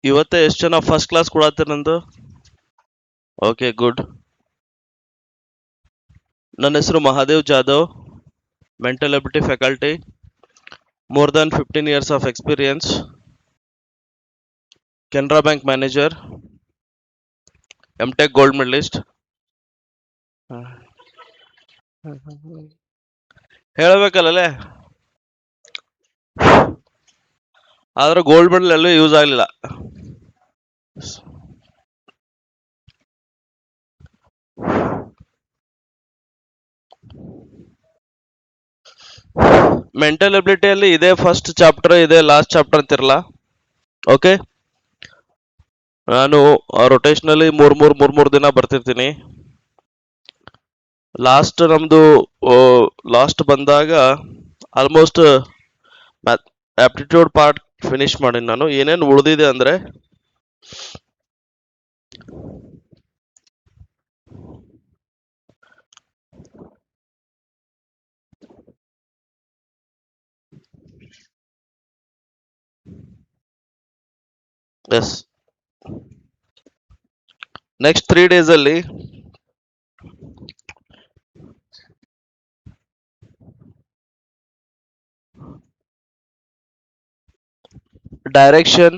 ಇವತ್ತೇ ಎಷ್ಟು ಜನ ಫಸ್ಟ್ ಕ್ಲಾಸ್ ಕೊಡತ್ತೆ ನಂದು? Okay, good. ನನ್ನ ಹೆಸರು Mahadev Jadhav, mental ability faculty, more than 15 years of experience, Canara Bank manager, MTech gold medalist. ಹೇಳಬೇಕಲ್ಲೇ, ಆದ್ರೆ ಗೋಲ್ಡ್ ಮೆಡಲ್ ಎಲ್ಲೂ ಯೂಸ್ ಆಗಲಿಲ್ಲ. ಮೆಂಟಲ್ ಎಬಿಲಿಟಿಯಲ್ಲಿ ಇದೇ ಫಸ್ಟ್ ಚಾಪ್ಟರ್, ಇದೇ ಲಾಸ್ಟ್ ಚಾಪ್ಟರ್ ಅಂತಿರಲ್ಲ. ಓಕೆ, ನಾನು ರೊಟೇಷನಲ್ಲಿ ಮೂರ್ ದಿನ ಬರ್ತಿರ್ತೀನಿ. ಲಾಸ್ಟ್ ಬಂದಾಗ ಆಲ್ಮೋಸ್ಟ್ ಆಪ್ಟಿಟ್ಯೂಡ್ ಪಾರ್ಟ್ ಫಿನಿಶ್ ಮಾಡಿ. ನಾನು ಏನೇನು ಉಳಿದಿದೆ ಅಂದ್ರೆ ಎಸ್, ನೆಕ್ಸ್ಟ್ 3 days ಅಲ್ಲಿ ಡೈರೆಕ್ಷನ್,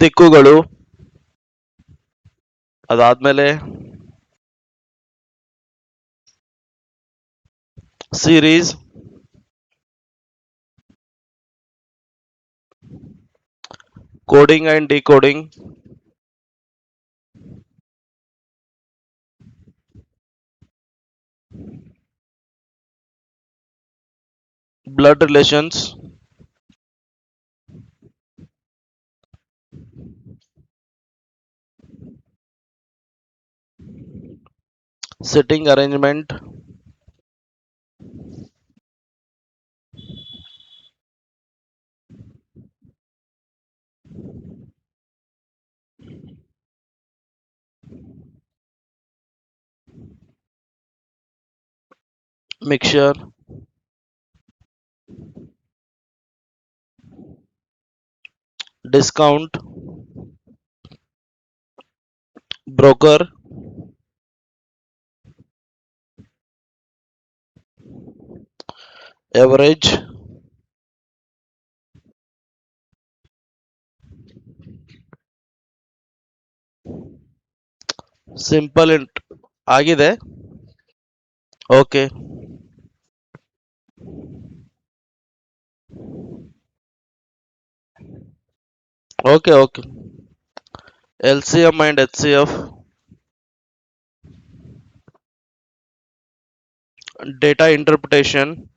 ದಿಕ್ಕುಗಳು, ಅದಾದ್ಮೇಲೆ series, coding and decoding, blood relations, sitting arrangement, mixture, discount, broker, average, simple ಇಂಟ್ ಆಗಿದೆ. Okay, okay, okay. LCM and HCF, data interpretation,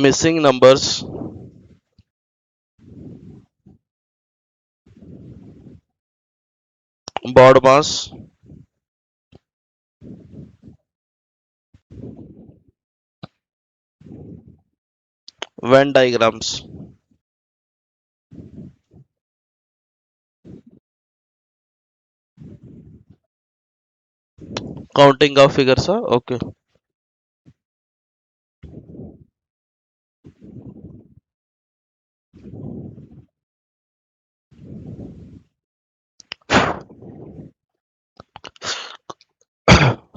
missing numbers, BODMAS, Venn diagrams. Counting of figures, okay.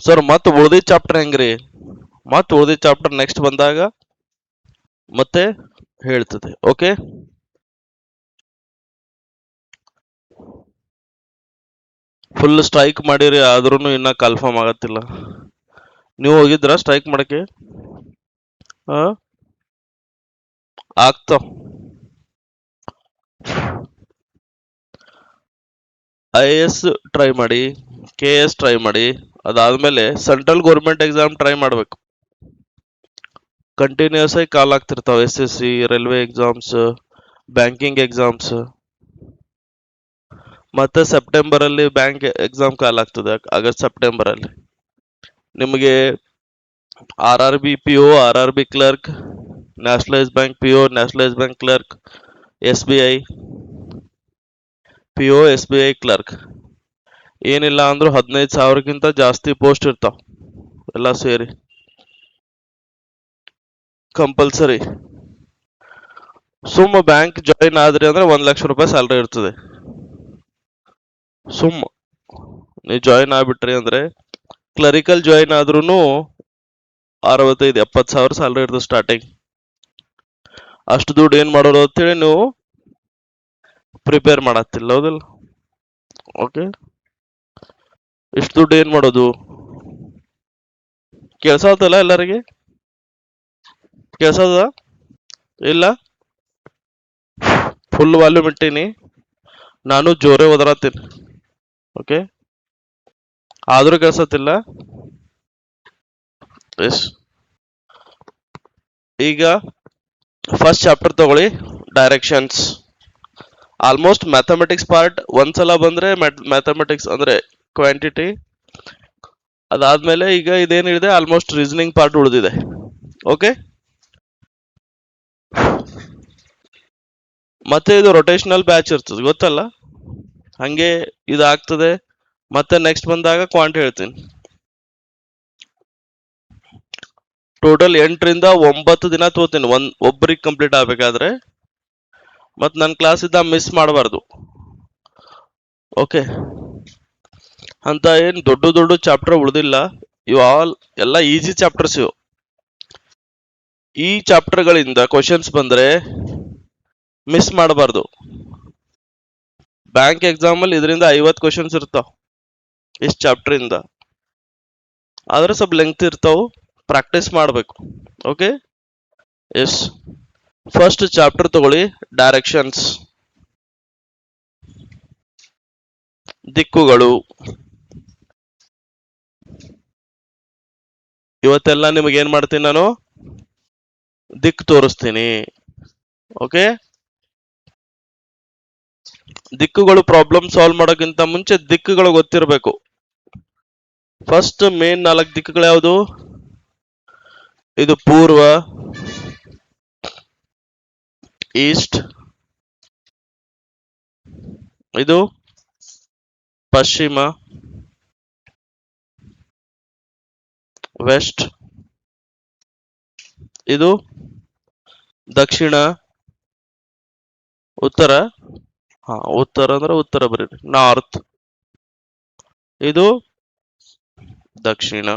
Sir, ಮತ್ತೆ ಉಳಿದ chapter ಹೆಂಗ್ರಿ? ಮತ್ತೆ ಉಳಿದ chapter next ಬಂದಾಗ ಮತ್ತೆ ಹೇಳ್ತದೆ. ಓಕೆ, ಫುಲ್ ಸ್ಟ್ರೈಕ್ ಮಾಡಿರಿ, ಆದ್ರೂ ಇನ್ನ ಕನ್ಫರ್ಮ್ ಆಗತ್ತಿಲ್ಲ. ನೀವು ಹೋಗಿದ್ರ ಸ್ಟ್ರೈಕ್ ಮಾಡಕ್ಕೆ? ಆಗ್ತಾವ. IAS ಟ್ರೈ ಮಾಡಿ, KS ಟ್ರೈ ಮಾಡಿ, ಅದಾದ್ಮೇಲೆ ಸೆಂಟ್ರಲ್ ಗೌರ್ಮೆಂಟ್ ಎಕ್ಸಾಮ್ ಟ್ರೈ ಮಾಡ್ಬೇಕು. ಕಂಟಿನ್ಯೂಸ್ ಆಗಿ ಕಾಲ್ ಆಗ್ತಿರ್ತಾವ. SSC, railway exams, banking exams. ಮತ್ತೆ ಸೆಪ್ಟೆಂಬರ್ ಅಲ್ಲಿ ಬ್ಯಾಂಕ್ ಎಕ್ಸಾಮ್ ಕಾಲ್ ಆಗ್ತದೆ, ಆಗಸ್ಟ್ ಸೆಪ್ಟೆಂಬರ್ ಅಲ್ಲಿ. ನಿಮಗೆ RRB PO, RRB clerk, Nationalized Bank PO, Nationalized Bank clerk, SBI PO, SBI clerk. ಏನಿಲ್ಲ ಅಂದ್ರೂ 15,000ಕ್ಕಿಂತ ಜಾಸ್ತಿ ಪೋಸ್ಟ್ ಇರ್ತಾವ ಎಲ್ಲ ಸೇರಿ ಕಂಪಲ್ಸರಿ. ಸುಮ್ಮ ಬ್ಯಾಂಕ್ ಜಾಯಿನ್ ಆದ್ರಿ ಅಂದ್ರೆ 1,00,000 ರೂಪಾಯಿ ಸ್ಯಾಲ್ರಿ ಇರ್ತದೆ. ಸುಮ್ಮ ನೀವು ಜಾಯಿನ್ ಆಗ್ಬಿಟ್ರಿ ಅಂದ್ರೆ ಕ್ಲರಿಕಲ್ ಜಾಯಿನ್ ಆದ್ರೂ 65-70 ಸಾವಿರ ಸ್ಯಾಲ್ರಿ ಇರ್ತದೆ ಸ್ಟಾರ್ಟಿಂಗ್. ಅಷ್ಟು ದುಡ್ಡು ಏನ್ ಮಾಡೋದು ಅಂತೇಳಿ ನೀವು ಪ್ರಿಪೇರ್ ಮಾಡತ್ತಿಲ್ಲ, ಹೌದಿಲ್ಲ? ಓಕೆ, ಇಷ್ಟು ದುಡ್ಡು ಏನ್ ಮಾಡೋದು? ಕೆಲ್ಸಾತಲ್ಲ ಎಲ್ಲರಿಗೆ? ಕೆಲ್ಸದ ಇಲ್ಲ? ಫುಲ್ ವಾಲ್ಯೂಮ್ ಇಟ್ಟೀನಿ, ನಾನು ಜೋರೇ ಓದರತ್ತೀನಿ. ಓಕೆ, ಆದ್ರೂ ಕೆಲ್ಸತ್ತಿಲ್ಲ. ಎಸ್, ಈಗ ಫಸ್ಟ್ ಚಾಪ್ಟರ್ ತಗೊಳ್ಳಿ, ಡೈರೆಕ್ಷನ್ಸ್. ಆಲ್ಮೋಸ್ಟ್ ಮ್ಯಾಥಮೆಟಿಕ್ಸ್ ಪಾರ್ಟ್ ಒಂದ್ಸಲ ಬಂದ್ರೆ ಮ್ಯಾಥಮೆಟಿಕ್ಸ್ ಅಂದ್ರೆ ಕ್ವಾಂಟಿಟಿ, ಅದಾದ್ಮೇಲೆ ಈಗ ಇದೇನಿದೆ ಆಲ್ಮೋಸ್ಟ್ ರೀಸನಿಂಗ್ ಪಾರ್ಟ್ ಉಳಿದಿದೆ. ಓಕೆ, ಮತ್ತೆ ಇದು ರೊಟೇಷನಲ್ ಬ್ಯಾಚ್ ಇರ್ತದೆ ಗೊತ್ತಲ್ಲ, ಹಂಗೆ ಇದಾಗ್ತದೆ. ಮತ್ತೆ ನೆಕ್ಸ್ಟ್ ಬಂದಾಗ ಕ್ವಾಂಟ್ ಹೇಳ್ತೀನಿ. ಟೋಟಲ್ 8ರಿಂದ 9 ದಿನ ತಗೋತೀನಿ ಒಬ್ಬರಿಗೆ ಕಂಪ್ಲೀಟ್ ಆಗ್ಬೇಕಾದ್ರೆ. ಮತ್ ನನ್ನ ಕ್ಲಾಸ್ ಇದ್ದ ಮಿಸ್ ಮಾಡಬಾರ್ದು. ಓಕೆ, ಅಂತ ಏನ್ ದೊಡ್ಡ ದೊಡ್ಡ ಚಾಪ್ಟರ್ ಉಳಿದಿಲ್ಲ. ಇವು ಎಲ್ಲ ಈಸಿ ಚಾಪ್ಟರ್ಸ್ ಇವು. ಈ ಚಾಪ್ಟರ್ ಗಳಿಂದ ಕ್ವಶನ್ಸ್ ಬಂದ್ರೆ ಮಿಸ್ ಮಾಡಬಾರ್ದು. ಬ್ಯಾಂಕ್ ಎಕ್ಸಾಮ್ ಅಲ್ಲಿ ಇದರಿಂದ 50 ಕ್ವಶನ್ಸ್ ಇರ್ತಾವ ಇಷ್ಟು ಚಾಪ್ಟರ್ ಇಂದ. ಆದ್ರೆ ಸ್ವಲ್ಪ ಲೆಂತ್ ಇರ್ತಾವ, ಪ್ರಾಕ್ಟೀಸ್ ಮಾಡ್ಬೇಕು. Okay, yes. ಫಸ್ಟ್ ಚಾಪ್ಟರ್ ತಗೊಳ್ಳಿ, ಡೈರೆಕ್ಷನ್ಸ್, ದಿಕ್ಕುಗಳು. ಇವತ್ತೆಲ್ಲ ನಿಮಗೆ ಏನ್ ಮಾಡ್ತೀನಿ ನಾನು? ದಿಕ್ಕು ತೋರಿಸ್ತೀನಿ. ಓಕೆ, ದಿಕ್ಕುಗಳು ಪ್ರಾಬ್ಲಮ್ ಸಾಲ್ವ್ ಮಾಡೋಕ್ಕಿಂತ ಮುಂಚೆ ದಿಕ್ಕುಗಳು ಗೊತ್ತಿರಬೇಕು. ಫಸ್ಟ್ ಮೇನ್ 4 ದಿಕ್ಕುಗಳು ಯಾವುದು? ಇದು ಪೂರ್ವ, ಈಸ್ಟ್, ಇದು ಪಶ್ಚಿಮ, ವೆಸ್ಟ್, ಇದು ದಕ್ಷಿಣ, ಉತ್ತರ. ಉತ್ತರ ಅಂದ್ರೆ ಉತ್ತರ ಬರೀರಿ, ನಾರ್ತ್. ಇದು ದಕ್ಷಿಣ.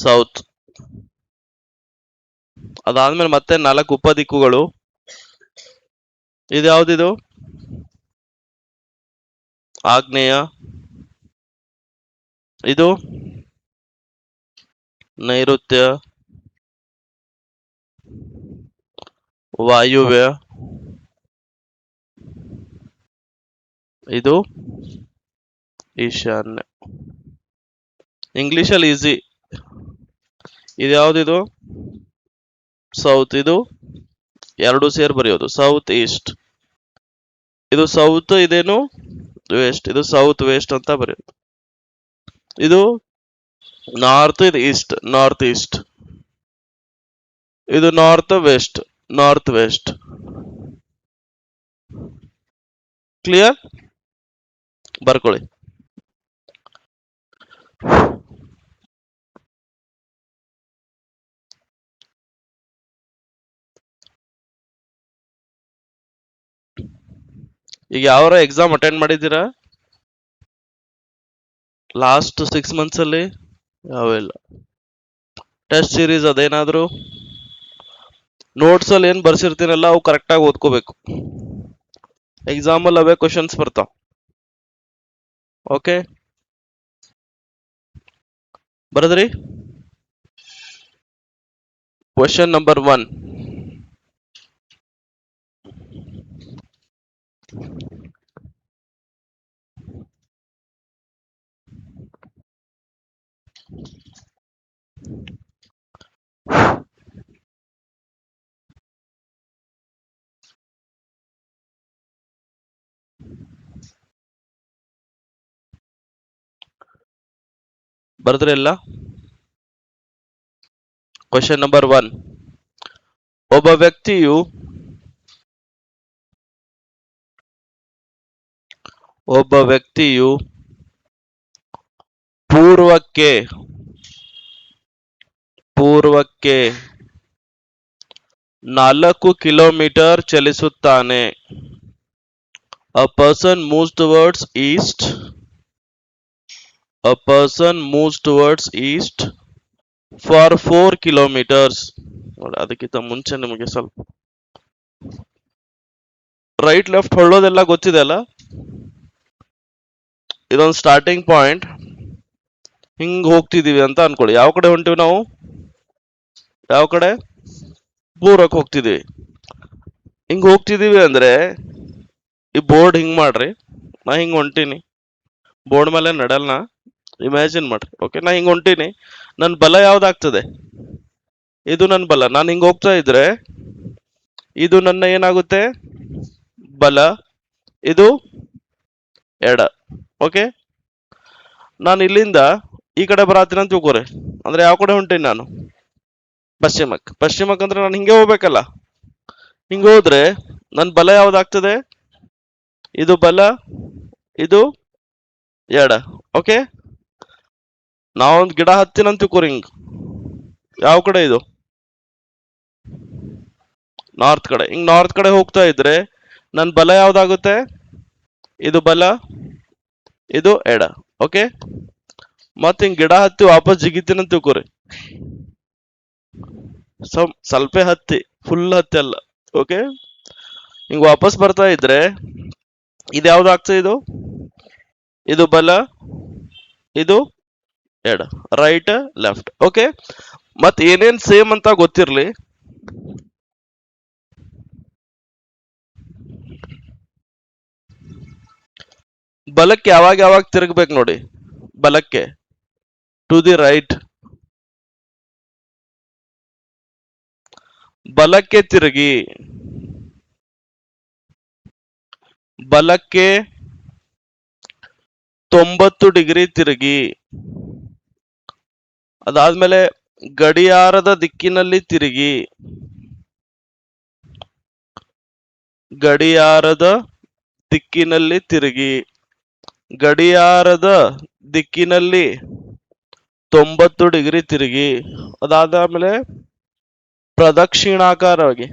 ಸೌತ್. ಅದಾದ್ಮೇಲೆ ಮತ್ತೆ 4 ಉಪದಿಕ್ಕುಗಳು. ಇದು ಯಾವ್ದಿದು? ಆಗ್ನೇಯ, ಇದು ನೈಋತ್ಯ, ವಾಯುವ್ಯ, ಇದು ಈಶಾನ್ಯ. ಇಂಗ್ಲಿಷ್ ಅಲ್ಲಿ ಈಸಿ. ಇದು ಯಾವ್ದಿದು? ಸೌತ್. ಇದು ಎರಡು ಸೇರ್ ಬರೆಯೋದು, ಸೌತ್ ಈಸ್ಟ್. ಇದು ಸೌತ್, ಇದೇನು ವೆಸ್ಟ್. ಇದು ಸೌತ್ ವೆಸ್ಟ್ ಅಂತ ಬರೆಯೋದು. ಇದು ನಾರ್ತ್, ಇದು ಈಸ್ಟ್, ನಾರ್ತ್ ಈಸ್ಟ್. ಇದು north west, north west. Clear? ಬರ್ಕೊಳ್ಳಿ. ಈಗ ಯಾವ ಎಕ್ಸಾಮ್ ಅಟೆಂಡ್ ಮಾಡಿದ್ದೀರಾ ಲಾಸ್ಟ್ 6 months ಅಲ್ಲಿ? ಯಾವೆಲ್ಲ ಟೆಸ್ಟ್ ಸೀರೀಸ್ ಅದೇನಾದ್ರು ನೋಟ್ಸ್ ಅಲ್ಲಿ ಏನ್ ಬರ್ಸಿರ್ತೀನಲ್ಲ ಅವು ಕರೆಕ್ಟ್ ಆಗಿ ಓದ್ಕೋಬೇಕು. ಎಕ್ಸಾಮ್ ಅಲ್ಲಿ ಅವೇ ಕ್ವಶನ್ಸ್ ಬರ್ತಾವ. ಓಕೆ, ಬರದ್ರಿ? Question number 1. ಬರೆದ್ರೆ ಎಲ್ಲ. Question number 1. ಒಬ್ಬ ವ್ಯಕ್ತಿಯು ಪೂರ್ವಕ್ಕೆ 4 ಕಿಲೋಮೀಟರ್ ಚಲಿಸುತ್ತಾನೆ. A person moves towards east for 4 kilometers. ಅದಕ್ಕಿಂತ ಮುಂಚೆ ನಿಮಗೆ ಸ್ವಲ್ಪ ರೈಟ್ ಲೆಫ್ಟ್ ಹೊಳ್ಳೋದೆಲ್ಲ ಗೊತ್ತಿದೆ ಅಲ್ಲ. ಇದೊಂದು ಸ್ಟಾರ್ಟಿಂಗ್ ಪಾಯಿಂಟ್. ಹಿಂಗ್ ಹೋಗ್ತಿದೀವಿ ಅಂತ ಅನ್ಕೊಳ್ಳಿ. ಯಾವ ಕಡೆ ಹೊಂಟಿವಿ ನಾವು? ಯಾವ ಕಡೆ? ಪೂರ್ವಕ್ಕೆ ಹೋಗ್ತಿದೀವಿ. ಹಿಂಗ್ ಹೋಗ್ತಿದೀವಿ ಅಂದ್ರೆ ಈ ಬೋರ್ಡ್ ಹಿಂಗ್ ಮಾಡ್ರಿ. ನಾ ಹಿಂಗ್ ಹೊಂಟೀನಿ, ಬೋರ್ಡ್ ಮೇಲೆ ನಡಲ್ನ ಇಮ್ಯಾಜಿನ್ ಮಾಡ್ರಿ. ಓಕೆ, ನಾ ಹಿಂಗ್ ಹೊಂಟೀನಿ. ನನ್ನ ಬಲ ಯಾವ್ದಾಗ್ತದೆ? ಇದು ನನ್ನ ಬಲ. ನಾನು ಹಿಂಗ್ ಹೋಗ್ತಾ ಇದ್ರೆ ಇದು ನನ್ನ ಏನಾಗುತ್ತೆ? ಬಲ. ಇದು ಎಡ. ಓಕೆ, ನಾನು ಇಲ್ಲಿಂದ ಈ ಕಡೆ ಬರಾತೀನಿ ಅಂತ ತಿಳ್ಕೊರಿ. ಅಂದ್ರೆ ಯಾವ ಕಡೆ ಹೊಂಟೀನಿ ನಾನು? ಪಶ್ಚಿಮಕ್ಕೆ ಅಂದ್ರೆ ನಾನು ಹಿಂಗೆ ಹೋಗ್ಬೇಕಲ್ಲ. ಹಿಂಗೆ ಹೋದ್ರೆ ನನ್ನ ಬಲ ಯಾವ್ದಾಗ್ತದೆ? ಇದು ಬಲ, ಇದು ಎಡ. ಓಕೆ, ನಾವೊಂದು ಗಿಡ ಹತ್ತಿನ ಅಂತ ತಿಳ್ಕೊರಿ. ಹಿಂಗ್ ಯಾವ ಕಡೆ ಇದು? ನಾರ್ತ್ ಕಡೆ. ಹಿಂಗ್ ನಾರ್ತ್ ಕಡೆ ಹೋಗ್ತಾ ಇದ್ರೆ ನನ್ನ ಬಲ ಯಾವ್ದಾಗುತ್ತೆ? ಇದು ಬಲ, ಇದು ಎಡ. ಓಕೆ, ಮತ್ತೆ ಹಿಂಗ್ ಗಿಡ ಹತ್ತಿ ವಾಪಸ್ ಜಿಗಿತೀನಿ ಅಂತ ತಿಳ್ಕೊರಿ. ಸ್ವಲ್ಪ ಹತ್ತಿ, ಫುಲ್ ಹತ್ತಿ ಅಲ್ಲ. ಓಕೆ, ಹಿಂಗ್ ವಾಪಸ್ ಬರ್ತಾ ಇದ್ರೆ ಇದು ಯಾವ್ದಾಗ್ತದೆ? ಇದು ಬಲ, ಇದು ಎಡ. Right, left. ಓಕೆ, ಮತ್ ಏನೇನ್ ಸೇಮ್ ಅಂತ ಗೊತ್ತಿರ್ಲಿ. ಬಲಕ್ಕೆ ಯಾವಾಗ ತಿರುಗ್ಬೇಕು ನೋಡಿ. ಬಲಕ್ಕೆ ಟು ದಿ ರೈಟ್. ಬಲಕ್ಕೆ ತಿರುಗಿ. ಬಲಕ್ಕೆ 90 ಡಿಗ್ರಿ ತಿರುಗಿ. ಅದಾದ್ಮೇಲೆ ಗಡಿಯಾರದ ದಿಕ್ಕಿನಲ್ಲಿ ತಿರುಗಿ. ಗಡಿಯಾರದ ದಿಕ್ಕಿನಲ್ಲಿ ತಿರುಗಿ. ಗಡಿಯಾರದ ದಿಕ್ಕಿನಲ್ಲಿ 90 ಡಿಗ್ರಿ ತಿರುಗಿ. ಅದಾದ್ಮೇಲೆ ಪ್ರದಕ್ಷಿಣಾಕಾರವಾಗಿ.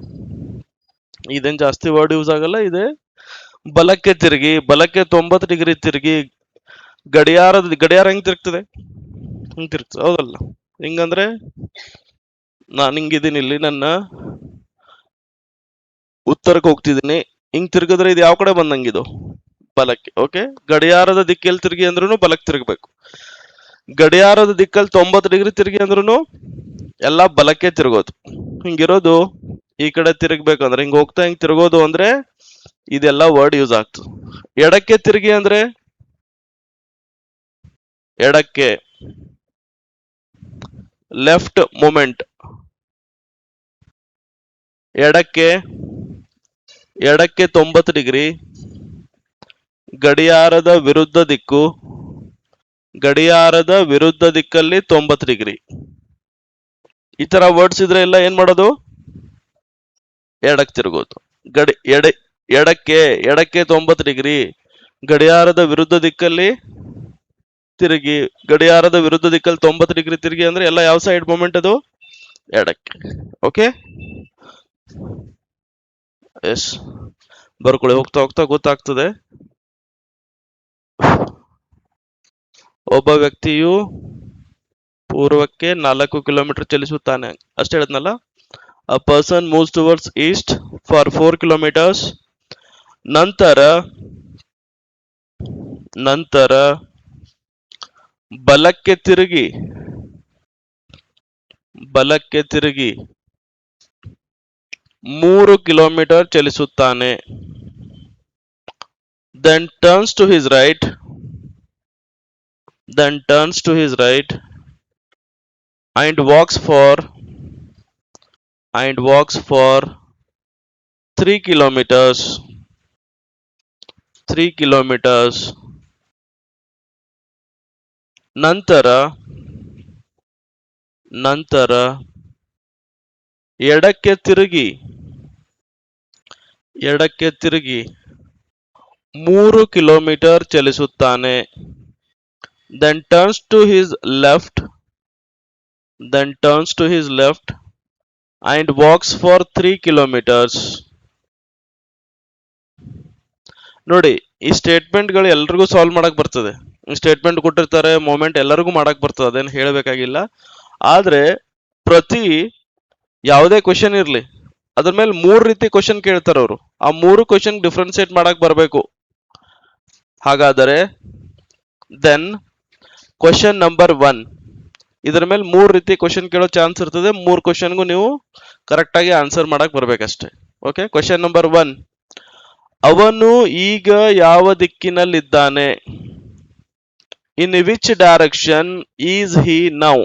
ಇದೇನ್ ಜಾಸ್ತಿ ವರ್ಡ್ ಯೂಸ್ ಆಗಲ್ಲ. ಇದೆ ಬಲಕ್ಕೆ ತಿರುಗಿ, ಬಲಕ್ಕೆ 90 ಡಿಗ್ರಿ ತಿರುಗಿ. ಗಡಿಯಾರ ಹೆಂಗ್ ತಿರುಗ್ತದೆ? ಹಿಂಗ್ ತಿರುಗ್ತದೆ, ಹೌದಲ್ಲ? ಹಿಂಗಂದ್ರೆ ನಾನು ಹಿಂಗಿದ್ದೀನಿ, ಇಲ್ಲಿ ನನ್ನ ಉತ್ತರಕ್ಕೆ ಹೋಗ್ತಿದ್ದೀನಿ. ಹಿಂಗ್ ತಿರುಗಿದ್ರೆ ಇದು ಯಾವ ಕಡೆ ಬಂದಂಗಿದು? ಬಲಕ್ಕೆ. ಓಕೆ, ಗಡಿಯಾರದ ದಿಕ್ಕಲ್ಲಿ ತಿರುಗಿ ಅಂದ್ರೂ ಬಲಕ್ಕೆ ತಿರುಗಬೇಕು. ಗಡಿಯಾರದ ದಿಕ್ಕಲ್ಲಿ 90 ಡಿಗ್ರಿ ತಿರುಗಿ ಅಂದ್ರೂ ಎಲ್ಲ ಬಲಕ್ಕೆ ತಿರುಗೋದು. ಹಿಂಗಿರೋದು ಈ ಕಡೆ ತಿರುಗ್ಬೇಕಂದ್ರೆ ಹಿಂಗ್ ಹೋಗ್ತಾ ಹಿಂಗ್ ತಿರುಗೋದು ಅಂದ್ರೆ ಇದೆಲ್ಲ ವರ್ಡ್ ಯೂಸ್ ಆಗ್ತದೆ. ಎಡಕ್ಕೆ ತಿರುಗಿ ಅಂದ್ರೆ ಎಡಕ್ಕೆ, ಲೆಫ್ಟ್ ಮೂಮೆಂಟ್. ಎಡಕ್ಕೆ 90 ಡಿಗ್ರಿ. ಗಡಿಯಾರದ ವಿರುದ್ಧ ದಿಕ್ಕು. ಗಡಿಯಾರದ ವಿರುದ್ಧ ದಿಕ್ಕಲ್ಲಿ 90 ಡಿಗ್ರಿ. ಈ ತರ ವರ್ಡ್ಸ್ ಇದ್ರೆ ಎಲ್ಲ ಏನ್ ಮಾಡೋದು? ಎಡಕ್ಕೆ ತಿರುಗೋದು. ಎಡಕ್ಕೆ 90 ಡಿಗ್ರಿ. ಗಡಿಯಾರದ ವಿರುದ್ಧ ದಿಕ್ಕಲ್ಲಿ ತಿರುಗಿ. ಗಡಿಯಾರದ ವಿರುದ್ಧ ದಿಕ್ಕಲ್ಲಿ 90 ಡಿಗ್ರಿ ತಿರುಗಿ ಅಂದ್ರೆ ಎಲ್ಲ ಯಾವ ಸೈಡ್ ಮೂಮೆಂಟ್? ಅದು ಎಡಕ್ಕೆ. ಓಕೆ, ಎಸ್, ಬರ್ಕೊಳ್ಳಿ. ಹೋಗ್ತಾ ಹೋಗ್ತಾ ಗೊತ್ತಾಗ್ತದೆ. ಒಬ್ಬ ವ್ಯಕ್ತಿಯು ಪೂರ್ವಕ್ಕೆ 4 ಕಿಲೋಮೀಟರ್ ಚಲಿಸುತ್ತಾನೆ. ಅಷ್ಟೇ ಹೇಳಿದ್ನಲ್ಲ. A person moves towards east for 4 kilometers. ನಂತರ ಬಲಕ್ಕೆ ತಿರುಗಿ 3 kilometre ಚಲಿಸುತ್ತಾನೆ. Then turns to his right and walks for 3 kilometers. ನಂತರ ಎಡಕ್ಕೆ ತಿರುಗಿ 3 kilometre ಚಲಿಸುತ್ತಾನೆ. then turns to his left and walks for 3 kilometers. ನೋಡಿ, ಈ ಸ್ಟೇಟ್ಮೆಂಟ್ ಗಳು ಎಲ್ರಿಗೂ ಸಾಲ್ವ್ ಮಾಡಕ್ ಬರ್ತದೆ. ಸ್ಟೇಟ್ಮೆಂಟ್ ಕೊಟ್ಟಿರ್ತಾರೆ, ಮೂಮೆಂಟ್ ಎಲ್ಲರಿಗೂ ಮಾಡಕ್ ಬರ್ತದೆ, ಅದೇನು ಹೇಳಬೇಕಾಗಿಲ್ಲ. ಆದ್ರೆ ಪ್ರತಿ ಯಾವುದೇ ಕ್ವಶನ್ ಇರ್ಲಿ, ಅದ್ರ ಮೇಲೆ 3 ರೀತಿ ಕ್ವಶನ್ ಕೇಳ್ತಾರೆ ಅವರು. ಆ 3 ಕ್ವಶನ್ ಡಿಫ್ರೆನ್ಶಿಯೇಟ್ ಮಾಡಕ್ ಬರಬೇಕು. ಹಾಗಾದರೆ ದೆನ್ ಕ್ವಶನ್ ನಂಬರ್ 1, ಇದರ ಮೇಲೆ 3 ರೀತಿ ಕ್ವಶನ್ ಕೇಳೋ ಚಾನ್ಸ್ ಇರ್ತದೆ. 3 ಕ್ವಶನ್ಗೂ ನೀವು ಕರೆಕ್ಟ್ ಆಗಿ ಆನ್ಸರ್ ಮಾಡಕ್ ಬರ್ಬೇಕಷ್ಟೇ. ಓಕೆ, ಕ್ವಶನ್ ನಂಬರ್ 1, ಅವನು ಈಗ ಯಾವ ದಿಕ್ಕಿನಲ್ಲಿದ್ದಾನೆ? In which direction is he now?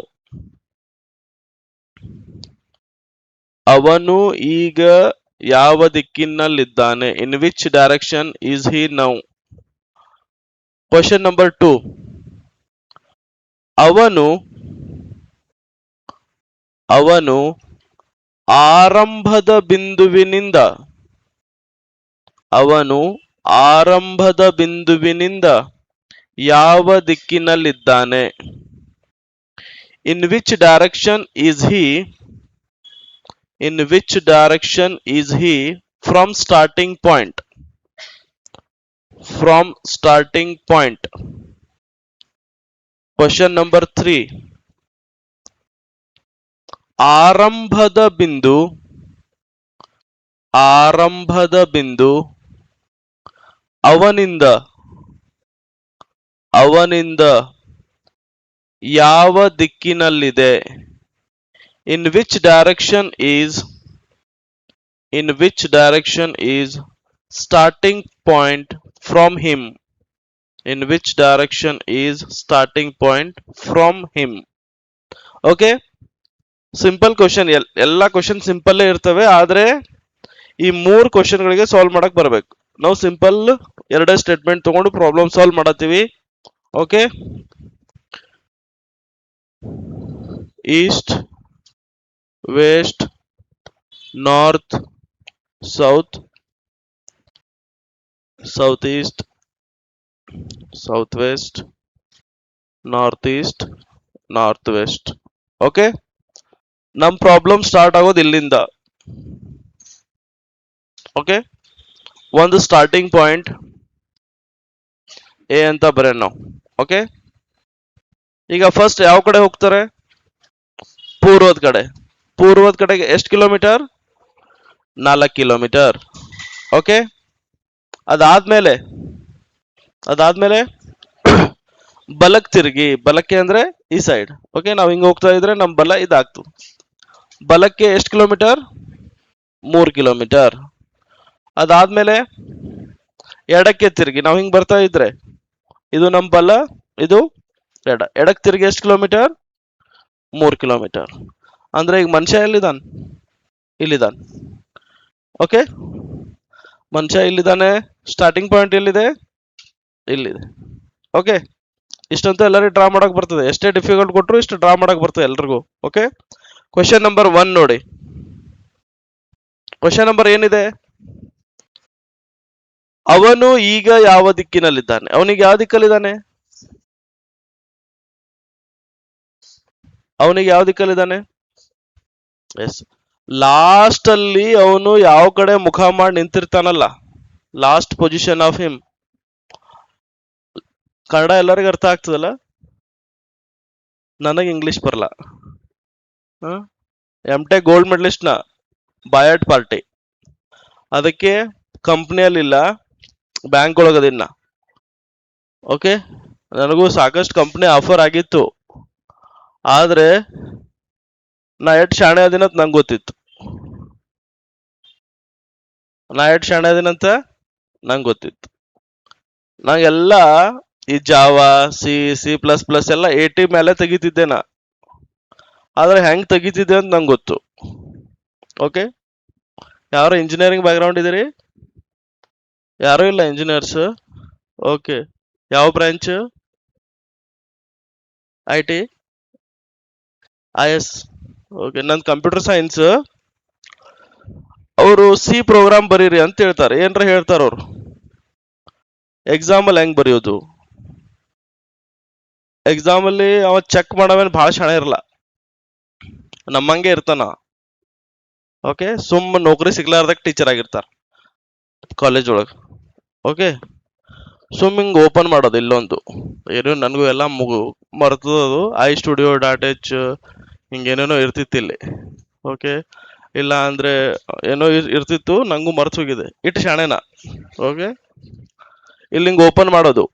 ಅವನು ಈಗ ಯಾವ ದಿಕ್ಕಿನಲ್ಲಿದ್ದಾನೆ? In which direction is he now? Question number 2, ಅವನು ಆರಂಭದ ಬಿಂದುವಿನಿಂದ ಯಾವ ದಿಕ್ಕಿನಲ್ಲಿದ್ದಾನೆ? In which direction is he from starting point? Question number 3, ಆರಂಭದ ಬಿಂದು ಅವನಿಂದ ಯಾವ ದಿಕ್ಕಿನಲ್ಲಿದೆ? In which direction is starting point from him? In which direction is starting point from him? Okay, simple question. ಎಲ್ಲ ಕ್ವಶನ್ ಸಿಂಪಲ್ ಇರ್ತವೆ, ಆದ್ರೆ ಈ 3 question ಗಳಿಗೆ ಸಾಲ್ವ್ ಮಾಡಕ್ ಬರ್ಬೇಕು. ನಾವು ಸಿಂಪಲ್ 2 ಸ್ಟೇಟ್ಮೆಂಟ್ ತಗೊಂಡು ಪ್ರಾಬ್ಲಮ್ ಸಾಲ್ವ್ ಮಾಡತ್ತೀವಿ. Okay, east, west, north, south, south east, south west, north east, north west. Okay, ನಮ್ ಪ್ರಾಬ್ಲಮ್ ಸ್ಟಾರ್ಟ್ ಆಗೋದು ಇಲ್ಲಿಂದ. ಓಕೆ, ಒಂದು ಸ್ಟಾರ್ಟಿಂಗ್ ಪಾಯಿಂಟ್ ಎ ಅಂತ ಬರೆಯೋಣ ನಾವು. ಓಕೆ, ಈಗ ಫಸ್ಟ್ ಯಾವ ಕಡೆ ಹೋಗ್ತಾರೆ? ಪೂರ್ವದ ಕಡೆಗೆ ಎಷ್ಟು ಕಿಲೋಮೀಟರ್? 4 ಕಿಲೋಮೀಟರ್. ಓಕೆ, ಅದಾದ್ಮೇಲೆ ಬಲಕ್ಕೆ ಅಂದ್ರೆ ಈ ಸೈಡ್. ಓಕೆ, ನಾವು ಹಿಂಗ ಹೋಗ್ತಾ ಇದ್ರೆ ನಮ್ ಬಲ ಇದಾಗ್ತದೆ. ಬಲಕ್ಕೆ ಎಷ್ಟು ಕಿಲೋಮೀಟರ್? 3 ಕಿಲೋಮೀಟರ್. ಅದಾದ್ಮೇಲೆ ಎಡಕ್ಕೆ ತಿರುಗಿ ನಾವು ಹಿಂಗ್ ಬರ್ತಾ ಇದ್ರೆ ಇದು ನಮ್ ಬಲ, ಇದು ಎಡಕ್ಕೆ ತಿರುಗಿ ಎಷ್ಟು ಕಿಲೋಮೀಟರ್? 3 ಕಿಲೋಮೀಟರ್. ಅಂದ್ರೆ ಈಗ ಮನುಷ್ಯ ಎಲ್ಲಿದ್ದಾನೆ? ಇಲ್ಲಿದ್ದಾನೆ. ಓಕೆ, ಮನುಷ್ಯ ಇಲ್ಲಿದ್ದಾನೆ. ಸ್ಟಾರ್ಟಿಂಗ್ ಪಾಯಿಂಟ್ ಎಲ್ಲಿದೆ? ಇಲ್ಲಿದೆ. ಓಕೆ, ಇಷ್ಟಂತೂ ಎಲ್ಲರಿಗೂ ಡ್ರಾ ಮಾಡಕ್ ಬರ್ತದೆ. ಎಷ್ಟೇ ಡಿಫಿಕಲ್ಟ್ ಕೊಟ್ಟರು ಇಷ್ಟು ಡ್ರಾ ಮಾಡಕ್ ಬರ್ತದೆ ಎಲ್ರಿಗೂ. ಓಕೆ, ಕ್ವಶನ್ ನಂಬರ್ 1 ನೋಡಿ. ಕ್ವಶನ್ ನಂಬರ್ ಏನಿದೆ? ಅವನು ಈಗ ಯಾವ ದಿಕ್ಕಿನಲ್ಲಿದ್ದಾನೆ? ಅವನಿಗೆ ಯಾವ ದಿಕ್ಕಲ್ಲಿದ್ದಾನೆ? ಎಸ್, ಲಾಸ್ಟ್ ಅಲ್ಲಿ ಅವನು ಯಾವ ಕಡೆ ಮುಖ ಮಾಡಿ ನಿಂತಿರ್ತಾನಲ್ಲ, last position of him. Kannada ಎಲ್ಲರಿಗೂ ಅರ್ಥ ಆಗ್ತದಲ್ಲ? ನನಗೆ ಇಂಗ್ಲಿಷ್ ಬರಲ್ಲ. ಎಮ್.ಟೆಕ್ ಗೋಲ್ಡ್ ಮೆಡಲಿಸ್ಟ್ ನ ಬಯಾಟ್ ಪಾರ್ಟಿ, ಅದಕ್ಕೆ ಕಂಪ್ನಿಯಲ್ಲಿಲ್ಲ, ಬ್ಯಾಂಕ್ ಒಳಗದಿನ್ನ. ಓಕೆ, ನನಗೂ ಸಾಕಷ್ಟು ಕಂಪ್ನಿ ಆಫರ್ ಆಗಿತ್ತು, ಆದ್ರೆ ನಾ ಎಷ್ಟು ಶಾಣೆ ಅದಿನಂತ ನಂಗೆ ಗೊತ್ತಿತ್ತು. ನಂಗೆಲ್ಲ ಈ ಜಾವಾ, ಸಿ++ ಎಲ್ಲ 80 ಮೇಲೆ ತೆಗಿತಿದ್ದೆ ನಾ. ಆದ್ರೆ ಹೆಂಗ್ ತೆಗಿತಿದ್ದೆ ಅಂತ ನಂಗೆ ಗೊತ್ತು. ಓಕೆ, ಯಾರು ಇಂಜಿನಿಯರಿಂಗ್ ಬ್ಯಾಕ್ಗ್ರೌಂಡ್ ಇದೀರಿ? ಯಾರು ಇಲ್ಲ ಇಂಜಿನಿಯರ್ಸ್? ಓಕೆ, ಯಾವ ಬ್ರಾಂಚ್? IT, IS. ಓಕೆ, ನಂದು ಕಂಪ್ಯೂಟರ್ ಸೈನ್ಸ್. ಅವರು ಸಿ ಪ್ರೋಗ್ರಾಮ್ ಬರೀರಿ ಅಂತ ಹೇಳ್ತಾರೆ. ಏನ್ರ ಹೇಳ್ತಾರ ಅವರು ಎಕ್ಸಾಮ್ ಅಲ್ಲಿ ಹೆಂಗ್ ಬರೆಯೋದು? ಎಕ್ಸಾಮ್ ಅಲ್ಲಿ ಅವ ಚೆಕ್ ಮಾಡವೇನ್ ಭಾಳ ಶಾಣೆ ಇರಲ್ಲ, ನಮ್ಮಂಗೆ ಇರ್ತಾನ. ಓಕೆ, ಸುಮ್ಮ ನೌಕರಿ ಸಿಗ್ಲಾರ್ದಾಗ ಟೀಚರ್ ಆಗಿರ್ತಾರ ಕಾಲೇಜ್ ಒಳಗೆ. ಓಕೆ, ಸುಮ್ ಹಿಂಗ್ ಓಪನ್ ಮಾಡೋದು ಇಲ್ಲೊಂದು, ಏನೋ ನನಗೂ ಎಲ್ಲ ಮರ್ತದದು, iStudio.h ಹಿಂಗೇನೇನೋ ಇರ್ತಿತ್ತು ಇಲ್ಲಿ. ಓಕೆ, ಇಲ್ಲ ಅಂದ್ರೆ ಏನೋ ಇರ್ತಿತ್ತು, ನಂಗೂ ಮರ್ತು ಹೋಗಿದೆ, ಇಟ್ಟು ಶಾಣೆನ. ಓಕೆ, ಇಲ್ಲಿ ಹಿಂಗ್ ಓಪನ್ ಮಾಡೋದು,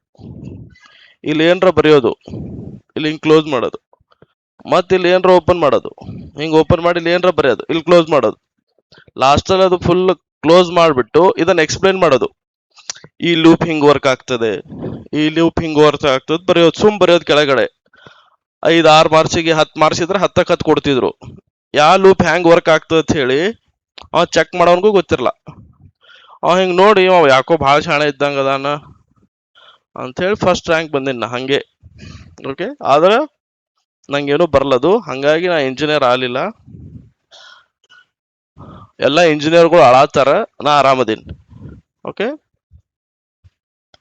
ಇಲ್ಲಿ ಏನ್ರ ಬರೆಯೋದು, ಇಲ್ಲಿ ಹಿಂಗ್ ಕ್ಲೋಸ್ ಮಾಡೋದು, ಮತ್ತೆ ಇಲ್ಲಿ ಏನ್ರ ಓಪನ್ ಮಾಡೋದು, ಹಿಂಗ್ ಓಪನ್ ಮಾಡಿ ಇಲ್ಲಿ ಏನ್ರ ಬರೆಯೋದು, ಇಲ್ಲಿ ಕ್ಲೋಸ್ ಮಾಡೋದು, ಲಾಸ್ಟ್ ಅಲ್ಲಿ ಅದು ಫುಲ್ ಕ್ಲೋಸ್ ಮಾಡಿಬಿಟ್ಟು ಇದನ್ನ ಎಕ್ಸ್ಪ್ಲೈನ್ ಮಾಡೋದು. ಈ ಲೂಪ್ ಹಿಂಗ್ ವರ್ಕ್ ಆಗ್ತದೆ, ಈ ಲೂಪ್ ಹಿಂಗ್ ವರ್ಕ್ ಆಗ್ತದೆ ಬರೆಯೋದು, ಸುಮ್ ಬರೆಯೋದು ಕೆಳಗಡೆ. 5-6 ಮಾರ್ಕ್ಸಿಗೆ 10 ಮಾರ್ಕ್ಸ್ ಇದ್ರೆ 10ಕ್ಕೆ 10 ಕೊಡ್ತಿದ್ರು. ಯಾವ ಲೂಪ್ ಹ್ಯಾಂಗ್ ವರ್ಕ್ ಆಗ್ತದೆ ಅಂತ ಹೇಳಿ ಅವ ಚೆಕ್ ಮಾಡೋನ್ಗೂ ಗೊತ್ತಿರಲ್ಲ. ಅವ ಹಿಂಗ್ ನೋಡಿ ಅವ ಯಾಕೋ ಭಾಳ ಶಾಣೆ ಇದ್ದಂಗ ಅದಾನ ಅಂತ ಹೇಳಿ ಫಸ್ಟ್ ರ್ಯಾಂಕ್ ಬಂದಿನ ಹಂಗೆ. ಓಕೆ, ಆದ್ರೆ ನಂಗೇನು ಬರ್ಲದು, ಹಂಗಾಗಿ ನಾ ಇಂಜಿನಿಯರ್ ಆಗಲಿಲ್ಲ. ಎಲ್ಲ ಇಂಜಿನಿಯರ್ಗಳು ಅಳಾತಾರ, ನಾ ಆರಾಮದೀನಿ. ಓಕೆ,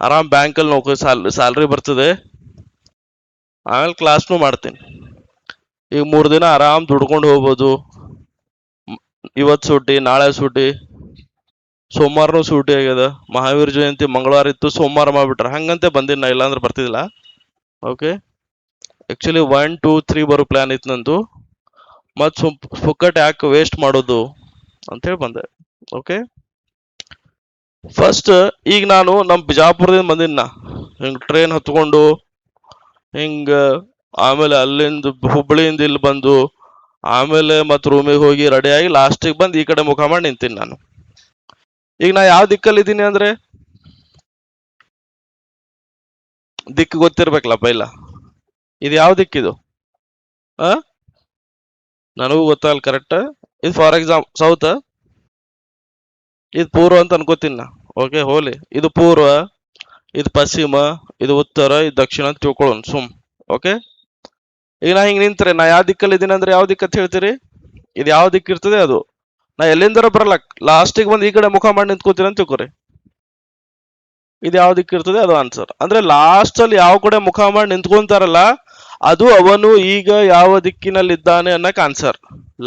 ಆರಾಮ್ ಬ್ಯಾಂಕಲ್ಲಿ ನೌಕರಿ, ಸ್ಯಾಲ್ರಿ ಬರ್ತದೆ, ಆಮೇಲೆ ಕ್ಲಾಸ್ನು ಮಾಡ್ತೀನಿ. ಈಗ 3 ದಿನ ಆರಾಮ್ ದುಡ್ಕೊಂಡು ಹೋಗ್ಬೋದು. ಇವತ್ತು ಸೂಟಿ, ನಾಳೆ ಸೂಟಿ, ಸೋಮವಾರನೂ ಸೂಟಿ ಆಗ್ಯದ. ಮಹಾವೀರ ಜಯಂತಿ ಮಂಗಳವಾರ ಇತ್ತು, ಸೋಮವಾರ ಮಾಡ್ಬಿಟ್ರ, ಹಂಗಂತೆ ಬಂದಿನ ನಾ, ಇಲ್ಲಾಂದ್ರೆ ಬರ್ತಿದ್ದಿಲ್ಲ. ಓಕೆ, ಆಕ್ಚುಲಿ 1, 2, 3 ಬರೋ ಪ್ಲಾನ್ ಇತ್ತು ನಂದು, ಮತ್ ಫುಕ್ಕಟ್ ಯಾಕೆ ವೇಸ್ಟ್ ಮಾಡೋದು ಅಂತ ಹೇಳಿ ಬಂದೆ. ಓಕೆ, ಫಸ್ಟ್ ಈಗ ನಾನು ನಮ್ ಬಿಜಾಪುರದಿಂದ ಬಂದಿನ, ಹಿಂಗ್ ಟ್ರೈನ್ ಹತ್ಕೊಂಡು ಹಿಂಗ, ಆಮೇಲೆ ಅಲ್ಲಿಂದ ಹುಬ್ಬಳ್ಳಿಯಿಂದ ಇಲ್ಲಿ ಬಂದು, ಆಮೇಲೆ ಮತ್ ರೂಮಿಗೆ ಹೋಗಿ ರೆಡಿ ಆಗಿ ಲಾಸ್ಟಿಗೆ ಬಂದು ಈ ಕಡೆ ಮುಖ ಮಾಡಿ ನಿಂತೀನಿ ನಾನು. ಈಗ ನಾ ಯಾವ ದಿಕ್ಕಲ್ಲಿ ಇದ್ದೀನಿ ಅಂದ್ರೆ ದಿಕ್ಕು ಗೊತ್ತಿರ್ಬೇಕಲ್ಲ ಪೈಲ. ಇದು ಯಾವ ದಿಕ್ಕಿದು? ನನಗೂ ಗೊತ್ತಾಗಲ್ಲ ಕರೆಕ್ಟ್. ಇದು ಫಾರ್ ಎಕ್ಸಾಂಪಲ್ ಸೌತ್, ಇದು ಪೂರ್ವ ಅಂತ ಅನ್ಕೋತೀನಿ ನಾ. ಓಕೆ, ಹೋಲಿ, ಇದು ಪೂರ್ವ, ಇದು ಪಶ್ಚಿಮ, ಇದು ಉತ್ತರ, ಇದು ದಕ್ಷಿಣ ಅಂತ ತಿಳ್ಕೊಳ್ಳೋಣ ಸುಮ್. ಓಕೆ, ಈಗ ನಾ ಹಿಂಗ್ ನಿಂತ್ರೆ ನಾ ಯಾವ ದಿಕ್ಕಲ್ಲಿ ಇದ್ದೀನಿ ಅಂದ್ರೆ ಯಾವ ದಿಕ್ಕಂತ ಹೇಳ್ತೀರಿ? ಇದು ಯಾವ ದಿಕ್ಕು ಇರ್ತದೆ ಅದು. ನಾ ಎಲ್ಲಿಂದರ ಬರಲ್ಲ, ಲಾಸ್ಟಿಗೆ ಬಂದು ಈ ಕಡೆ ಮುಖ ಮಾಡಿ ನಿಂತ್ಕೋತೀನಿ ಅಂತ ತಿಳ್ಕೊರಿ. ಇದು ಯಾವ ದಿಕ್ಕು ಇರ್ತದೆ ಅದು ಆನ್ಸರ್. ಅಂದ್ರೆ ಲಾಸ್ಟ್ ಅಲ್ಲಿ ಯಾವ ಕಡೆ ಮುಖ ಮಾಡಿ ನಿಂತ್ಕೊಂತಾರಲ್ಲ ಅದು ಅವನು ಈಗ ಯಾವ ದಿಕ್ಕಿನಲ್ಲಿದ್ದಾನೆ ಅನ್ನಕ್ ಆನ್ಸರ್.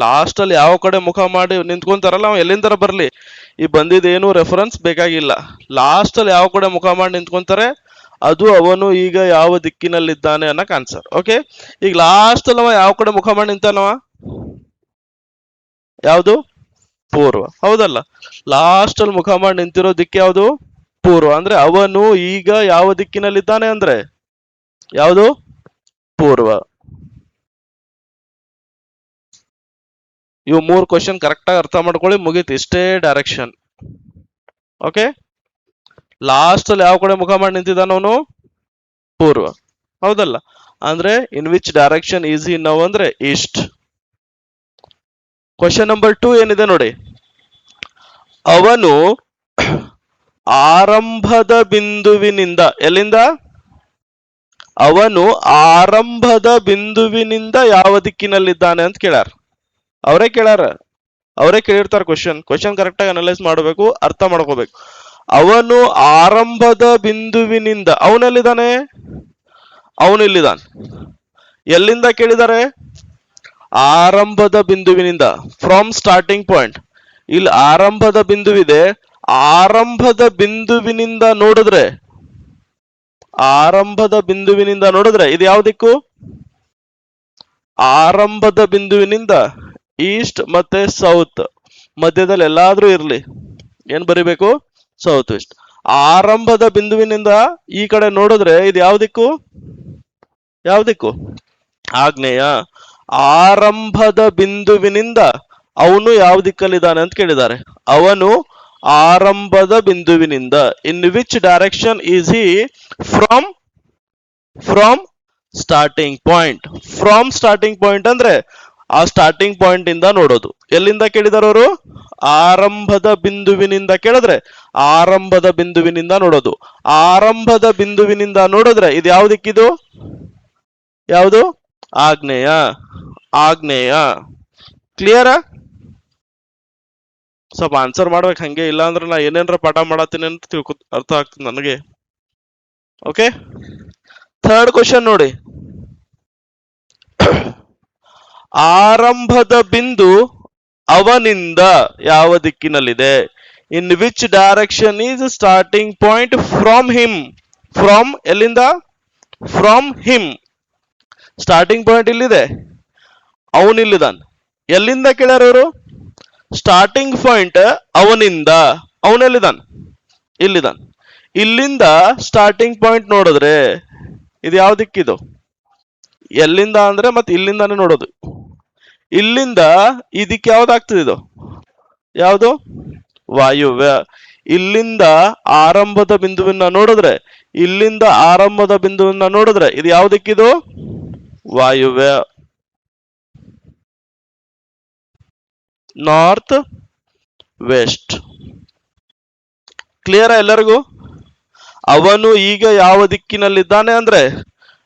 ಲಾಸ್ಟ್ ಅಲ್ಲಿ ಯಾವ ಕಡೆ ಮುಖ ಮಾಡಿ ನಿಂತ್ಕೊಂತಾರಲ್ಲ ಅವ ಎಲ್ಲಿಂದರ ಬರ್ಲಿ, ಈ ಬಂದಿದ್ದೇನು ರೆಫರೆನ್ಸ್ ಬೇಕಾಗಿಲ್ಲ. ಲಾಸ್ಟ್ ಅಲ್ಲಿ ಯಾವ ಕಡೆ ಮುಖ ಮಾಡಿ ನಿಂತ್ಕೊಂತಾರೆ ಅದು ಅವನು ಈಗ ಯಾವ ದಿಕ್ಕಿನಲ್ಲಿದ್ದಾನೆ ಅನ್ನಕ್ ಆನ್ಸರ್. ಓಕೆ, ಈಗ ಲಾಸ್ಟ್ ಅಲ್ಲಿ ಅವ ಯಾವ ಕಡೆ ಮುಖ ಮಾಡಿ ನಿಂತಾನವ? ಯಾವುದು? ಪೂರ್ವ, ಹೌದಲ್ಲ? ಲಾಸ್ಟ್ ಅಲ್ಲಿ ಮುಖ ಮಾಡಿ ನಿಂತಿರೋ ದಿಕ್ಕು ಯಾವುದು? ಪೂರ್ವ. ಅಂದ್ರೆ ಅವನು ಈಗ ಯಾವ ದಿಕ್ಕಿನಲ್ಲಿದ್ದಾನೆ ಅಂದ್ರೆ ಯಾವುದು? ಪೂರ್ವ. ಇವು 3 ಕ್ವಶನ್ ಕರೆಕ್ಟ್ ಆಗಿ ಅರ್ಥ ಮಾಡ್ಕೊಳ್ಳಿ, ಮುಗೀತು, ಇಷ್ಟೇ ಡೈರೆಕ್ಷನ್. ಓಕೆ, ಲಾಸ್ಟ್ ಅಲ್ಲಿ ಯಾವ ಕಡೆ ಮುಖ ಮಾಡಿ ನಿಂತಿದ್ದಾನ ಅವನು? ಪೂರ್ವ, ಹೌದಲ್ಲ? ಅಂದ್ರೆ ಇನ್ which direction is he now ಅಂದ್ರೆ ಈಸ್ಟ್. ಕ್ವಶನ್ ನಂಬರ್ 2 ಏನಿದೆ ನೋಡಿ, ಅವನು ಆರಂಭದ ಬಿಂದುವಿನಿಂದ, ಎಲ್ಲಿಂದ? ಅವನು ಆರಂಭದ ಬಿಂದುವಿನಿಂದ ಯಾವ ದಿಕ್ಕಿನಲ್ಲಿದ್ದಾನೆ ಅಂತ ಕೇಳ್ಯಾರ. ಅವರೇ ಕೇಳ್ಯಾರ, ಅವರೇ ಕೇಳಿರ್ತಾರ ಕ್ವಶನ್ ಕರೆಕ್ಟ್ ಆಗಿ ಅನಲೈಸ್ ಮಾಡಬೇಕು, ಅರ್ಥ ಮಾಡ್ಕೋಬೇಕು. ಅವನು ಆರಂಭದ ಬಿಂದುವಿನಿಂದ, ಅವನೆಲ್ಲಿದ್ದಾನೆ? ಅವನು ಇಲ್ಲಿದ್ದಾನೆ. ಎಲ್ಲಿಂದ ಕೇಳಿದ್ದಾರೆ? ಆರಂಭದ ಬಿಂದುವಿನಿಂದ, ಫ್ರಮ್ ಸ್ಟಾರ್ಟಿಂಗ್ ಪಾಯಿಂಟ್. ಇಲ್ಲಿ ಆರಂಭದ ಬಿಂದುವಿದೆ, ಆರಂಭದ ಬಿಂದುವಿನಿಂದ ನೋಡಿದ್ರೆ, ಆರಂಭದ ಬಿಂದುವಿನಿಂದ ನೋಡಿದ್ರೆ ಇದು ಯಾವ ದಿಕ್ಕು? ಆರಂಭದ ಬಿಂದುವಿನಿಂದ ಈಸ್ಟ್ ಮತ್ತೆ ಸೌತ್, ಮಧ್ಯದಲ್ಲಿ ಎಲ್ಲಾದ್ರೂ ಇರ್ಲಿ, ಏನ್ ಬರಿಬೇಕು? South west. ಆರಂಭದ ಬಿಂದುವಿನಿಂದ ಈ ಕಡೆ ನೋಡಿದ್ರೆ ಇದು ಯಾವ ದಿಕ್ಕು? ಯಾವ ದಿಕ್ಕು? ಆಗ್ನೇಯ. ಆರಂಭದ ಬಿಂದುವಿನಿಂದ ಅವನು ಯಾವ ದಿಕ್ಕಲ್ಲಿದ್ದಾನೆ ಅಂತ ಕೇಳಿದ್ದಾರೆ. ಅವನು ಆರಂಭದ ಬಿಂದುವಿನಿಂದ, ಇನ್ which direction is he from starting point. From starting point ಅಂದ್ರೆ ಆ ಸ್ಟಾರ್ಟಿಂಗ್ ಪಾಯಿಂಟ್ ಇಂದ ನೋಡೋದು. ಎಲ್ಲಿಂದ ಕೇಳಿದಾರೆ ಅವರು? ಆರಂಭದ ಬಿಂದುವಿನಿಂದ ಕೇಳಿದ್ರೆ ಆರಂಭದ ಬಿಂದುವಿನಿಂದ ನೋಡೋದು. ಆರಂಭದ ಬಿಂದುವಿನಿಂದ ನೋಡಿದ್ರೆ ಇದು ಯಾವ ದಿಕ್ಕಿದು? ಯಾವುದು? ಆಗ್ನೇಯ. ಆಗ್ನೇಯ. ಕ್ಲಿಯರಾ? ಸ್ವಲ್ಪ ಆನ್ಸರ್ ಮಾಡ್ಬೇಕು ಹಂಗೆ, ಇಲ್ಲ ಅಂದ್ರೆ ನಾ ಏನೇನ್ರ ಪಾಠ ಮಾಡತ್ತೀನಿ ಅಂತ ಅರ್ಥ ಆಗ್ತದೆ ನನಗೆ. ಓಕೆ, ಥರ್ಡ್ ಕ್ವಶನ್ ನೋಡಿ. ಆರಂಭದ ಬಿಂದು ಅವನಿಂದ ಯಾವ ದಿಕ್ಕಿನಲ್ಲಿದೆ? In which direction is starting point from him? From ಎಲ್ಲಿಂದ? From him. ಸ್ಟಾರ್ಟಿಂಗ್ ಪಾಯಿಂಟ್ ಇಲ್ಲಿದೆ, ಅವನಿಲ್ಲಿದ್ದಾನೆ. ಎಲ್ಲಿಂದ ಕೇಳ್ಯಾರವರು? ಸ್ಟಾರ್ಟಿಂಗ್ ಪಾಯಿಂಟ್ ಅವನಿಂದ. ಅವನೆಲ್ಲಿದ್ದಾನ? ಇಲ್ಲಿದ್ದಾನ. ಇಲ್ಲಿಂದ ಸ್ಟಾರ್ಟಿಂಗ್ ಪಾಯಿಂಟ್ ನೋಡಿದ್ರೆ ಇದು ಯಾವ ದಿಕ್ಕಿದು? ಎಲ್ಲಿಂದ ಅಂದ್ರೆ ಮತ್ತೆ ಇಲ್ಲಿಂದಾನೇ ನೋಡೋದು. ಇಲ್ಲಿಂದ ಈ ದಿಕ್ಕು ಯಾವ್ದಾಗ್ತದೆ? ಇದು ಯಾವುದು? ವಾಯುವ್ಯ. ಇಲ್ಲಿಂದ ಆರಂಭದ ಬಿಂದುವನ್ನ ನೋಡಿದ್ರೆ, ಇಲ್ಲಿಂದ ಆರಂಭದ ಬಿಂದುವನ್ನ ನೋಡಿದ್ರೆ ಇದು ಯಾವ ದಿಕ್ಕಿದು? ವಾಯುವ್ಯ. North west. ಕ್ಲಿಯರ್ ಎಲ್ಲರಿಗೂ? ಅವನು ಈಗ ಯಾವ ದಿಕ್ಕಿನಲ್ಲಿದ್ದಾನೆ ಅಂದ್ರೆ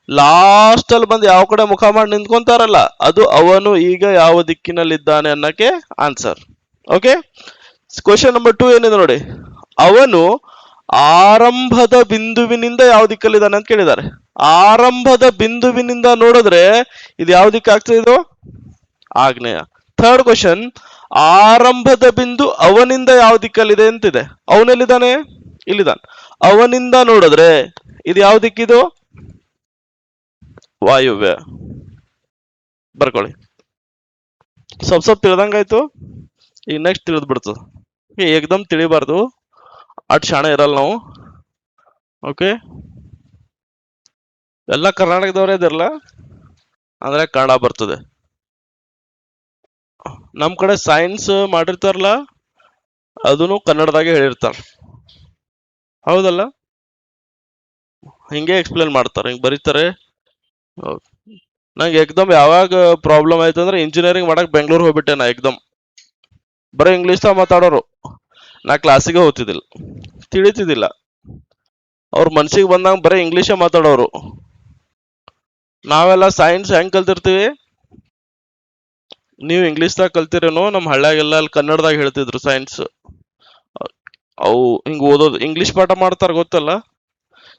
ಲಾಸ್ಟ್ ಅಲ್ಲಿ ಬಂದು ಯಾವ ಕಡೆ ಮುಖ ಮಾಡಿ ನಿಂತ್ಕೊಂತಾರಲ್ಲ, ಅದು ಅವನು ಈಗ ಯಾವ ದಿಕ್ಕಿನಲ್ಲಿದ್ದಾನೆ ಅನ್ನಕ್ಕೆ ಆನ್ಸರ್. ಓಕೆ, ಕ್ವಶನ್ ನಂಬರ್ 2 ಏನಿದೆ ನೋಡಿ. ಅವನು ಆರಂಭದ ಬಿಂದುವಿನಿಂದ ಯಾವ ದಿಕ್ಕಲ್ಲಿದ್ದಾನೆ ಅಂತ ಕೇಳಿದ್ದಾರೆ. ಆರಂಭದ ಬಿಂದುವಿನಿಂದ ನೋಡಿದ್ರೆ ಇದು ಯಾವ ದಿಕ್ಕಾಗ್ತದೆ? ಇದು ಆಗ್ನೇಯ. ಥರ್ಡ್ ಕ್ವಶನ್, ಆರಂಭದ ಬಿಂದು ಅವನಿಂದ ಯಾವ ದಿಕ್ಕಲ್ಲಿದೆ ಅಂತಿದೆ. ಅವನೆಲ್ಲಿದ್ದಾನೆ? ಇಲ್ಲಿದ್ದಾನೆ. ಅವನಿಂದ ನೋಡಿದ್ರೆ ಇದು ಯಾವ ದಿಕ್ಕಿದು? ವಾಯುವ್ಯ. ಬರ್ಕೊಳ್ಳಿ. ಸ್ವಲ್ಪ ತಿಳಿದಂಗಾಯ್ತು. ಈಗ ನೆಕ್ಸ್ಟ್ ತಿಳಿದ್ ಬಿಡ್ತದ. ಏಕದಮ್ ತಿಳಿಬಾರ್ದು, ಅಟ್ ಶಾಣೆ ಇರಲ್ಲ ನಾವು. ಓಕೆ, ಎಲ್ಲ ಕರ್ನಾಟಕದವರೇ ಇದಿರಲ್ಲ ಅಂದ್ರೆ ಕನ್ನಡ ಬರ್ತದೆ. ನಮ್ ಕಡೆ ಸೈನ್ಸ್ ಮಾಡಿರ್ತಾರಲ್ಲ ಅದನ್ನು ಕನ್ನಡದಾಗೆ ಹೇಳಿರ್ತಾರ, ಹೌದಲ್ಲ? ಹಿಂಗೆ ಎಕ್ಸ್ಪ್ಲೇನ್ ಮಾಡ್ತಾರೆ, ಹಿಂಗೆ ಬರೀತಾರೆ. ನಂಗೆ ಏಕದಮ್ ಯಾವಾಗ ಪ್ರಾಬ್ಲಮ್ ಆಯ್ತು ಅಂದ್ರೆ ಇಂಜಿನಿಯರಿಂಗ್ ಮಾಡಕ್ ಬೆಂಗಳೂರು ಹೋಗ್ಬಿಟ್ಟೆ. ನಾ ಏಕದಮ್ ಬರೀ ಇಂಗ್ಲೀಷ್ ಮಾತಾಡೋರು. ನಾ ಕ್ಲಾಸಿಗೆ ಹೋಗ್ತಿದ್ದಿಲ್ಲ, ತಿಳಿತಿದ್ದಿಲ್ಲ. ಅವ್ರ ಮನ್ಸಿಗೆ ಬಂದಂಗ ಬರೀ ಇಂಗ್ಲೀಷೇ ಮಾತಾಡೋರು. ನಾವೆಲ್ಲ ಸೈನ್ಸ್ ಹೆಂಗ್ ಕಲ್ತಿರ್ತೀವಿ? ನೀವು ಇಂಗ್ಲೀಷ್ದಾಗ ಕಲ್ತಿರೇನೋ, ನಮ್ಮ ಹಳ್ಳ್ಯಾಗೆಲ್ಲ ಅಲ್ಲಿ ಕನ್ನಡದಾಗ ಹೇಳ್ತಿದ್ರು ಸೈನ್ಸ್. ಅವು ಹಿಂಗ್ ಓದೋದು, ಇಂಗ್ಲೀಷ್ ಪಾಠ ಮಾಡ್ತಾರ ಗೊತ್ತಲ್ಲ,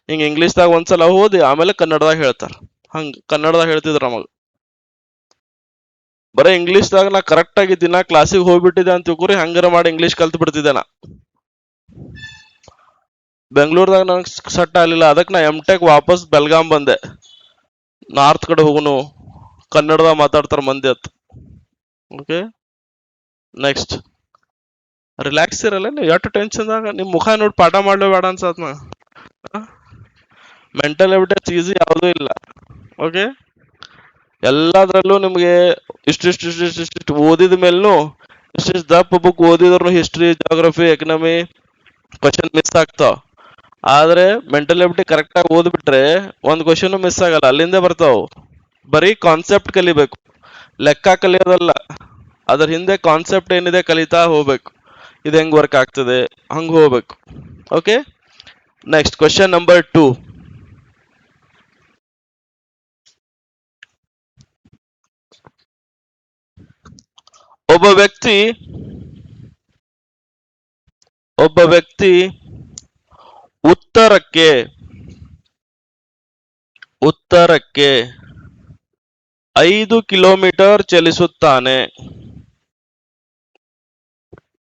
ಹಿಂಗ ಇಂಗ್ಲೀಷ್ದಾಗ ಒಂದ್ಸಲ ಓದಿ ಆಮೇಲೆ ಕನ್ನಡದಾಗ ಹೇಳ್ತಾರ. ಹಂಗ ಕನ್ನಡದಾಗ ಹೇಳ್ತಿದ್ರ ನಮಗ. ಬರೀ ಇಂಗ್ಲೀಷ್ದಾಗ ನಾ ಕರೆಕ್ಟ್ ಆಗಿ ದಿನ ಕ್ಲಾಸಿಗೆ ಹೋಗ್ಬಿಟ್ಟಿದೆ ಅಂತ ತಿಳ್ಕೊರಿ, ಹಂಗಾರ ಮಾಡಿ ಇಂಗ್ಲೀಷ್ ಕಲ್ತ್ ಬಿಡ್ತಿದ್ದೆ ನಾ. ಬೆಂಗಳೂರದಾಗ ನಂಗೆ ಸೆಟ್ ಆಗ್ಲಿಲ್ಲ, ಅದಕ್ಕೆ ನಾ M.Tech ವಾಪಸ್ ಬೆಲ್ಗಾಂ ಬಂದೆ. ನಾರ್ತ್ ಕಡೆ ಹೋಗುನು, ಕನ್ನಡದಾಗ ಮಾತಾಡ್ತಾರ ಮಂದಿ ಅತ್. Okay, next. ರಿಲ್ಯಾಕ್ಸ್ ಇರಲ್ಲ ನೀವು, ಎಷ್ಟು ಟೆನ್ಷನ್ದಾಗ ನಿಮ್ ಮುಖ ನೋಡಿ ಪಾಠ ಮಾಡ್ಲೇ ಬೇಡ ಅನ್ಸತ್. ನಾ ಮೆಂಟಲ್ ಎಬಿಲಿಟಿ ಈಸಿ ಯಾವುದೂ ಇಲ್ಲ. ಓಕೆ, ಎಲ್ಲದ್ರಲ್ಲೂ ನಿಮ್ಗೆ ಇಷ್ಟಿಷ್ಟು ಓದಿದ ಮೇಲೂ ಇಷ್ಟಿಷ್ಟು ದಪ್ಪ ಬುಕ್ ಓದಿದ್ರು history, geography, economy question miss ಆಗ್ತಾವ. ಆದ್ರೆ ಮೆಂಟಲ್ ಎಬಿಲಿಟಿ ಕರೆಕ್ಟ್ ಆಗಿ ಓದ್ಬಿಟ್ರೆ ಒಂದ್ ಕ್ವಶನ್ ಮಿಸ್ ಆಗಲ್ಲ, ಅಲ್ಲಿಂದ ಬರ್ತಾವ. ಬರೀ ಕಾನ್ಸೆಪ್ಟ್ ಕಲಿಬೇಕು, ಲೆಕ್ಕ ಕಲಿಯೋದಲ್ಲ. ಅದ್ರ ಹಿಂದೆ ಕಾನ್ಸೆಪ್ಟ್ ಏನಿದೆ ಕಲಿತಾ ಹೋಗ್ಬೇಕು. ಇದು ಹೆಂಗ್ ವರ್ಕ್ ಆಗ್ತದೆ ಹಂಗ ಹೋಗ್ಬೇಕು. Okay, next question number 2. ಒಬ್ಬ ವ್ಯಕ್ತಿ ಉತ್ತರಕ್ಕೆ 5 ಕಿಲೋಮೀಟರ್ ಚಲಿಸುತ್ತಾನೆ.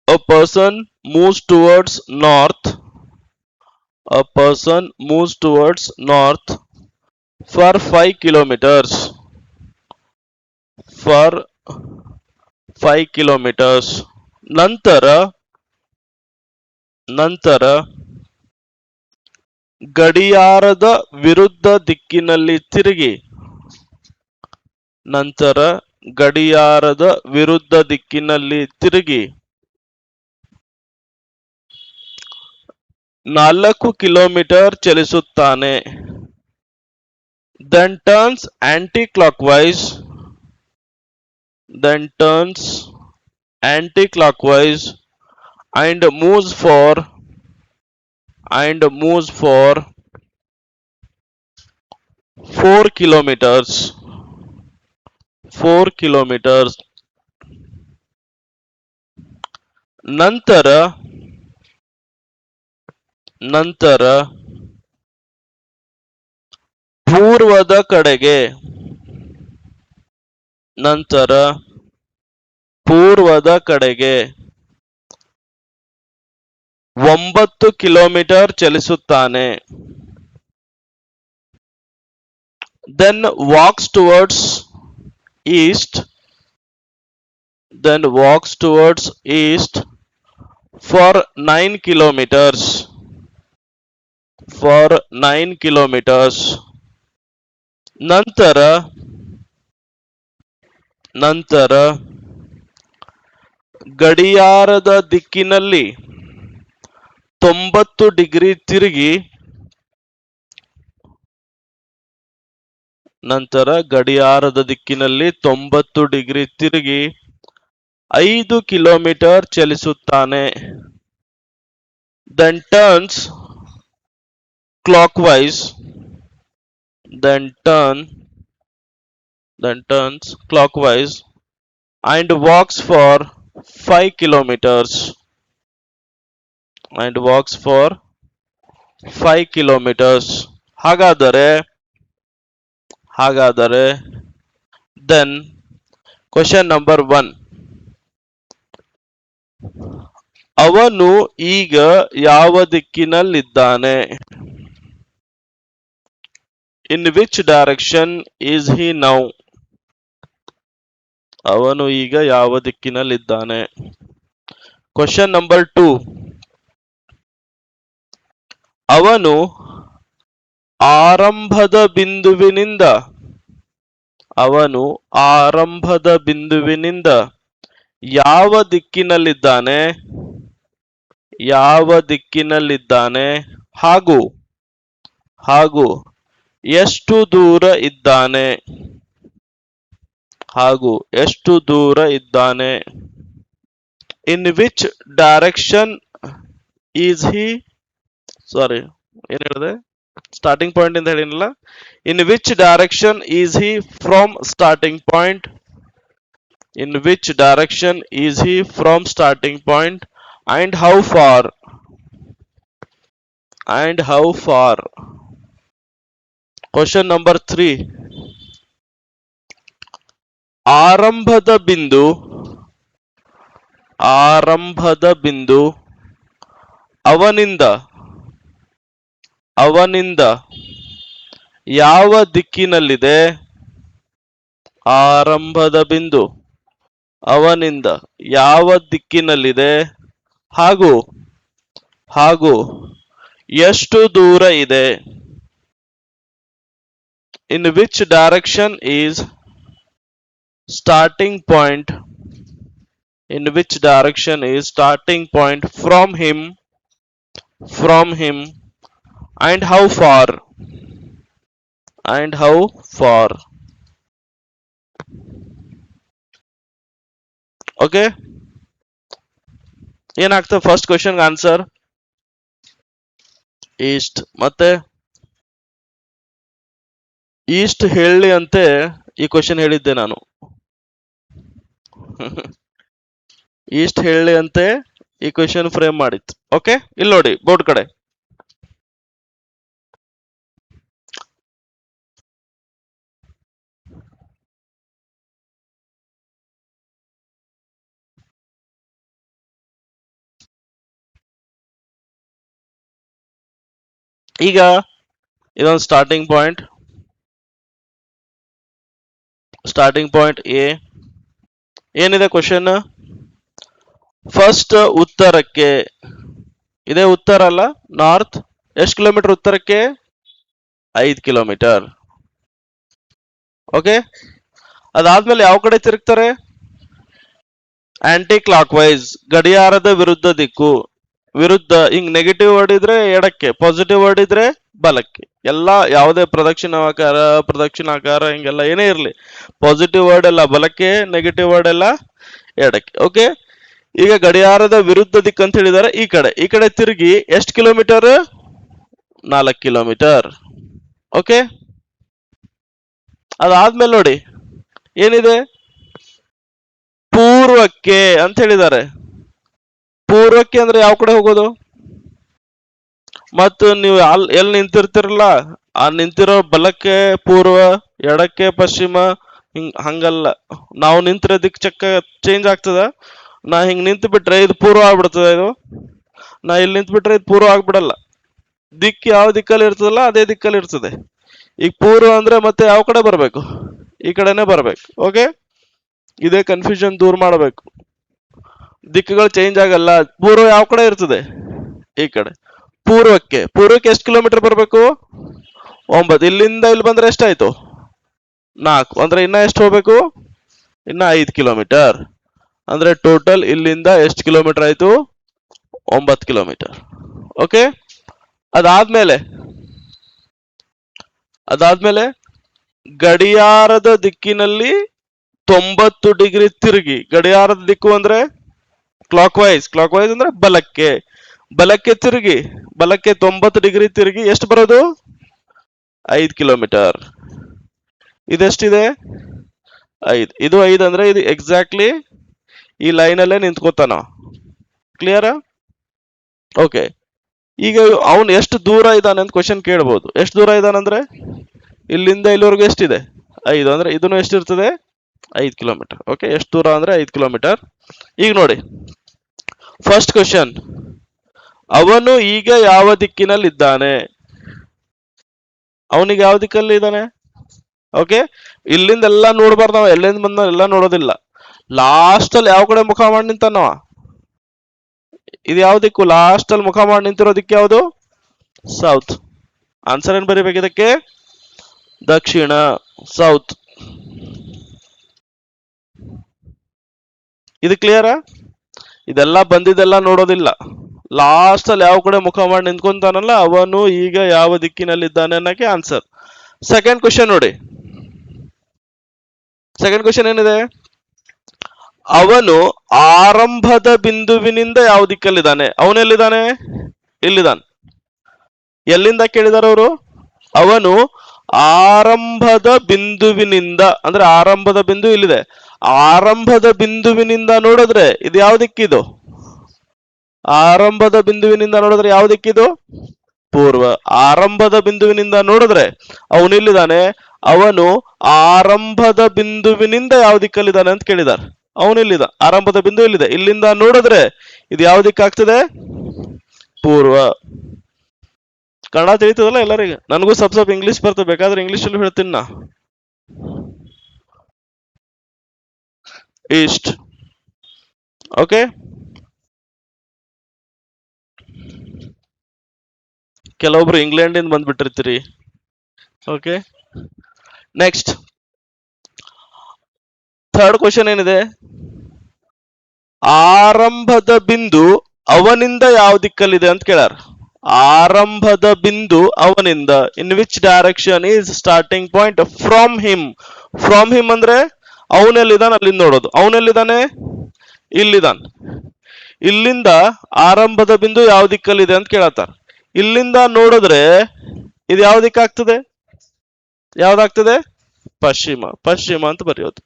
A person moves towards north. A person moves towards north for 5 kilometers. For 5 kilometers. ನಂತರ ಗಡಿಯಾರದ ವಿರುದ್ಧ ದಿಕ್ಕಿನಲ್ಲಿ ತಿರುಗಿ 4 kilometre ಚಲಿಸುತ್ತಾನೆ. Then turns anti-clockwise and moves for 4 kilometers. 4 kilometers. ನಂತರ ಪೂರ್ವದ ಕಡೆಗೆ ನಂತರ ಪೂರ್ವದ ಕಡೆಗೆ 9 kilometre ಚಲಿಸುತ್ತಾನೆ. Then walks towards east. Then walks towards east for 9 kilometers. For 9 kilometers. ನಂತರ ಗಡಿಯಾರದ ದಿಕ್ಕಿನಲ್ಲಿ 90 ಡಿಗ್ರಿ ತಿರುಗಿ ನಂತರ ಗಡಿಯಾರದ ದಿಕ್ಕಿನಲ್ಲಿ 90 ಡಿಗ್ರಿ ತಿರುಗಿ 5 kilometre ಚಲಿಸುತ್ತಾನೆ. Then turns clockwise. Then turns clockwise and walks for 5 kilometers. And walks for 5 kilometers. ಹಾಗಾದರೆ then question number 1. ಅವನು ಈಗ ಯಾವ ದಿಕ್ಕಿನಲ್ಲಿದ್ದಾನೆ? In which direction is he now? ಅವನು ಈಗ ಯಾವ ದಿಕ್ಕಿನಲ್ಲಿದ್ದಾನೆ? Question number 2. ಅವನು ಆರಂಭದ ಬಿಂದುವಿನಿಂದ ಯಾವ ದಿಕ್ಕಿನಲ್ಲಿದ್ದಾನೆ ಹಾಗೂ ಎಷ್ಟು ದೂರ ಇದ್ದಾನೆ? In which direction is he? ಏನ್ ಹೇಳಿದೆ? ಸ್ಟಾರ್ಟಿಂಗ್ ಪಾಯಿಂಟ್ ಅಂತ ಹೇಳಿನಲ್ಲ. In which direction is he from starting point? In which direction is he from starting point and how far? Question number 3. ಆರಂಭದ ಬಿಂದು ಅವನಿಂದ ಯಾವ ದಿಕ್ಕಿನಲ್ಲಿದೆ? ಆರಂಭದ ಬಿಂದು ಅವನಿಂದ ಯಾವ ದಿಕ್ಕಿನಲ್ಲಿದೆ ಹಾಗೂ ಎಷ್ಟು ದೂರ ಇದೆ? In which direction is starting point? In which direction is starting point from him and how far? Okay, ಏನಾಗ್ತದೆ ಫಸ್ಟ್ ಕ್ವೆಶ್ಚನ್ ಆನ್ಸರ್? ಈಸ್ಟ್. ಮತ್ತೆ ಈಸ್ಟ್ ಹೇಳಿ ಅಂತೆ ಈ ಕ್ವೆಶ್ಚನ್ ಹೇಳಿದ್ದೆ ನಾನು. ಈಸ್ಟ್ ಹೇಳಿ ಅಂತೆ ಈ ಕ್ವೆಶ್ಚನ್ ಫ್ರೇಮ್ ಮಾಡಿತ್ತು. ಓಕೆ, ಇಲ್ಲಿ ನೋಡಿ ಬೋರ್ಡ್ ಕಡೆ. ಈಗ ಇದೊಂದು ಸ್ಟಾರ್ಟಿಂಗ್ ಪಾಯಿಂಟ್ ಎ. ಏನಿದೆ ಕ್ವಶನ್? ಫಸ್ಟ್ ಉತ್ತರಕ್ಕೆ, ಇದೇ ಉತ್ತರ ಅಲ್ಲ, ನಾರ್ತ್. ಎಷ್ಟು ಕಿಲೋಮೀಟರ್ ಉತ್ತರಕ್ಕೆ? 5 ಕಿಲೋಮೀಟರ್. ಓಕೆ, ಅದಾದ್ಮೇಲೆ ಯಾವ ಕಡೆ ತಿರುಗ್ತಾರೆ? ಆಂಟಿ ಕ್ಲಾಕ್ ವೈಸ್, ಗಡಿಯಾರದ ವಿರುದ್ಧ ದಿಕ್ಕು. ವಿರುದ್ಧ ಹಿಂಗ್ ನೆಗೆಟಿವ್ ಹೊಡಿದ್ರೆ ಎಡಕ್ಕೆ, ಪಾಸಿಟಿವ್ ಹೊಡಿದ್ರೆ ಬಲಕ್ಕೆ. ಎಲ್ಲ ಯಾವುದೇ ಪ್ರದಕ್ಷಿಣಾಕಾರ ಹಿಂಗೆಲ್ಲ ಏನೇ ಇರಲಿ, ಪಾಸಿಟಿವ್ ವರ್ಡ್ ಎಲ್ಲ ಬಲಕ್ಕೆ, ನೆಗೆಟಿವ್ ವರ್ಡ್ ಎಲ್ಲ ಎಡಕ್ಕೆ. ಓಕೆ, ಈಗ ಗಡಿಯಾರದ ವಿರುದ್ಧ ದಿಕ್ಕು ಅಂತ ಹೇಳಿದಾರೆ. ಈ ಕಡೆ ತಿರುಗಿ ಎಷ್ಟು ಕಿಲೋಮೀಟರ್? 4 ಕಿಲೋಮೀಟರ್. ಓಕೆ, ಅದಾದ್ಮೇಲೆ ನೋಡಿ ಏನಿದೆ, ಪೂರ್ವಕ್ಕೆ ಅಂತ ಹೇಳಿದ್ದಾರೆ. ಪೂರ್ವಕ್ಕೆ ಅಂದ್ರೆ ಯಾವ ಕಡೆ ಹೋಗೋದು? ಮತ್ತು ನೀವು ಎಲ್ಲಿ ನಿಂತಿರ್ತಿರಲ್ಲ, ಆ ನಿಂತಿರೋ ಬಲಕ್ಕೆ ಪೂರ್ವ, ಎಡಕ್ಕೆ ಪಶ್ಚಿಮ, ಹಂಗಲ್ಲ. ನಾವು ನಿಂತಿರೋ ದಿಕ್ ಚಕ್ಕ ಚೇಂಜ್ ಆಗ್ತದ. ನಾ ಹಿಂಗ್ ನಿಂತು ಬಿಟ್ರೆ ಇದು ಪೂರ್ವ ಆಗ್ಬಿಡ್ತದ, ಇದು ನಾ ಇಲ್ಲಿ ನಿಂತು ಬಿಟ್ರೆ ಇದು ಪೂರ್ವ ಆಗ್ಬಿಡಲ್ಲ. ದಿಕ್ಕು ಯಾವ ದಿಕ್ಕಲ್ಲಿ ಇರ್ತದಲ್ಲ ಅದೇ ದಿಕ್ಕಲ್ಲಿ ಇರ್ತದೆ. ಈಗ ಪೂರ್ವ ಅಂದ್ರೆ ಮತ್ತೆ ಯಾವ ಕಡೆ ಬರ್ಬೇಕು? ಈ ಕಡೆನೆ ಬರ್ಬೇಕು. ಓಕೆ, ಇದೇ ಕನ್ಫ್ಯೂಷನ್ ದೂರ ಮಾಡಬೇಕು. ದಿಕ್ಕುಗಳು ಚೇಂಜ್ ಆಗಲ್ಲ. ಪೂರ್ವ ಯಾವ ಕಡೆ ಇರ್ತದೆ? ಈ ಕಡೆ. ಪೂರ್ವಕ್ಕೆ ಎಷ್ಟು ಕಿಲೋಮೀಟರ್ ಬರಬೇಕು? 9. ಇಲ್ಲಿಂದ ಇಲ್ಲಿ ಬಂದ್ರೆ ಎಷ್ಟಾಯ್ತು? 4. ಅಂದ್ರೆ ಇನ್ನ ಎಷ್ಟು ಹೋಗ್ಬೇಕು? ಇನ್ನ 5 ಕಿಲೋಮೀಟರ್. ಅಂದ್ರೆ ಟೋಟಲ್ ಇಲ್ಲಿಂದ ಎಷ್ಟು ಕಿಲೋಮೀಟರ್ ಆಯ್ತು? 9 ಕಿಲೋಮೀಟರ್. ಓಕೆ, ಅದಾದ್ಮೇಲೆ ಗಡಿಯಾರದ ದಿಕ್ಕಿನಲ್ಲಿ 90 ಡಿಗ್ರಿ ತಿರುಗಿ. ಗಡಿಯಾರದ ದಿಕ್ಕು ಅಂದ್ರೆ ಕ್ಲಾಕ್ ವೈಸ್ ಅಂದ್ರೆ ಬಲಕ್ಕೆ ತಿರುಗಿ, ಬಲಕ್ಕೆ 90 ಡಿಗ್ರಿ ತಿರುಗಿ ಎಷ್ಟು ಬರೋದು? 5 ಕಿಲೋಮೀಟರ್. ಇದೆಷ್ಟಿದೆ? 5. ಇದು 5 ಅಂದ್ರೆ ಇದು ಎಕ್ಸಾಕ್ಟ್ಲಿ ಈ ಲೈನ್ ಅಲ್ಲೇ ನಿಂತ್ಕೋತಾನ. ಕ್ಲಿಯರ್? ಓಕೆ, ಈಗ ಅವನು ಎಷ್ಟು ದೂರ ಇದ್ದಾನೆ ಅಂತ ಕ್ವಶನ್ ಕೇಳ್ಬೋದು. ಎಷ್ಟು ದೂರ ಇದ್ದಾನಂದ್ರೆ ಇಲ್ಲಿಂದ ಇಲ್ಲಿವರೆಗೂ ಎಷ್ಟಿದೆ? 5. ಅಂದ್ರೆ ಇದನ್ನು ಎಷ್ಟಿರ್ತದೆ? 5 ಕಿಲೋಮೀಟರ್. ಓಕೆ, ಎಷ್ಟು ದೂರ ಅಂದ್ರೆ 5 ಕಿಲೋಮೀಟರ್. ಈಗ ನೋಡಿ ಫಸ್ಟ್ ಕ್ವಶನ್, ಅವನು ಈಗ ಯಾವ ದಿಕ್ಕಿನಲ್ಲಿ ಇದ್ದಾನೆ? ಅವನಿಗೆ ಯಾವ ದಿಕ್ಕಲ್ಲಿ ಇದ್ದಾನೆ? ಓಕೆ, ಇಲ್ಲಿಂದ ಎಲ್ಲ ನೋಡ್ಬಾರ್ದು ನಾವು, ಎಲ್ಲಿಂದ ಬಂದ ಎಲ್ಲ ನೋಡೋದಿಲ್ಲ. ಲಾಸ್ಟ್ ಅಲ್ಲಿ ಯಾವ ಕಡೆ ಮುಖ ಮಾಡಿ ನಿಂತಾನವ? ಇದು ಯಾವ ದಿಕ್ಕು? ಲಾಸ್ಟ್ ಅಲ್ಲಿ ಮುಖ ಮಾಡಿ ನಿಂತಿರೋ ದಿಕ್ಕು ಯಾವುದು? ಸೌತ್. ಆನ್ಸರ್ ಏನ್ ಬರೀಬೇಕು ಇದಕ್ಕೆ? ದಕ್ಷಿಣ, ಸೌತ್. ಇದು ಕ್ಲಿಯರಾ? ಇದೆಲ್ಲ ಬಂದಿದ್ದೆಲ್ಲ ನೋಡೋದಿಲ್ಲ. ಲಾಸ್ಟ್ ಅಲ್ಲಿ ಯಾವ ಕಡೆ ಮುಖ ಮಾಡಿ ನಿಂತ್ಕೊಂತಾನಲ್ಲ ಅವನು ಈಗ ಯಾವ ದಿಕ್ಕಿನಲ್ಲಿದ್ದಾನೆ ಅನ್ನಕ್ಕೆ ಆನ್ಸರ್. ಸೆಕೆಂಡ್ ಕ್ವಶನ್ ನೋಡಿ. ಸೆಕೆಂಡ್ ಕ್ವಶನ್ ಏನಿದೆ? ಅವನು ಆರಂಭದ ಬಿಂದುವಿನಿಂದ ಯಾವ ದಿಕ್ಕಲ್ಲಿದ್ದಾನೆ? ಅವನೆಲ್ಲಿದ್ದಾನೆ? ಇಲ್ಲಿದ್ದಾನೆ. ಎಲ್ಲಿಂದ ಕೇಳಿದಾರೆ ಅವರು? ಅವನು ಆರಂಭದ ಬಿಂದುವಿನಿಂದ, ಅಂದ್ರೆ ಆರಂಭದ ಬಿಂದು ಇಲ್ಲಿದೆ. ಆರಂಭದ ಬಿಂದುವಿನಿಂದ ನೋಡಿದ್ರೆ ಇದು ಯಾವ ದಿಕ್ಕಿದು? ಆರಂಭದ ಬಿಂದುವಿನಿಂದ ನೋಡಿದ್ರೆ ಯಾವ ದಿಕ್ಕಿದು? ಪೂರ್ವ. ಆರಂಭದ ಬಿಂದುವಿನಿಂದ ನೋಡಿದ್ರೆ ಅವನಿಲ್ಲಿದ್ದಾನೆ. ಅವನು ಆರಂಭದ ಬಿಂದುವಿನಿಂದ ಯಾವ ದಿಕ್ಕಲ್ಲಿದ್ದಾನೆ ಅಂತ ಕೇಳಿದಾರೆ. ಅವನಿಲ್ಲಿದ, ಆರಂಭದ ಬಿಂದು ಇಲ್ಲಿದೆ. ಇಲ್ಲಿಂದ ನೋಡಿದ್ರೆ ಇದು ಯಾವ ದಿಕ್ಕಾಗ್ತದೆ? ಪೂರ್ವ. ಕನ್ನಡ ತಿಳಿತದಲ್ಲ ಎಲ್ಲರಿಗೆ? ನನಗೂ ಸ್ವಲ್ಪ ಇಂಗ್ಲಿಷ್ ಬರ್ತದೆ, ಬೇಕಾದ್ರೆ ಇಂಗ್ಲಿಷ್ ಅಲ್ಲಿ ಹೇಳ್ತೀನಿ ನಾ. ಈಸ್ಟ್. ಓಕೆ, ಕೆಲವೊಬ್ರು ಇಂಗ್ಲೆಂಡ್ ಇಂದ ಬಂದ್ಬಿಟ್ಟಿರ್ತೀರಿ. ಓಕೆ, ನೆಕ್ಸ್ಟ್ ಥರ್ಡ್ ಕ್ವಶನ್ ಏನಿದೆ? ಆರಂಭದ ಬಿಂದು ಅವನಿಂದ ಯಾವ ದಿಕ್ಕಲ್ಲಿದೆ ಅಂತ ಕೇಳಾರ. ಆರಂಭದ ಬಿಂದು ಅವನಿಂದ. ಇನ್ which direction is starting point from him? From him ಅಂದ್ರೆ ಅವನೆಲ್ಲಿದ್ದಾನೆ ಅಲ್ಲಿಂದ ನೋಡೋದು. ಅವನೆಲ್ಲಿದ್ದಾನೆ? ಇಲ್ಲಿದ್ದಾನೆ. ಇಲ್ಲಿಂದ ಆರಂಭದ ಬಿಂದು ಯಾವ ದಿಕ್ಕಲ್ಲಿದೆ ಅಂತ ಕೇಳತ್ತಾರ. ಇಲ್ಲಿಂದ ನೋಡಿದ್ರೆ ಇದು ಯಾವ ದಿಕ್ಕಾಗ್ತದೆ? ಯಾವ್ದಾಗ್ತದೆ? ಪಶ್ಚಿಮ. ಪಶ್ಚಿಮ ಅಂತ ಬರೆಯೋದು.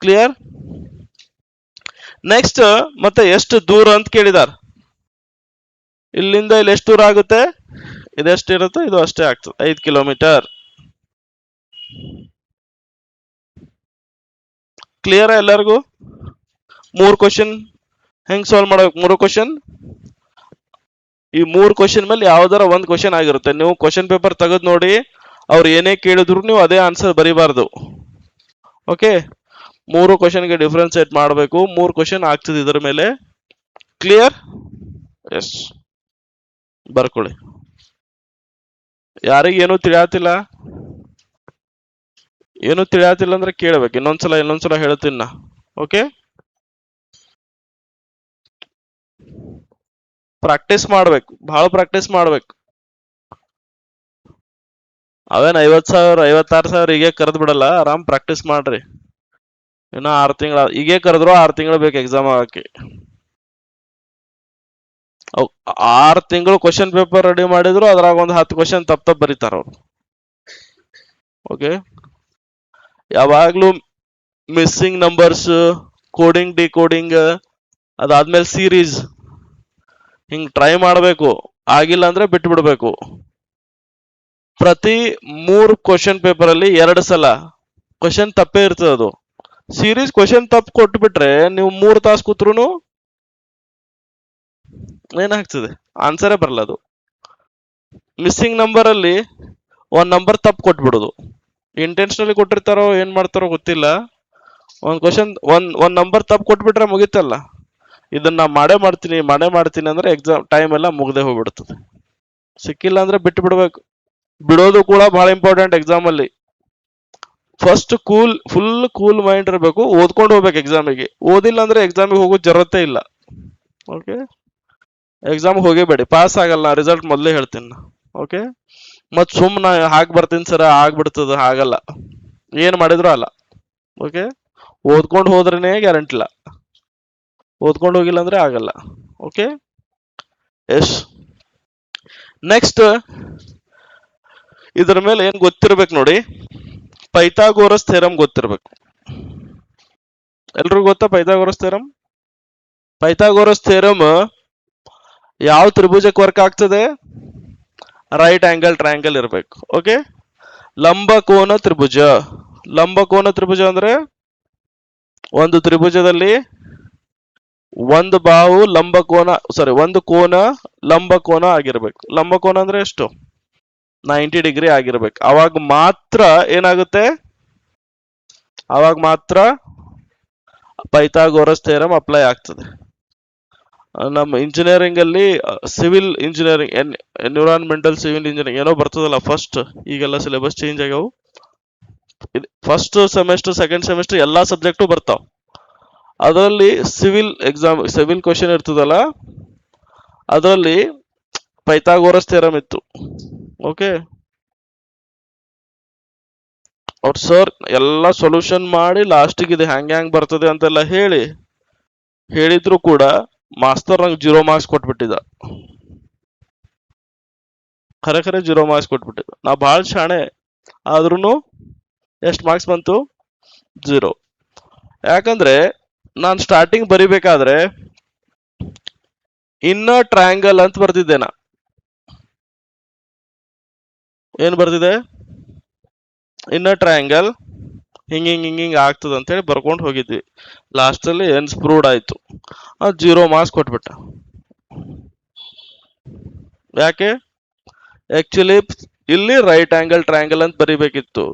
ಕ್ಲಿಯರ್? ನೆಕ್ಸ್ಟ್ ಮತ್ತೆ ಎಷ್ಟು ದೂರ ಅಂತ ಕೇಳಿದಾರ. ಇಲ್ಲಿಂದ ಇಲ್ಲಿ ಎಷ್ಟು ದೂರ ಆಗುತ್ತೆ? ಇದೆಷ್ಟು ಇರುತ್ತೆ? ಇದು ಅಷ್ಟೇ ಆಗ್ತದೆ, 5 ಕಿಲೋಮೀಟರ್. ಕ್ಲಿಯರ್ ಎಲ್ಲರಿಗೂ? 3 ಕ್ವಶನ್ ಹೆಂಗ್ ಸಾಲ್ವ್ ಮಾಡಬೇಕು? 3 ಕ್ವಶನ್. ಈ 3 ಕ್ವಶನ್ ಮೇಲೆ ಯಾವ್ದಾರ ಒಂದ್ ಕ್ವಶನ್ ಆಗಿರುತ್ತೆ. ನೀವು ಕ್ವಶನ್ ಪೇಪರ್ ತೆಗೆದು ನೋಡಿ, ಅವ್ರು ಏನೇ ಕೇಳಿದ್ರು ನೀವು ಅದೇ ಆನ್ಸರ್ ಬರೀಬಾರ್ದು. ಓಕೆ, 3 ಕ್ವಶನ್ಗೆ ಡಿಫ್ರೆನ್ಸಿಯೇಟ್ ಮಾಡಬೇಕು. 3 ಕ್ವಶನ್ ಆಗ್ತದೆ ಇದರ ಮೇಲೆ. ಕ್ಲಿಯರ್? ಎಸ್, ಬರ್ಕೊಳ್ಳಿ. ಯಾರಿಗೇನು ತಿಳಿಯಾತಿಲ್ಲ? ಏನು ತಿಳಿಯಾತಿಲ್ಲ ಅಂದ್ರೆ ಕೇಳ್ಬೇಕು. ಇನ್ನೊಂದ್ಸಲ ಹೇಳ್ತೀನಿ ನಾ. ಓಕೆ, ಪ್ರಾಕ್ಟೀಸ್ ಮಾಡ್ಬೇಕು, ಬಹಳ ಪ್ರಾಕ್ಟೀಸ್ ಮಾಡ್ಬೇಕು. ಅವೇನ್ 50,000 56,000 ಹೀಗೆ ಕರೆದ್ ಬಿಡಲ್ಲ. ಆರಾಮ್ ಪ್ರಾಕ್ಟೀಸ್ ಮಾಡ್ರಿ. ಇನ್ನ 6 ತಿಂಗಳ ಹೀಗೆ ಕರೆದ್ರು 6 ತಿಂಗಳು ಬೇಕು ಎಕ್ಸಾಮ್ ಆಗಕ್ಕೆ. 6 ತಿಂಗಳು ಕ್ವಶನ್ ಪೇಪರ್ ರೆಡಿ ಮಾಡಿದ್ರು ಅದ್ರಾಗ ಒಂದು 10 ಕ್ವಶನ್ ತಪ್ಪ ಬರೀತಾರ ಅವ್ರು. ಓಕೆ, ಯಾವಾಗ್ಲೂ ಮಿಸ್ಸಿಂಗ್ ನಂಬರ್ಸ್, ಕೋಡಿಂಗ್ ಡಿಕೋಡಿಂಗ್, ಅದಾದ್ಮೇಲೆ ಸೀರೀಸ್ ಹಿಂಗ್ ಟ್ರೈ ಮಾಡಬೇಕು. ಆಗಿಲ್ಲ ಅಂದ್ರೆ ಬಿಟ್ಟು ಬಿಡ್ಬೇಕು. ಪ್ರತಿ 3 ಕ್ವಶನ್ ಪೇಪರ್ ಅಲ್ಲಿ 2 ಸಲ ಕ್ವಶನ್ ತಪ್ಪೇ ಇರ್ತದೆ. ಅದು ಸೀರೀಸ್ ಕ್ವಶನ್ ತಪ್ಪು ಕೊಟ್ಬಿಟ್ರೆ ನೀವು 3 ತಾಸು ಕೂತ್ರು ಏನಾಗ್ತದೆ, ಆನ್ಸರೇ ಬರಲ್ಲ. ಅದು ಮಿಸ್ಸಿಂಗ್ ನಂಬರ್ ಅಲ್ಲಿ ಒಂದ್ ನಂಬರ್ ತಪ್ಪು ಕೊಟ್ಬಿಡೋದು. ಇಂಟೆನ್ಷನಲಿ ಕೊಟ್ಟಿರ್ತಾರೋ ಏನ್ ಮಾಡ್ತಾರೋ ಗೊತ್ತಿಲ್ಲ. ಒಂದ್ ಕ್ವಶನ್ ಒಂದ್ ನಂಬರ್ ತಪ್ಪು ಕೊಟ್ಬಿಟ್ರೆ ಮುಗಿತಲ್ಲ. ಇದನ್ನ ಮಾಡೇ ಮಾಡ್ತೀನಿ ಅಂದ್ರೆ ಎಕ್ಸಾಮ್ ಟೈಮ್ ಎಲ್ಲ ಮುಗ್ದೇ ಹೋಗ್ಬಿಡ್ತದೆ. ಸಿಕ್ಕಿಲ್ಲ ಅಂದ್ರೆ ಬಿಟ್ಟು ಬಿಡ್ಬೇಕು. ಬಿಡೋದು ಕೂಡ ಬಹಳ ಇಂಪಾರ್ಟೆಂಟ್ ಎಕ್ಸಾಮ್ ಅಲ್ಲಿ. ಫಸ್ಟ್ ಫುಲ್ ಕೂಲ್ ಮೈಂಡ್ ಇರಬೇಕು, ಓದ್ಕೊಂಡು ಹೋಗ್ಬೇಕು ಎಕ್ಸಾಮಿಗೆ. ಓದಿಲ್ಲ ಅಂದ್ರೆ ಎಕ್ಸಾಮಿಗೆ ಹೋಗೋ ಜರೂರತೆ ಇಲ್ಲ. ಓಕೆ, ಎಕ್ಸಾಮ್ ಹೋಗೇಬೇಡಿ, ಪಾಸ್ ಆಗಲ್ಲ. ರಿಸಲ್ಟ್ ಮೊದಲೇ ಹೇಳ್ತೀನಿ. ಓಕೆ, ಮತ್ ಸುಮ್ನ ಹಾಕ್ ಬರ್ತೀನಿ ಸರ ಆಗ್ಬಿಡ್ತದ, ಹಾಗಲ್ಲ. ಏನ್ ಮಾಡಿದ್ರು ಅಲ್ಲ. ಓಕೆ, ಓದ್ಕೊಂಡು ಹೋದ್ರೇನೆ ಗ್ಯಾರಂಟಿ ಇಲ್ಲ, ಓದ್ಕೊಂಡು ಹೋಗಿಲ್ಲ ಅಂದ್ರೆ ಆಗಲ್ಲ. Okay, S. ನೆಕ್ಸ್ಟ್ ಇದ್ರ ಮೇಲೆ ಏನ್ ಗೊತ್ತಿರ್ಬೇಕು ನೋಡಿ, ಪೈಥಾಗೋರಸ್ ಥಿಯರಂ ಗೊತ್ತಿರ್ಬೇಕು. ಎಲ್ರಿಗೂ ಗೊತ್ತಾ ಪೈಥಾಗೋರಸ್ ಥಿಯರಂ? ಪೈಥಾಗೋರಸ್ ಥಿಯರಂ ಯಾವ ತ್ರಿಭುಜಕ್ಕೆ ವರ್ಕ್ ಆಗ್ತದೆ? ರೈಟ್ ಆಂಗಲ್ ಟ್ರಯಾಂಗಲ್ ಇರಬೇಕು. ಓಕೆ, ಲಂಬಕೋನ ತ್ರಿಭುಜ. ಲಂಬಕೋನ ತ್ರಿಭುಜ ಅಂದ್ರೆ ಒಂದು ತ್ರಿಭುಜದಲ್ಲಿ ಒಂದು ಬಾಹು ಲಂಬಕೋನ, ಒಂದು ಕೋನ ಲಂಬಕೋನ ಆಗಿರ್ಬೇಕು. ಲಂಬಕೋನ ಅಂದ್ರೆ ಎಷ್ಟು? 90 ಡಿಗ್ರಿ ಆಗಿರ್ಬೇಕು. ಅವಾಗ ಮಾತ್ರ ಏನಾಗುತ್ತೆ? ಅವಾಗ ಮಾತ್ರ ಪೈಥಾಗೋರಸ್ ಥಿಯರಂ ಅಪ್ಲೈ ಆಗ್ತದೆ. ನಮ್ಮ ಇಂಜಿನಿಯರಿಂಗ್ ಅಲ್ಲಿ civil engineering, environmental civil engineering ಏನೋ ಬರ್ತದಲ್ಲ ಫಸ್ಟ್, ಈಗೆಲ್ಲ ಸಿಲೆಬಸ್ ಚೇಂಜ್ ಆಗ್ಯಾವು. ಫಸ್ಟ್ ಸೆಮೆಸ್ಟರ್ ಸೆಕೆಂಡ್ ಸೆಮೆಸ್ಟರ್ ಎಲ್ಲಾ ಸಬ್ಜೆಕ್ಟು ಬರ್ತಾವ. ಅದರಲ್ಲಿ ಸಿವಿಲ್ ಕ್ವಶನ್ ಇರ್ತದಲ್ಲ, ಅದರಲ್ಲಿ ಪೈಥಾಗೋರಸ್ ಥಿಯರಂ ಇತ್ತು. ಓಕೆ, ಅವ್ರ ಸರ್ ಎಲ್ಲ ಸೊಲ್ಯೂಷನ್ ಮಾಡಿ ಲಾಸ್ಟಿಗೆ ಇದು ಹ್ಯಾಂಗ್ ಬರ್ತದೆ ಅಂತೆಲ್ಲ ಹೇಳಿದ್ರು ಕೂಡ ಮಾಸ್ತರ್ ನಂಗೆ 0 ಮಾರ್ಕ್ಸ್ ಕೊಟ್ಬಿಟ್ಟಿದ್ದ. ಖರೆ 0 ಮಾರ್ಕ್ಸ್ ಕೊಟ್ಬಿಟ್ಟಿದ್ದ. ನಾ ಭಾಳ ಶಾಣೆ ಆದ್ರೂ ಎಷ್ಟು ಮಾರ್ಕ್ಸ್ ಬಂತು? 0. ಯಾಕಂದ್ರೆ ನಾನು ಸ್ಟಾರ್ಟಿಂಗ್ ಬರಿಬೇಕಾದ್ರೆ ಇನ್ನರ್ ಟ್ರಯಾಂಗಲ್ ಅಂತ ಬರ್ತಿದ್ದೆ. ನಾ ಏನ್ ಬರ್ತಿದೆ? ಇನ್ನರ್ ಟ್ರಯಾಂಗಲ್ ಹಿಂಗ್ ಆಗ್ತದ ಅಂತ ಹೇಳಿ ಬರ್ಕೊಂಡು ಹೋಗಿದ್ವಿ. ಲಾಸ್ಟ್ ಅಲ್ಲಿ ಏನ್ ಪ್ರೂವ್ಡ್ ಆಯ್ತು, 0 ಮಾರ್ಕ್ಸ್ ಕೊಟ್ಬಿಟ್ಟ. ಯಾಕೆ? ಆಕ್ಚುಲಿ ಇಲ್ಲಿ ರೈಟ್ ಆಂಗಲ್ ಟ್ರಯಾಂಗಲ್ ಅಂತ ಬರಿಬೇಕಿತ್ತು.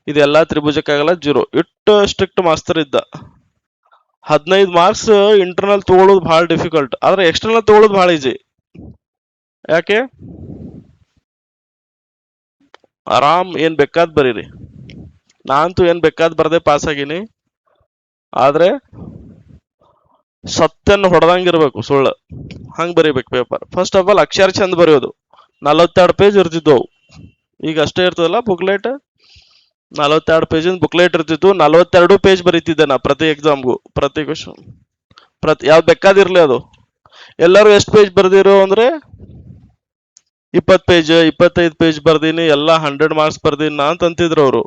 ಇದೆಲ್ಲಾ ತ್ರಿಭುಜಕ್ಕಾಗಲ್ಲ, 0. ಇಟ್ಟು ಸ್ಟ್ರಿಕ್ಟ್ ಮಾಸ್ತರ್ ಇದ್ದ. 15 ಮಾರ್ಕ್ಸ್ ಇಂಟರ್ನಲ್ ತಗೊಳ್ಳೋದು ಬಹಳ ಡಿಫಿಕಲ್ಟ್, ಆದ್ರೆ ಎಕ್ಸ್ಟರ್ನಲ್ ತಗೊಳ್ಳೋದು ಬಹಳ ಈಜಿ. ಯಾಕೆ? ಆರಾಮ್ ಏನ್ ಬೇಕಾದ್ ಬರೀರಿ. ನಾನಂತೂ ಏನ್ ಬೇಕಾದ್ ಬರ್ದೆ ಪಾಸ್ ಆಗೀನಿ. ಆದ್ರೆ ಸತ್ಯನ ಹೊಡೆದಂಗಿರ್ಬೇಕು, ಸುಳ್ಳು ಹಂಗ್ ಬರೀಬೇಕು ಪೇಪರ್. ಫಸ್ಟ್ ಆಫ್ ಆಲ್ ಅಕ್ಷರ ಚಂದ ಬರೆಯೋದು. 42 ಪೇಜ್ ಇರ್ತಿದ್ವು. ಈಗ ಅಷ್ಟೇ ಇರ್ತದಲ್ಲ ಬುಕ್ಲೆಟ್. 42 ಪೇಜಿನ ಬುಕ್ಲೆಟ್ ಇರ್ತಿತ್ತು. 42 ಪೇಜ್ ಬರೀತಿದ್ದೆ ನಾ ಪ್ರತಿ ಎಕ್ಸಾಮ್ಗೂ, ಪ್ರತಿ ಕ್ವಶನ್, ಯಾವ್ದು ಬೇಕಾದಿರ್ಲಿ ಅದು. ಎಲ್ಲರೂ ಎಷ್ಟು ಪೇಜ್ ಬರ್ದಿರೋ ಅಂದ್ರೆ 20 ಪೇಜ್ 25 ಪೇಜ್ ಬರ್ದೀನಿ, ಎಲ್ಲ 100 ಮಾರ್ಕ್ಸ್ ಬರ್ದೀನಿ ನಾ ಅಂತ ಅಂತಿದ್ರು ಅವರು.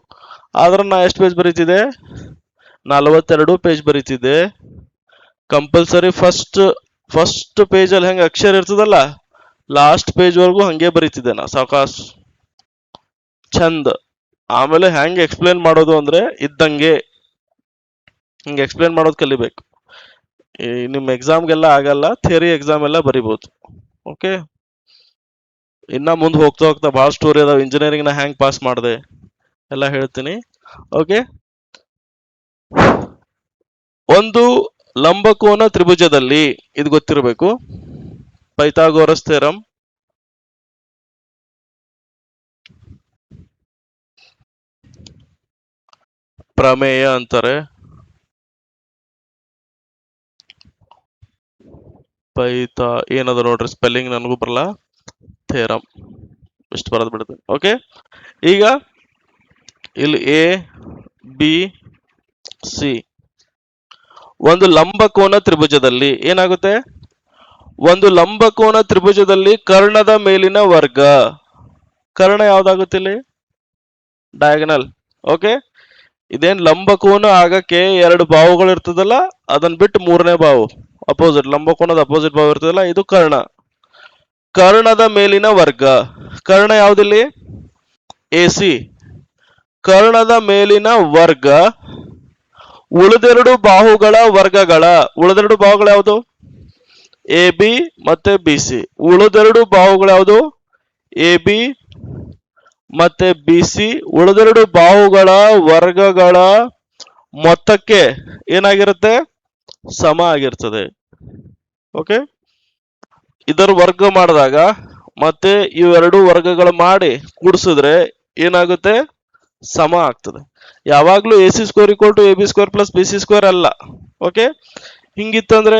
ಆದ್ರೆ ನಾ ಎಷ್ಟು ಪೇಜ್ ಬರೀತಿದ್ದೆ? 42 ಪೇಜ್ ಬರೀತಿದ್ದೆ. ಕಂಪಲ್ಸರಿ ಫಸ್ಟ್ ಪೇಜ್ ಅಲ್ಲಿ ಹೆಂಗ ಅಕ್ಷರ ಇರ್ತದಲ್ಲ, ಲಾಸ್ಟ್ ಪೇಜ್ ವರ್ಗು ಹಂಗೆ ಬರೀತಿದ್ದೆ ನಾ ಸಾವಕಾಶ್ ಚಂದ. ಆಮೇಲೆ ಹೆಂಗ್ ಎಕ್ಸ್ಪ್ಲೇನ್ ಮಾಡೋದು ಅಂದ್ರೆ ಇದ್ದಂಗೆ ಹಿಂಗೆ ಎಕ್ಸ್ಪ್ಲೇನ್ ಮಾಡೋದು ಕಲಿಬೇಕು. ನಿಮ್ ಎಕ್ಸಾಮ್ಗೆಲ್ಲ ಆಗಲ್ಲ, ಥಿಯರಿ ಎಕ್ಸಾಮ್ ಎಲ್ಲ ಬರಿಬಹುದು. ಓಕೆ, ಇನ್ನ ಮುಂದೆ ಹೋಗ್ತಾ ಬಹಳ ಸ್ಟೋರಿ ಅದಾವ. ಇಂಜಿನಿಯರಿಂಗ್ ನ ಹ್ಯಾಂಗ್ ಪಾಸ್ ಮಾಡಿದೆ ಎಲ್ಲ ಹೇಳ್ತೀನಿ. ಓಕೆ, ಒಂದು ಲಂಬಕೋನ ತ್ರಿಭುಜದಲ್ಲಿ ಇದು ಗೊತ್ತಿರಬೇಕು, ಪೈಥಾಗೋರಸ್ ಥಿಯರಂ. ಪ್ರಮೇಯ ಅಂತಾರೆ. ಏನದ ನೋಡ್ರಿ, ಸ್ಪೆಲ್ಲಿಂಗ್ ನನಗೂ ಬರಲ್ಲ. ಥಿಯರಂ ಇಷ್ಟು ಬರೋದು ಬಿಡ್ತೀನಿ. ಓಕೆ, ಈಗ ಇಲ್ಲಿ ಎ ಬಿ ಸಿ ಒಂದು ಲಂಬಕೋನ ತ್ರಿಭುಜದಲ್ಲಿ ಏನಾಗುತ್ತೆ? ಒಂದು ಲಂಬಕೋನ ತ್ರಿಭುಜದಲ್ಲಿ ಕರ್ಣದ ಮೇಲಿನ ವರ್ಗ. ಕರ್ಣ ಯಾವ್ದಾಗುತ್ತೆ ಇಲ್ಲಿ? ಡಯಾಗನಲ್. ಓಕೆ, ಇದೇನ್ ಲಂಬಕೋನ ಆಗಕ್ಕೆ ಎರಡು ಬಾಹುಗಳು ಇರ್ತದಲ್ಲ, ಅದನ್ನ ಬಿಟ್ಟು ಮೂರನೇ ಬಾಹು ಅಪೋಸಿಟ್, ಲಂಬಕೋನದ ಅಪೋಸಿಟ್ ಬಾಹು ಇರ್ತದಲ್ಲ, ಇದು ಕರ್ಣ. ಕರ್ಣದ ಮೇಲಿನ ವರ್ಗ. ಕರ್ಣ ಯಾವ್ದಿಲ್ಲಿ? AC. ಕರ್ಣದ ಮೇಲಿನ ವರ್ಗ ಉಳಿದೆರಡು ಬಾಹುಗಳ ವರ್ಗಗಳ. ಉಳಿದೆರಡು ಬಾಹುಗಳು ಯಾವುದು? AB ಮತ್ತೆ BC. ಉಳಿದೆರಡು ಬಾಹುಗಳು ಯಾವುದು? AB ಮತ್ತೆ BC. ಉಳಿದೆರಡು ಬಾಹುಗಳ ವರ್ಗಗಳ ಮೊತ್ತಕ್ಕೆ ಏನಾಗಿರುತ್ತೆ? ಸಮ ಆಗಿರ್ತದೆ. ಓಕೆ, ಇದರ ವರ್ಗ ಮಾಡಿದಾಗ ಮತ್ತೆ ಇವೆರಡು ವರ್ಗಗಳು ಮಾಡಿ ಕೂಡಿಸಿದ್ರೆ ಏನಾಗುತ್ತೆ? ಸಮ ಆಗ್ತದೆ. ಯಾವಾಗ್ಲೂ AC square equal to AB square plus BC square ಅಲ್ಲ. ಓಕೆ, ಹಿಂಗಿತ್ತಂದ್ರೆ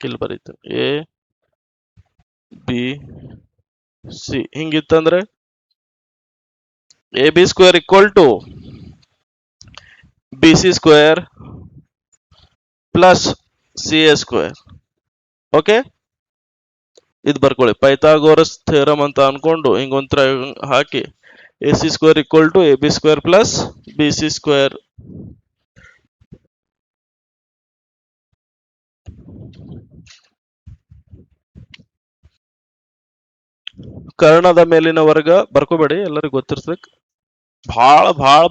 ಇಲ್ಲಿ ಬರೀತೆ ABC. ಹಿಂಗಿತ್ತಂದ್ರೆ AB square equal to BC square plus CA square. Okay, ಇದು ಬರ್ಕೊಳ್ಳಿ, ಪೈಥಾಗೋರಸ್ ಥಿಯರಮ್ ಅಂತ ಅನ್ಕೊಂಡು ಹಿಂಗೊಂತರ ಹಾಕಿ AC square equal to AB square plus BC square. ಕರ್ಣದ ಮೇಲಿನ ವರ್ಗ ಬರ್ಕೋಬೇಡಿ, ಎಲ್ಲರಿಗೂ ಗೊತ್ತಿರ್ಬೇಕು. ಭಾಳ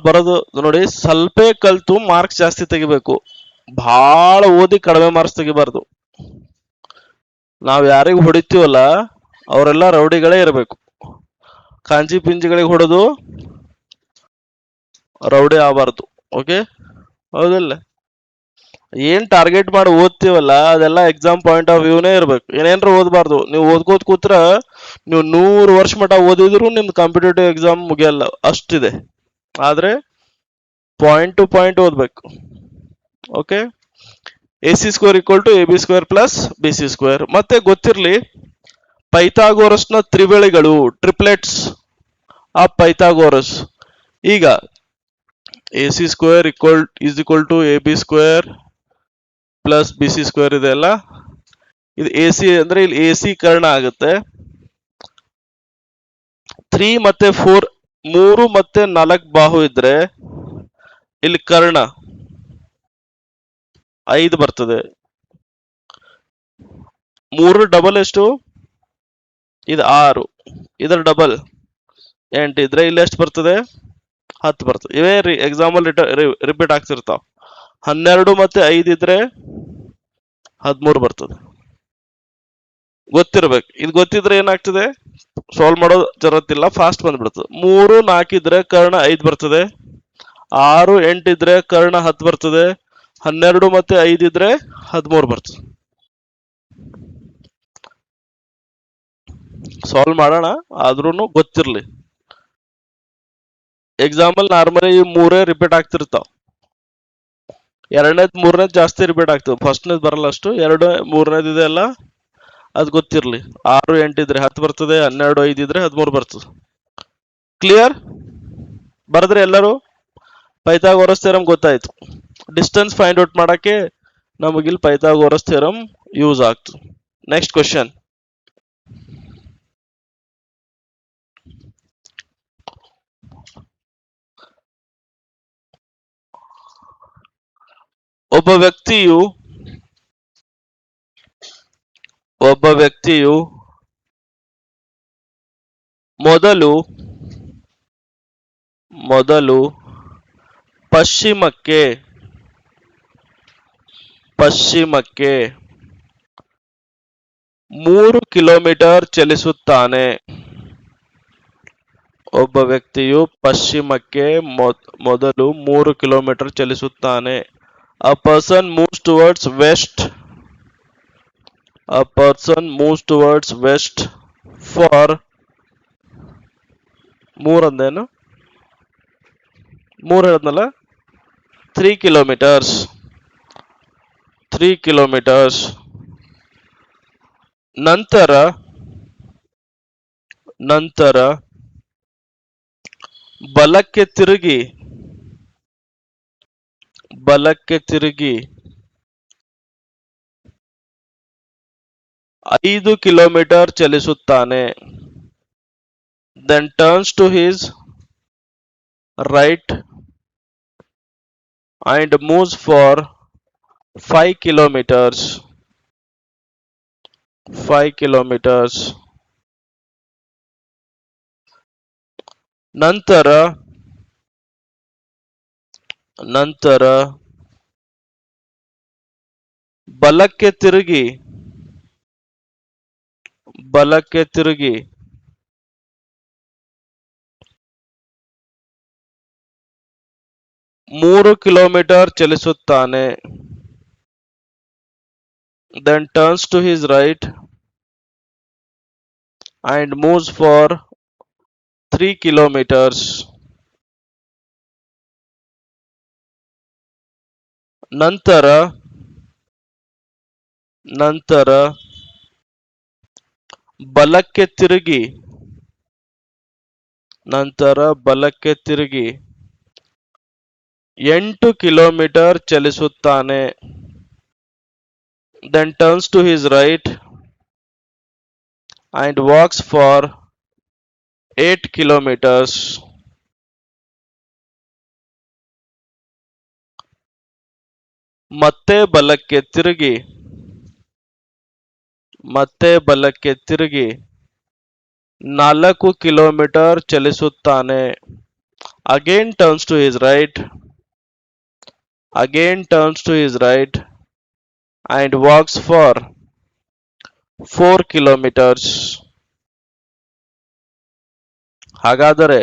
ಬರೋದು ನೋಡಿ, ಸ್ವಲ್ಪೇ ಕಲ್ತು ಮಾರ್ಕ್ಸ್ ಜಾಸ್ತಿ ತೆಗಿಬೇಕು, ಭಾಳ ಓದಿ ಕಡಿಮೆ ಮಾರ್ಕ್ಸ್ ತೆಗಿಬಾರ್ದು. ನಾವ್ ಯಾರಿಗೂ ಹೊಡಿತೀವಲ್ಲ ಅವರೆಲ್ಲ ರೌಡಿಗಳೇ ಇರಬೇಕು. ಕಾಂಜಿ ಪಿಂಜಿಗಳಿಗೆ ಹೊಡೆದು ರೌಡಿ ಆಗಬಾರ್ದು. ಓಕೆ, ಹೌದಿಲ್ಲ? ಏನ್ ಟಾರ್ಗೆಟ್ ಮಾಡಿ ಓದ್ತೀವಲ್ಲ ಅದೆಲ್ಲ ಎಕ್ಸಾಮ್ ಪಾಯಿಂಟ್ ಆಫ್ ವ್ಯೂನೇ ಇರ್ಬೇಕು. ಏನೇನ್ರ ಓದಬಾರ್ದು. ನೀವು ಓದ್ಕೋತ ಕೂತ್ರ ನೀವು 100 ವರ್ಷ ಮಟ್ಟ ಓದಿದ್ರು ನಿಮ್ದು ಕಾಂಪಿಟೇಟಿವ್ ಎಕ್ಸಾಮ್ ಮುಗಿಯಲ್ಲ, ಅಷ್ಟಿದೆ. ಆದ್ರೆ ಪಾಯಿಂಟ್ ಟು ಪಾಯಿಂಟ್ ಓದ್ಬೇಕು. Okay, AC square equal to AB square plus BC square. ಮತ್ತೆ ಗೊತ್ತಿರ್ಲಿ, ಪೈಥಾಗೋರಸ್ನ ತ್ರಿವೇಳಿಗಳು, ಟ್ರಿಪ್ಲೆಟ್ಸ್ ಆಫ್ ಪೈಥಾಗೋರಸ್. ಈಗ AC square is equal to AB square plus BC square ಇದೆ ಅಲ್ಲ, ಇದು AC ಅಂದ್ರೆ ಇಲ್ಲಿ AC ಕರ್ಣ ಆಗುತ್ತೆ. 3 ಮತ್ತೆ 4, 3 ಮತ್ತೆ 4 ಬಾಹು ಇದ್ರೆ ಇಲ್ಲಿ ಕರ್ಣ 5 ಬರ್ತದೆ. 3 ಡಬಲ್ ಎಷ್ಟು? ಇದು 6. ಇದರ ಡಬಲ್ 8 ಇದ್ರೆ ಇಲ್ಲಿ ಎಷ್ಟು ಬರ್ತದೆ? 10 ಬರ್ತದೆ. ಇವೇ ಎಕ್ಸಾಂಪಲ್ ರಿಪೀಟ್ ಆಗ್ತಿರ್ತಾವ. 12 ಮತ್ತೆ 5 ಇದ್ರೆ 13 ಬರ್ತದೆ. ಗೊತ್ತಿರ್ಬೇಕು. ಇದು ಗೊತ್ತಿದ್ರೆ ಏನಾಗ್ತದೆ? ಸಾಲ್ವ್ ಮಾಡೋ ಜರತ್ತಿಲ್ಲ, ಫಾಸ್ಟ್ ಬಂದ್ಬಿಡ್ತದೆ. 3 4 ಇದ್ರೆ ಕರ್ಣ 5 ಬರ್ತದೆ. 6 8 ಇದ್ರೆ ಕರ್ಣ 10 ಬರ್ತದೆ. 12 ಮತ್ತೆ 5 ಇದ್ರೆ 13 ಬರ್ತದೆ. ಸಾಲ್ವ್ ಮಾಡೋಣ, ಆದ್ರೂ ಗೊತ್ತಿರ್ಲಿ. ಎಕ್ಸಾಂಪಲ್ ನಾರ್ಮಲಿ ಈ 3 ರಿಪೀಟ್ ಆಗ್ತಿರ್ತಾವ. 2ನೇದ್ 3ನೇದ್ ಜಾಸ್ತಿ ರಿಪೀಟ್ ಆಗ್ತದೆ. ಫಸ್ಟ್ನೇದ್ ಬರಲ್ಲ ಅಷ್ಟು. 2 3ನೇದ್ ಇದೆ ಅಲ್ಲ, ಅದು ಗೊತ್ತಿರ್ಲಿ. 6 8 ಇದ್ರೆ 10 ಬರ್ತದೆ. 12 5 ಇದ್ರೆ 13 ಬರ್ತದೆ. ಕ್ಲಿಯರ್? ಬರೆದ್ರೆ ಎಲ್ಲರೂ? ಪೈಥಾಗೋರಸ್ ಥಿಯರಮ್ ಗೊತ್ತಾಯ್ತು. ಡಿಸ್ಟೆನ್ಸ್ ಫೈಂಡ್ ಔಟ್ ಮಾಡಕ್ಕೆ ನಮಗಿಲ್ಲಿ ಪೈಥಾಗೋರಸ್ ಥಿಯರಮ್ ಯೂಸ್ ಆಗ್ತದೆ. Next question. ಒಬ್ಬ ವ್ಯಕ್ತಿಯು ಮೊದಲು ಪಶ್ಚಿಮಕ್ಕೆ 3 ಕಿಲೋಮೀಟರ್ ಚಲಿಸುತ್ತಾನೆ. ಒಬ್ಬ ವ್ಯಕ್ತಿಯು ಪಶ್ಚಿಮಕ್ಕೆ ಮೊದಲು 3 ಕಿಲೋಮೀಟರ್ ಚಲಿಸುತ್ತಾನೆ. A person moves towards west. A person moves towards west for 3 ಅಂದೇನು? 3 ಹೇಳಿದ್ನಲ್ಲ, 3 ಕಿಲೋಮೀಟರ್ಸ್. 3 ಕಿಲೋಮೀಟರ್ಸ್. ನಂತರ ಬಲಕ್ಕೆ ತಿರುಗಿ 5 kilometre ಚಲಿಸುತ್ತಾನೆ. Then turns to his right and moves for 5 kilometers. 5 kilometers. ನಂತರ ಬಲಕ್ಕೆ ತಿರುಗಿ 3 kilometre ಚಲಿಸುತ್ತಾನೆ. Then turns to his right and moves for 3 kilometers. ನಂತರ ಬಲಕ್ಕೆ ತಿರುಗಿ 8 kilometre ಚಲಿಸುತ್ತಾನೆ. Then turns to his right and walks for 8 kilometers. ಮತ್ತೆ ಬಲಕ್ಕೆ ತಿರುಗಿ 4 kilometre ಚಲಿಸುತ್ತಾನೆ. Again turns to his right and walks for 4 kilometers. ಹಾಗಾದರೆ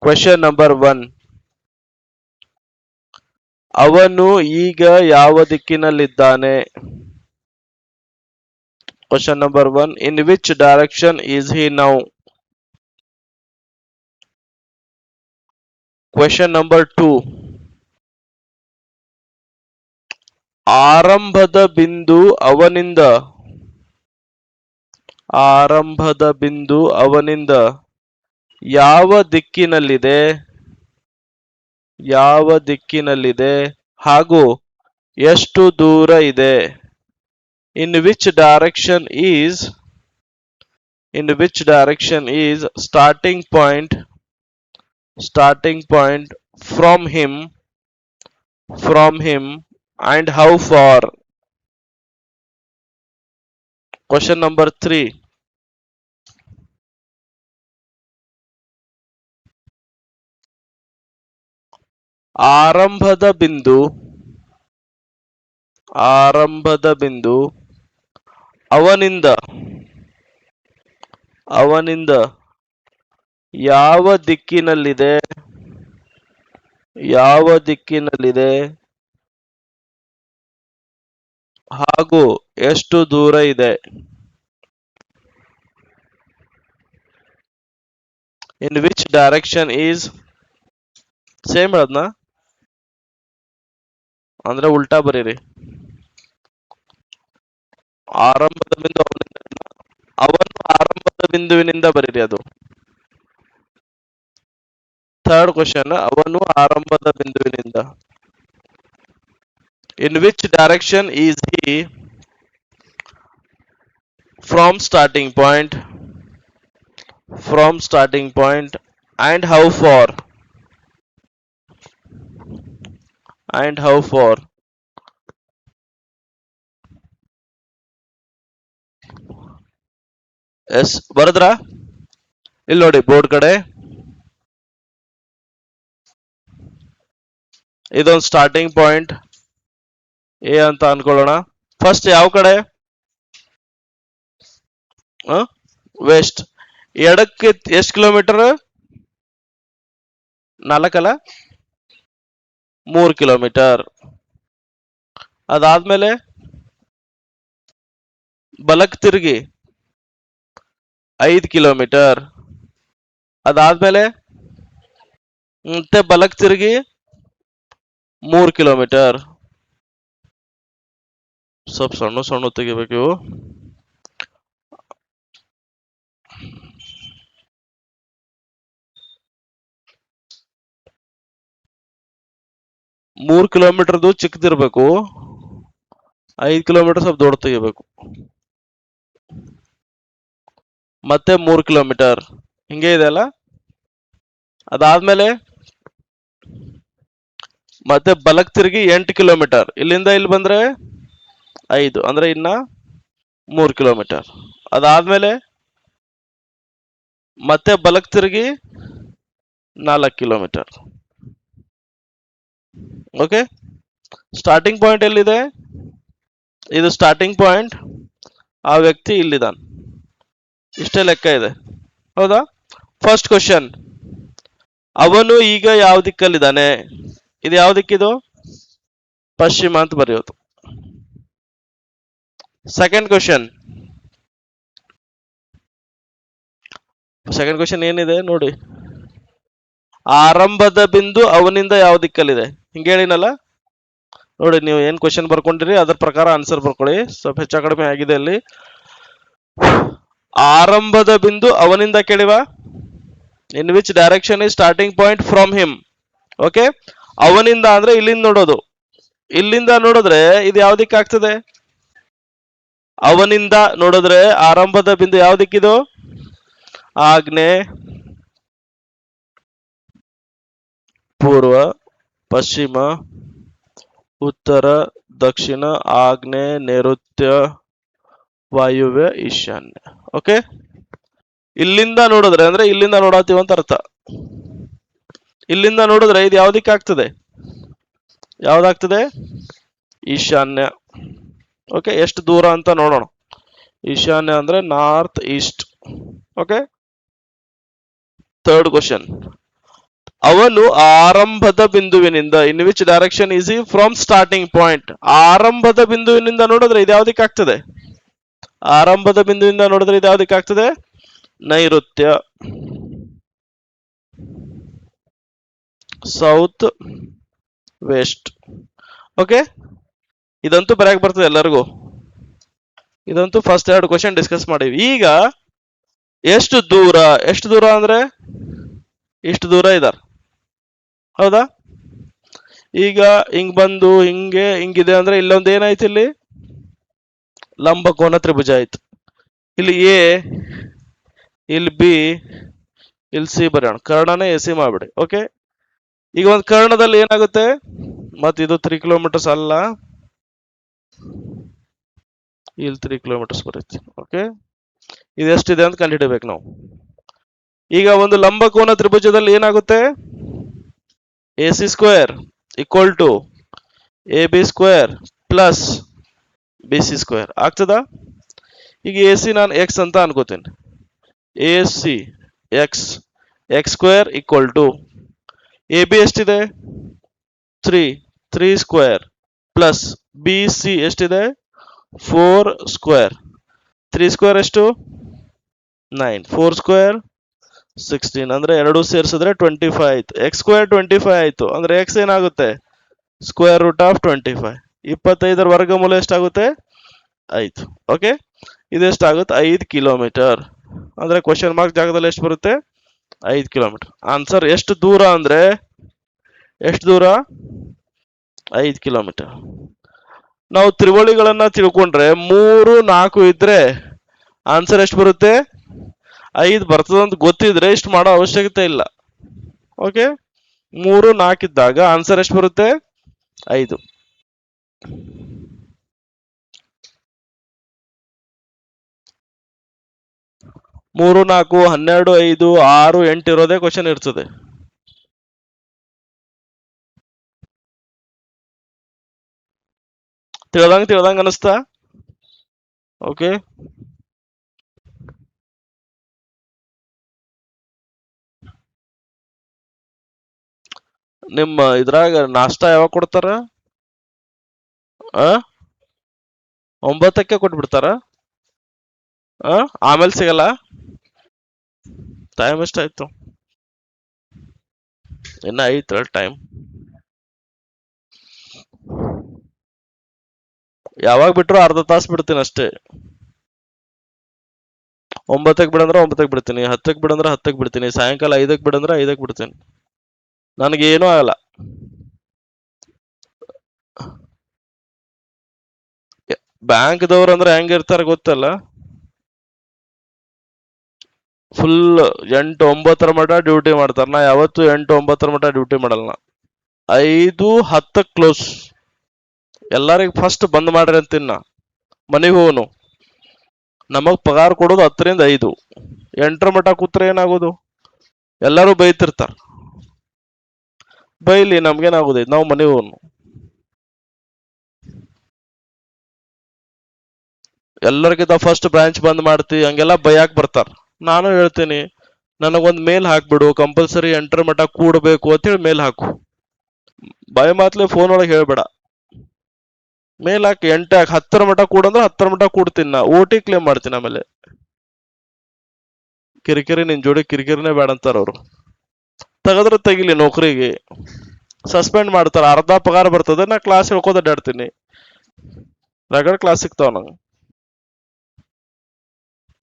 ಕ್ವೆಶ್ಚನ್ ನಂಬರ್ 1, ಅವನು ಈಗ ಯಾವ ದಿಕ್ಕಿನಲ್ಲಿದ್ದಾನೆ? Question number 1, in which direction is he now? Question number 2, ಆರಂಭದ ಬಿಂದು ಅವನಿಂದ ಯಾವ ದಿಕ್ಕಿನಲ್ಲಿದೆ ಹಾಗೂ ಎಷ್ಟು ದೂರ ಇದೆ? In which direction is starting point from him and how far? Question number 3, ಆರಂಭದ ಬಿಂದು ಅವನಿಂದ ಯಾವ ದಿಕ್ಕಿನಲ್ಲಿದೆ ಹಾಗೂ ಎಷ್ಟು ದೂರ ಇದೆ? In which direction is, same ಅದನ್ನ ಅಂದ್ರೆ ಉಲ್ಟಾ ಬರೀರಿ. ಆರಂಭದ ಬಿಂದು ಅವನು ಆರಂಭದ ಬಿಂದುವಿನಿಂದ ಬರೀರಿ. ಅದು ಥರ್ಡ್ ಕ್ವಶನ್, ಅವನು ಆರಂಭದ ಬಿಂದುವಿನಿಂದ. In which direction is he from starting point and how far? Yes ಬರದ್ರಾ? ಇಲ್ಲಿ ನೋಡಿ ಬೋರ್ಡ್ ಕಡೆ, ಇದೊಂದು ಸ್ಟಾರ್ಟಿಂಗ್ ಪಾಯಿಂಟ್ ಎ ಅಂತ ಅನ್ಕೊಳ್ಳೋಣ. ಫಸ್ಟ್ ಯಾವ ಕಡೆ? ವೆಸ್ಟ್. ಎಡಕ್ಕೆ ಎಷ್ಟು ಕಿಲೋಮೀಟರ್? 4 ಅಲ್ಲ, 3 ಕಿಲೋಮೀಟರ್. ಅದಾದ್ಮೇಲೆ ಬಲಕ್ಕೆ ತಿರುಗಿ 5 ಕಿಲೋಮೀಟರ್. ಅದಾದ್ಮೇಲೆ ಮತ್ತೆ ಬಲಕ್ಕೆ ತಿರುಗಿ 3 ಕಿಲೋಮೀಟರ್. ಸ್ವಲ್ಪ ಸಣ್ಣ ತೆಗಿಬೇಕು. 3 ಕಿಲೋಮೀಟರ್ದು ಚಿಕ್ಕದಿರ್ಬೇಕು. 5 ಕಿಲೋಮೀಟರ್ ಸ್ವಲ್ಪ ದೊಡ್ಡ ತೆಗಿಬೇಕು. ಮತ್ತೆ 3 ಕಿಲೋಮೀಟರ್ ಹಿಂಗೆ ಇದೆ ಅಲ್ಲ. ಅದಾದ್ಮೇಲೆ ಮತ್ತೆ ಬಲಕ್ ತಿರುಗಿ 8 ಕಿಲೋಮೀಟರ್, ಇಲ್ಲಿಂದ ಇಲ್ಲಿ ಬಂದ್ರೆ 5, ಅಂದ್ರೆ ಇನ್ನ 3 ಕಿಲೋಮೀಟರ್. ಅದಾದ್ಮೇಲೆ ಮತ್ತೆ ಬಲಕ್ ತಿರುಗಿ 4 ಕಿಲೋಮೀಟರ್. ಓಕೆ, ಸ್ಟಾರ್ಟಿಂಗ್ ಪಾಯಿಂಟ್ ಎಲ್ಲಿದೆ? ಇದು ಸ್ಟಾರ್ಟಿಂಗ್ ಪಾಯಿಂಟ್, ಆ ವ್ಯಕ್ತಿ ಇಲ್ಲಿದ್ದಾನೆ. ಇಷ್ಟೇ ಲೆಕ್ಕ ಇದೆ, ಹೌದಾ? ಫಸ್ಟ್ ಕ್ವಶನ್, ಅವನು ಈಗ ಯಾವ ದಿಕ್ಕಲ್ಲಿದ್ದಾನೆ? ಇದು ಯಾವ ದಿಕ್ಕಿದು? ಪಶ್ಚಿಮ ಅಂತ ಬರೆಯೋದು. ಸೆಕೆಂಡ್ ಕ್ವಶನ್ ಏನಿದೆ ನೋಡಿ, ಆರಂಭದ ಬಿಂದು ಅವನಿಂದ ಯಾವ ದಿಕ್ಕಲ್ಲಿದೆ? ಹಿಂಗೆ ಹೇಳಿನಲ್ಲ ನೋಡಿ. ನೀವು ಏನ್ ಕ್ವಶನ್ ಬರ್ಕೊಂಡಿರಿ ಅದ್ರ ಪ್ರಕಾರ ಆನ್ಸರ್ ಬರ್ಕೊಳ್ಳಿ. ಸ್ವಲ್ಪ ಹೆಚ್ಚು ಕಡಿಮೆ ಆಗಿದೆ ಅಲ್ಲಿ. ಆರಂಭದ ಬಿಂದು ಅವನಿಂದ ಕೇಳಿವ, in which direction is starting point from him? Okay, ಅವನಿಂದ ಅಂದ್ರೆ ಇಲ್ಲಿಂದ ನೋಡೋದು. ಇಲ್ಲಿಂದ ನೋಡಿದ್ರೆ ಇದು ಯಾವ ದಿಕ್ಕ ಆಗ್ತದೆ? ಅವನಿಂದ ನೋಡಿದ್ರೆ ಆರಂಭದ ಬಿಂದು ಯಾವ ದಿಕ್ಕಿದು? ಆಗ್ನೇಯ, ಪೂರ್ವ, ಪಶ್ಚಿಮ, ಉತ್ತರ, ದಕ್ಷಿಣ, ಆಗ್ನೇಯ, ನೈಋತ್ಯ, ವಾಯುವ್ಯ, ಈಶಾನ್ಯ. ಓಕೆ, ಇಲ್ಲಿಂದ ನೋಡಿದ್ರೆ ಅಂದ್ರೆ ಇಲ್ಲಿಂದ ನೋಡತ್ತೀವಿ ಅಂತ ಅರ್ಥ. ಇಲ್ಲಿಂದ ನೋಡಿದ್ರೆ ಇದು ಯಾವ ದಿಕ್ಕ ಆಗ್ತದೆ? ಯಾವ್ದಾಗ್ತದೆ? ಈಶಾನ್ಯ. ಓಕೆ, ಎಷ್ಟು ದೂರ ಅಂತ ನೋಡೋಣ. ಈಶಾನ್ಯ ಅಂದ್ರೆ north East. Okay, third question, ಅವನು ಆರಂಭದ ಬಿಂದುವಿನಿಂದ, ಇನ್ which direction is he from starting point? ಆರಂಭದ ಬಿಂದುವಿನಿಂದ ನೋಡಿದ್ರೆ ಇದು ಯಾವ ದಿಕ್ಕ ಆಗ್ತದೆ? ಆರಂಭದ ಬಿಂದುವಿಂದ ನೋಡಿದ್ರೆ ಇದು ಯಾವ ದಿಕ್ಕ ಆಗ್ತದೆ? ನೈಋತ್ಯ, ಸೌತ್ ವೆಸ್ಟ್. ಓಕೆ, ಇದಂತೂ ಬರೆಯಕ್ ಬರ್ತದೆ ಎಲ್ಲರಿಗೂ. ಇದಂತೂ ಫಸ್ಟ್ 2 ಕ್ವಶನ್ ಡಿಸ್ಕಸ್ ಮಾಡಿವಿ. ಈಗ ಎಷ್ಟು ದೂರ ಅಂದ್ರೆ ಇಷ್ಟು ದೂರ ಇದಾರೆ, ಹೌದಾ? ಈಗ ಹಿಂಗ್ ಬಂದು ಹಿಂಗಿದೆ ಅಂದ್ರೆ ಇಲ್ಲೊಂದು ಏನಾಯ್ತು? ಇಲ್ಲಿ ಲಂಬ ಕೋನ ತ್ರಿಭುಜ ಆಯ್ತು. ಇಲ್ಲಿ ಎ, ಇಲ್ಲಿ ಬಿ, ಇಲ್ಲಿ ಸಿ ಬರೆಯೋಣ. ಕರ್ಣನೇ ಎ ಸಿ ಮಾಡ್ಬಿಡಿ. ಓಕೆ, ಈಗ ಒಂದು ಕರ್ಣದಲ್ಲಿ ಏನಾಗುತ್ತೆ? ಮತ್ತೆ ಇದು 3 ಕಿಲೋಮೀಟರ್ಸ್ ಅಲ್ಲ, ಇಲ್ಲಿ 3 ಕಿಲೋಮೀಟರ್ಸ್ ಬರುತ್ತೆ. ಓಕೆ, ಇದೆಷ್ಟಿದೆ ಅಂತ ಕಂಡುಹಿಡಬೇಕು ನಾವು. ಈಗ ಒಂದು ಲಂಬಕೋನ ತ್ರಿಭುಜದಲ್ಲಿ ಏನಾಗುತ್ತೆ? A C square equal to A B square plus B C square ಆಗ್ತದ? ಈಗ ಎ ಸಿ ನಾನು ಎಕ್ಸ್ ಅಂತ ಅನ್ಕೋತೀನಿ. A C X square equal to A B ಎಷ್ಟಿದೆ? 3 ಸ್ಕ್ವೇರ್ ಪ್ಲಸ್ ಬಿ ಸಿ ಎಷ್ಟಿದೆ? 4 ಸ್ಕ್ವೇರ್. 3 ಸ್ಕ್ವೇರ್ ಎಷ್ಟು? 9. 4 ಸ್ಕ್ವೇರ್ 16, ಅಂದ್ರೆ ಎರಡು ಸೇರಿಸಿದ್ರೆ 25 ಆಯ್ತು. ಎಕ್ಸ್ ಸ್ಕ್ವೇರ್ 25 ಆಯ್ತು. ಅಂದ್ರೆ ಎಕ್ಸ್ ಏನಾಗುತ್ತೆ? Square root of 25. 25ರ ವರ್ಗಮೂಲ ಎಷ್ಟಾಗುತ್ತೆ? 5. ಓಕೆ, ಇದೆಷ್ಟಾಗುತ್ತೆ? 5 ಕಿಲೋಮೀಟರ್. ಅಂದ್ರೆ ಕ್ವಶನ್ ಮಾರ್ಕ್ ಜಾಗದಲ್ಲಿ ಎಷ್ಟು ಬರುತ್ತೆ? 5 ಕಿಲೋಮೀಟರ್. ಆನ್ಸರ್ ಎಷ್ಟು ದೂರ ಅಂದ್ರೆ ಎಷ್ಟು ದೂರ? 5 ಕಿಲೋಮೀಟರ್. ನಾವು ತ್ರಿವಳಿಗಳನ್ನ ತಿಳ್ಕೊಂಡ್ರೆ 3, 4 ಇದ್ರೆ ಆನ್ಸರ್ ಎಷ್ಟು ಬರುತ್ತೆ? 5 ಬರ್ತದಂತ ಗೊತ್ತಿದ್ರೆ ಇಷ್ಟು ಮಾಡೋ ಅವಶ್ಯಕತೆ ಇಲ್ಲ. ಓಕೆ, 3, 4 ಇದ್ದಾಗ ಆನ್ಸರ್ ಎಷ್ಟು ಬರುತ್ತೆ? 5. 3, 4, 12, 5, 6, 8 ಇರೋದೇ ಕ್ವಶನ್ ಇರ್ತದೆ. ತಿಳ್ದಂಗ ಅನಿಸ್ತಾ? ಓಕೆ, ನಿಮ್ಮ ಇದ್ರಾಗ ನಾಷ್ಟಾ ಯಾವಾಗ ಕೊಡ್ತಾರ? 9ಕ್ಕೆ ಕೊಟ್ಬಿಡ್ತಾರ? ಆಮೇಲೆ ಸಿಗಲ್ಲ? ಟೈಮ್ ಎಷ್ಟಾಯ್ತು? ಇನ್ನ ಐತ್ರ ಟೈಮ್. ಯಾವಾಗ ಬಿಟ್ರು ಅರ್ಧ ತಾಸು ಬಿಡ್ತೀನಿ ಅಷ್ಟೇ. 9ಕ್ಕೆ ಬಿಡಂದ್ರೆ 9ಕ್ಕೆ ಬಿಡ್ತೀನಿ, 10ಕ್ಕೆ ಬಿಡಂದ್ರೆ 10ಕ್ಕೆ ಬಿಡ್ತೀನಿ, ಸಾಯಂಕಾಲ 5ಕ್ಕೆ ಬಿಡಂದ್ರೆ 5ಕ್ಕೆ ಬಿಡ್ತೀನಿ. ನನಗೇನೂ ಆಗಲ್ಲ. ಬ್ಯಾಂಕ್ದವ್ರು ಅಂದ್ರೆ ಹೆಂಗಿರ್ತಾರ ಗೊತ್ತಲ್ಲ, ಫುಲ್ 8-9 ಮಟ ಡ್ಯೂಟಿ ಮಾಡ್ತಾರ. ನಾ ಯಾವತ್ತು 8-9 ಮಟ ಡ್ಯೂಟಿ ಮಾಡಲ್ಲ. 5-10 ಕ್ಲೋಸ್. ಎಲ್ಲರಿಗ ಫಸ್ಟ್ ಬಂದ್ ಮಾಡ್ರಿ ಅಂತೀನ. ಮನೆಗೆ ಹೋನು, ನಮಗ್ ಪಗಾರ ಕೊಡೋದು 10-5. 8 ಮಟ ಕೂತ್ರೆ ಏನಾಗೋದು? ಎಲ್ಲರೂ ಬೈತಿರ್ತಾರ. ಬೈಲಿ, ನಮ್ಗೇನಾಗೋದೈತಿ, ನಾವು ಮನೆಗೆ ಹೋನು. ಎಲ್ಲರಿಗಿಂತ ಫಸ್ಟ್ ಬ್ರಾಂಚ್ ಬಂದ್ ಮಾಡ್ತಿ ಹಂಗೆಲ್ಲ ಬೈಯಾಕ್ ಬರ್ತಾರ. ನಾನು ಹೇಳ್ತೀನಿ, ನನಗೊಂದ್ ಮೇಲ್ ಹಾಕ್ಬಿಡು, ಕಂಪಲ್ಸರಿ 8 ಮಟ ಕೂಡಬೇಕು ಅಂತೇಳಿ ಮೇಲ್ ಹಾಕು. ಬಾಯಿ ಮಾತ್ಲೆ ಫೋನ್ ಒಳಗೆ ಹೇಳ್ಬೇಡ. ಮೇಲ್ ಹಾಕಿ 10 ಮಟ ಕೂಡಂದ್ರೆ 10 ಮಟ ಕೂಡ್ತೀನಿ. ನಾ OT ಕ್ಲೇಮ್ ಮಾಡ್ತೀನಿ. ಆಮೇಲೆ ಕಿರಿಕಿರಿ, ನಿನ್ ಜೋಡಿ ಕಿರಿಕಿರಿನೇ ಬೇಡ ಅಂತಾರ ಅವ್ರು. ತೆಗದ್ರೆ ತೆಗಿಲಿ, ನೌಕರಿಗೆ ಸಸ್ಪೆಂಡ್ ಮಾಡ್ತಾರ. ಅರ್ಧ ಪಗಾರ ಬರ್ತದೆ, ನಾ ಕ್ಲಾಸ್ ಹೇಳ್ಕೋತ ಅಡ್ಡಾಡ್ತೀನಿ. ರಗಡ್ ಕ್ಲಾಸ್ ಸಿಗ್ತಾವ ನಂಗೆ.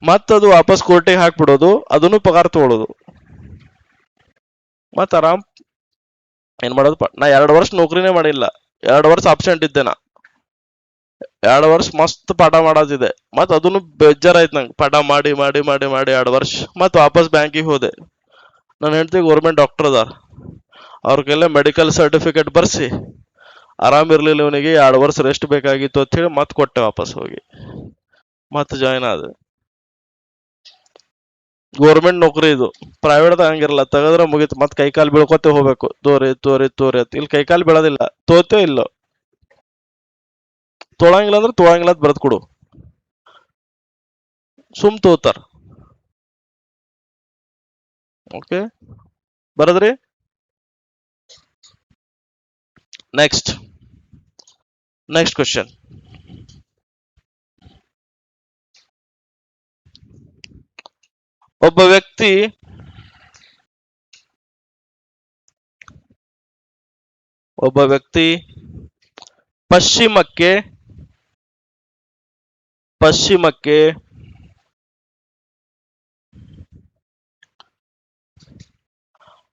ಮತ್ತದು ವಾಪಸ್ ಕೋರ್ಟಿಗೆ ಹಾಕ್ಬಿಡೋದು, ಅದನ್ನು ಪಗಾರ ತಗೊಳ್ಳೋದು. ಮತ್ ಆರಾಮ್ ಏನ್ ಮಾಡೋದು. ನಾ 2 ವರ್ಷ ನೌಕರಿನೇ ಮಾಡಿಲ್ಲ. 2 ವರ್ಷ ಅಬ್ಸೆಂಟ್ ಇದ್ದೆ ನಾ. 2 ವರ್ಷ ಮಸ್ತ್ ಪಾಠ ಮಾಡೋದಿದೆ. ಮತ್ ಅದನ್ನು ಬೇಜಾರಾಯ್ತು ನಂಗೆ. ಪಾಠ ಮಾಡಿ ಮಾಡಿ ಮಾಡಿ ಮಾಡಿ 2 ವರ್ಷ. ಮತ್ ವಾಪಸ್ ಬ್ಯಾಂಕಿಗೆ ಹೋದೆ. ನನ್ನ ಹೆಂಡತಿ ಗೌರ್ಮೆಂಟ್ ಡಾಕ್ಟರ್ ಅದಾರ. ಅವ್ರಿಗೆಲ್ಲ ಮೆಡಿಕಲ್ ಸರ್ಟಿಫಿಕೇಟ್ ಬರ್ಸಿ, ಆರಾಮಿರ್ಲಿಲ್ಲ ಇವನಿಗೆ, 2 ವರ್ಷ ರೆಸ್ಟ್ ಬೇಕಾಗಿತ್ತು ಅಂತ ಹೇಳಿ ಮತ್ ಕೊಟ್ಟೆ ವಾಪಸ್ ಹೋಗಿ. ಮತ್ ಜಾಯ್ನ್ ಆದೆ. ಗೌರ್ಮೆಂಟ್ ನೌಕರಿ ಇದು. ಪ್ರೈವೇಟ್ ಹಂಗಿರಲ್ಲ, ತೆಗದ್ರೆ ಮುಗೀತು. ಮತ್ ಕೈಕಾಲು ಬೀಳ್ಕೊತೆ ಹೋಗ್ಬೇಕು. ತೋರಿ ತೋರಿ ತೋರಿ ಅಂತ. ಇಲ್ಲಿ ಕೈಕಾಲು ಬೀಳೋದಿಲ್ಲ. ತೋತೇ ಇಲ್ಲೋ, ತೊಳಂಗಿಲ್ಲ ಅಂದ್ರೆ ತೊಳಂಗಿಲ್ಲ ಅಂತ ಬರೆದು ಕೊಡು. ಸುಮ್ ತೋತಾರ. ಓಕೆ, ಬರದ್ರಿ. Next question. ಒಬ್ಬ ವ್ಯಕ್ತಿ ಪಶ್ಚಿಮಕ್ಕೆ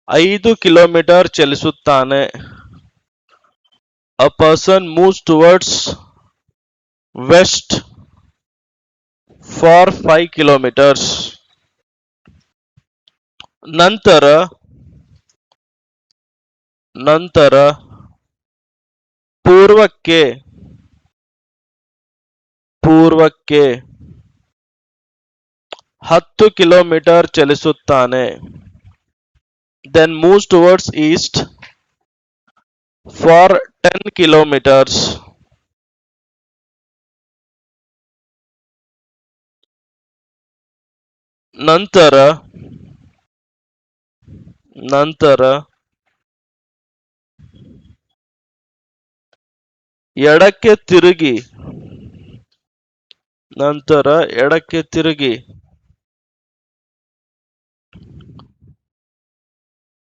5 ಕಿಲೋಮೀಟರ್ ಚಲಿಸುತ್ತಾನೆ. A person moves towards west for 5 kilometers. ನಂತರ ಪೂರ್ವಕ್ಕೆ 10 kilometre ಚಲಿಸುತ್ತಾನೆ. Then moves towards east for 10 kilometers. ನಂತರ ಎಡಕ್ಕೆ ತಿರುಗಿ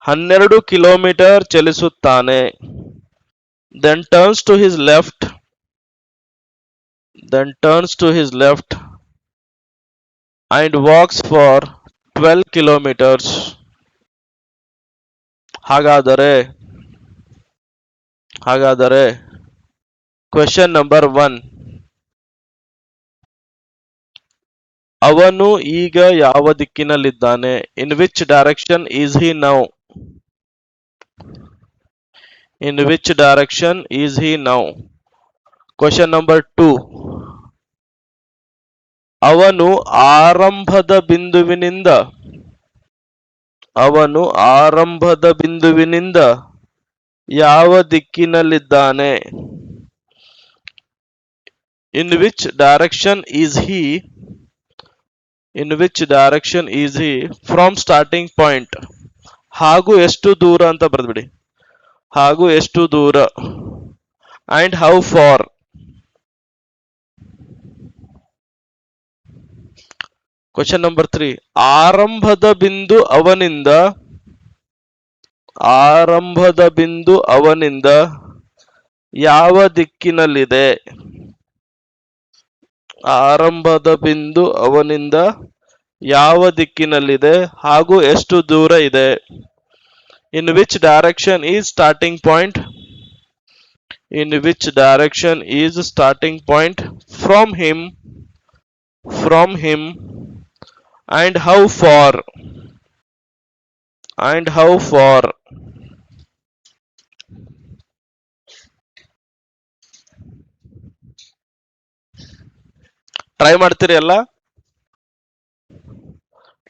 12 kilometre ಚಲಿಸುತ್ತಾನೆ. Then turns to his left and walks for 12 kilometers. ಹಾಗಾದರೆ ಕ್ವೆಶ್ಚನ್ ನಂಬರ್ 1, ಅವನು ಈಗ ಯಾವ ದಿಕ್ಕಿನಲ್ಲಿದ್ದಾನೆ? In which direction is he now? Question number 2, ಅವನು ಆರಂಭದ ಬಿಂದುವಿನಿಂದ ಯಾವ ದಿಕ್ಕಿನಲ್ಲಿದ್ದಾನೆ? In which direction is he from starting point? ಹಾಗೂ ಎಷ್ಟು ದೂರ ಅಂತ ಬರೆದ್ಬಿಡಿ. ಹಾಗೂ ಎಷ್ಟು ದೂರ, and how far. Question number 3, ಆರಂಭದ ಬಿಂದು ಅವನಿಂದ ಯಾವ ದಿಕ್ಕಿನಲ್ಲಿದೆ? ಹಾಗೂ ಎಷ್ಟು ದೂರ ಇದೆ? In which direction is starting point? from him and how far try ಮಾಡ್ತೀರಿ ಎಲ್ಲ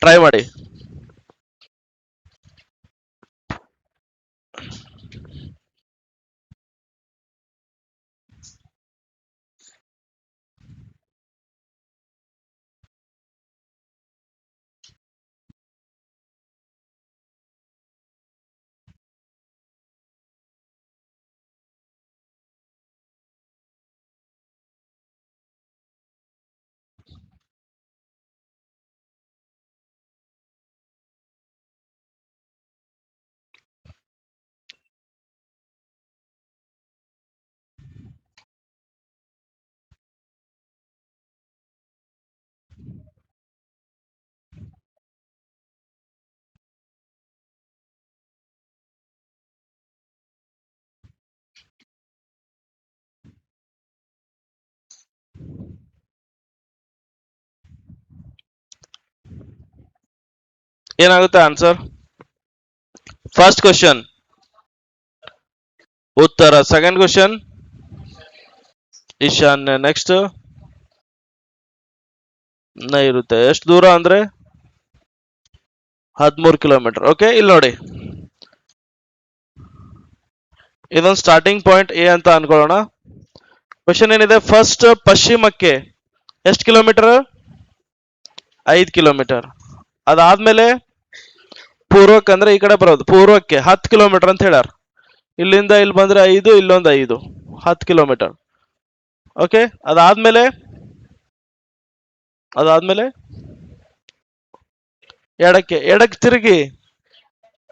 ಟ್ರೈ ಮಾಡಿ ಏನಾಗುತ್ತೆ ಆನ್ಸರ್ ಫಸ್ಟ್ ಕ್ವಶನ್ ಉತ್ತರ ಸೆಕೆಂಡ್ ಕ್ವಶನ್ ಈಶಾನ್ಯ ನೆಕ್ಸ್ಟ್ ನೈಋತ್ಯ ಎಷ್ಟು ದೂರ ಅಂದ್ರೆ 13 ಕಿಲೋಮೀಟರ್ ಓಕೆ ಇಲ್ಲಿ ನೋಡಿ ಇದೊಂದು ಸ್ಟಾರ್ಟಿಂಗ್ ಪಾಯಿಂಟ್ ಎ ಅಂತ ಅನ್ಕೊಳ್ಳೋಣ ಕ್ವಶನ್ ಏನಿದೆ ಫಸ್ಟ್ ಪಶ್ಚಿಮಕ್ಕೆ ಎಷ್ಟು ಕಿಲೋಮೀಟರ್ 5 ಕಿಲೋಮೀಟರ್ ಅದಾದ್ಮೇಲೆ ಪೂರ್ವಕ್ಕೆ ಅಂದ್ರೆ ಈ ಕಡೆ ಬರೋದು ಪೂರ್ವಕ್ಕೆ 10 ಕಿಲೋಮೀಟರ್ ಅಂತ ಹೇಳ್ಯಾರ ಇಲ್ಲಿಂದ ಇಲ್ಲಿ ಬಂದ್ರೆ 5 ಇಲ್ಲೊಂದು 5 10 ಕಿಲೋಮೀಟರ್ ಓಕೆ ಅದಾದ್ಮೇಲೆ ಎಡಕ್ಕೆ ತಿರುಗಿ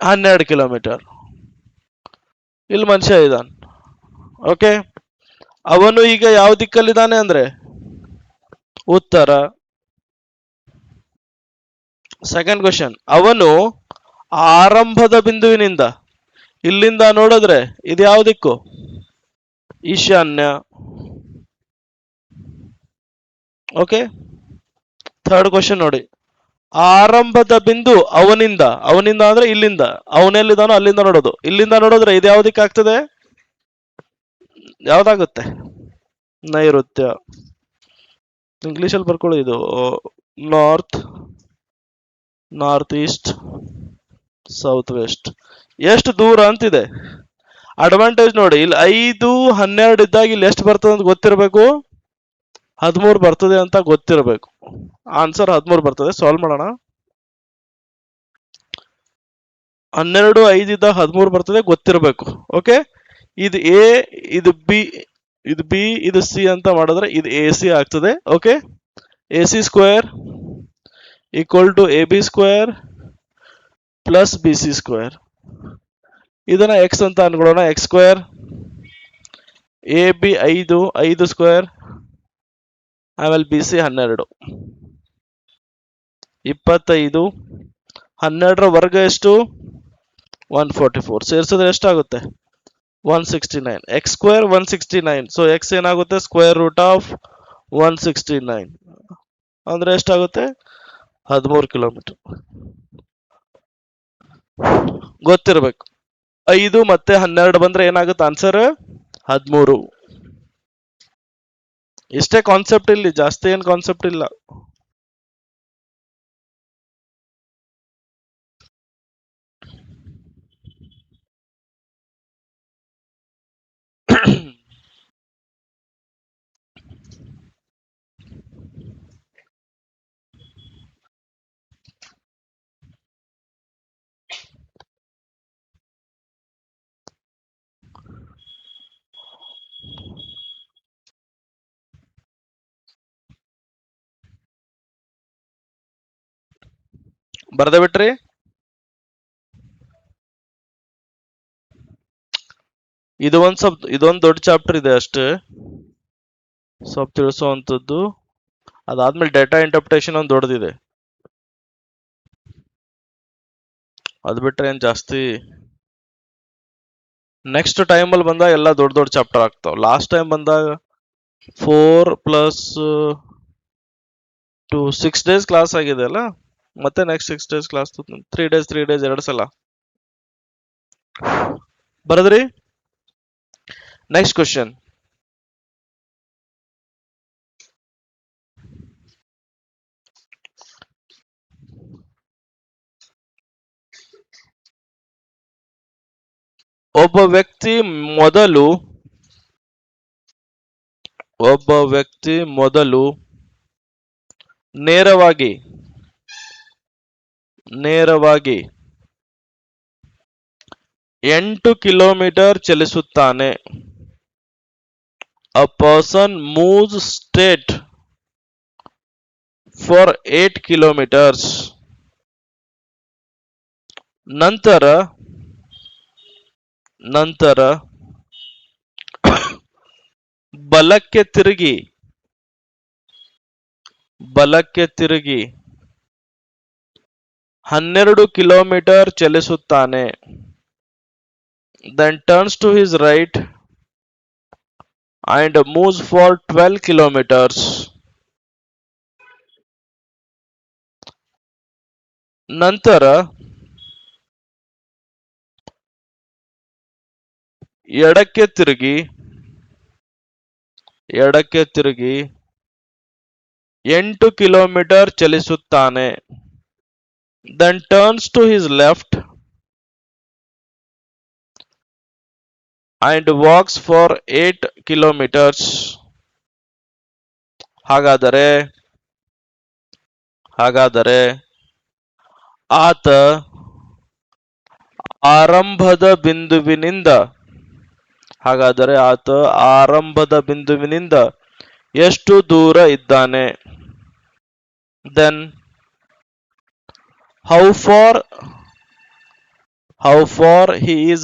12 ಕಿಲೋಮೀಟರ್ ಇಲ್ಲಿ ಮನುಷ್ಯ ಇದ್ದಾನೆ ಓಕೆ ಅವನು ಈಗ ಯಾವ ದಿಕ್ಕಲ್ಲಿದ್ದಾನೆ ಅಂದ್ರೆ ಉತ್ತರ ಸೆಕೆಂಡ್ ಕ್ವಶನ್ ಅವನು ಆರಂಭದ ಬಿಂದುವಿನಿಂದ ಇಲ್ಲಿಂದ ನೋಡಿದ್ರೆ ಇದು ಯಾವ ದಿಕ್ಕು ಈಶಾನ್ಯ ಓಕೆ ಥರ್ಡ್ ಕ್ವಶನ್ ನೋಡಿ ಆರಂಭದ ಬಿಂದು ಅವನಿಂದ ಅಂದ್ರೆ ಇಲ್ಲಿಂದ ಅವನೆಲ್ಲಿದ್ದಾನೋ ಅಲ್ಲಿಂದ ನೋಡೋದು ಇಲ್ಲಿಂದ ನೋಡಿದ್ರೆ ಇದು ಯಾವ ದಿಕ್ಕು ಆಗ್ತದೆ ಯಾವ್ದಾಗುತ್ತೆ ನೈಋತ್ಯ ಇಂಗ್ಲಿಷಲ್ಲಿ ಬರ್ಕೊಳ್ಳಿ ಇದು ನಾರ್ತ್ ಈಸ್ಟ್ ಸೌತ್ ವೆಸ್ಟ್ ಎಷ್ಟು ದೂರ ಅಂತಿದೆ ಅಡ್ವಾಂಟೇಜ್ ನೋಡಿ ಇಲ್ಲಿ 5 12 ಇದ್ದಾಗ ಇಲ್ಲಿ ಎಷ್ಟು ಬರ್ತದೆ ಅಂತ ಗೊತ್ತಿರಬೇಕು 13 ಬರ್ತದೆ ಅಂತ ಗೊತ್ತಿರಬೇಕು ಆನ್ಸರ್ 13 ಬರ್ತದೆ ಸಾಲ್ವ್ ಮಾಡೋಣ 12 5 ಇದ್ದಾಗ 13 ಬರ್ತದೆ ಗೊತ್ತಿರಬೇಕು ಓಕೆ ಇದು ಎ ಇದು ಬಿ ಇದು ಸಿ ಅಂತ ಮಾಡಿದ್ರೆ ಇದು ಎ ಸಿ ಆಗ್ತದೆ okay A C square equal to A B square plus B C square ಇದನ್ನ ಎಕ್ಸ್ ಅಂತ ಅನ್ಕೊಳ್ಳೋಣ X square A B 5 square ಆಮೇಲೆ ಬಿ ಸಿ 12 25 12ರ ವರ್ಗ ಎಷ್ಟು 144 ಸೇರಿಸಿದ್ರೆ ಎಷ್ಟಾಗುತ್ತೆ 169 ಎಕ್ಸ್ ಸ್ಕ್ವೇರ್ 169 ಸೊ ಎಕ್ಸ್ ಏನಾಗುತ್ತೆ ಸ್ಕ್ವೇರ್ ರೂಟ್ ಆಫ್ 169 ಅಂದ್ರೆ ಎಷ್ಟಾಗುತ್ತೆ 13 ಕಿಲೋಮೀಟರ್ ಗೊತ್ತಿರಬೇಕು 5 ಮತ್ತೆ 12 ಬಂದ್ರೆ ಏನಾಗುತ್ತೆ ಆನ್ಸರ್ 13 ಇಷ್ಟೇ ಕಾನ್ಸೆಪ್ಟ್ ಇಲ್ಲಿ ಜಾಸ್ತಿ ಏನ್ ಕಾನ್ಸೆಪ್ಟ್ ಇಲ್ಲ ಬರ್ದ ಬಿಟ್ರಿ ಇದೊಂದು ದೊಡ್ಡ ಚಾಪ್ಟರ್ ಇದೆ ಅಷ್ಟೇ ಸ್ವಲ್ಪ ತಿಳಿಸುವಂತದ್ದು ಅದಾದ್ಮೇಲೆ ಡೇಟಾ ಇಂಟರ್ಪ್ರಿಟೇಷನ್ ಒಂದು ದೊಡ್ಡದಿದೆ ಅದು ಬಿಟ್ರೆ ಏನ್ ಜಾಸ್ತಿ ನೆಕ್ಸ್ಟ್ ಟೈಮಲ್ಲಿ ಬಂದಾಗ ಎಲ್ಲ ದೊಡ್ಡ ಚಾಪ್ಟರ್ ಆಗ್ತಾವ ಲಾಸ್ಟ್ ಟೈಮ್ ಬಂದಾಗ 4 ಪ್ಲಸ್ 2 6 ಡೇಸ್ ಕ್ಲಾಸ್ ಆಗಿದೆ ಅಲ್ಲ, ಮತ್ತೆ next 6 days class 3 days 3 days 2 ಸಲ ಬರದ್ರಿ. Next question. ಒಬ್ಬ ವ್ಯಕ್ತಿ ಮೊದಲು ನೇರವಾಗಿ 8 ಕಿಲೋಮೀಟರ್ ಚಲಿಸುತ್ತಾನೆ. A person moves straight for 8 kilometers. ನಂತರ ಬಲಕ್ಕೆ ತಿರುಗಿ 12 kilometre ಚಲಿಸುತ್ತಾನೆ. Then turns to his right and moves for 12 kilometers. ನಂತರ ಎಡಕ್ಕೆ ತಿರುಗಿ 8 kilometre ಚಲಿಸುತ್ತಾನೆ. Then turns to his left and walks for 8 kilometers. ಹಾಗಾದರೆ ಆತ ಆರಂಭದ ಬಿಂದುವಿನಿಂದ ಎಷ್ಟು ದೂರ ಇದ್ದಾನೆ? Then how far he is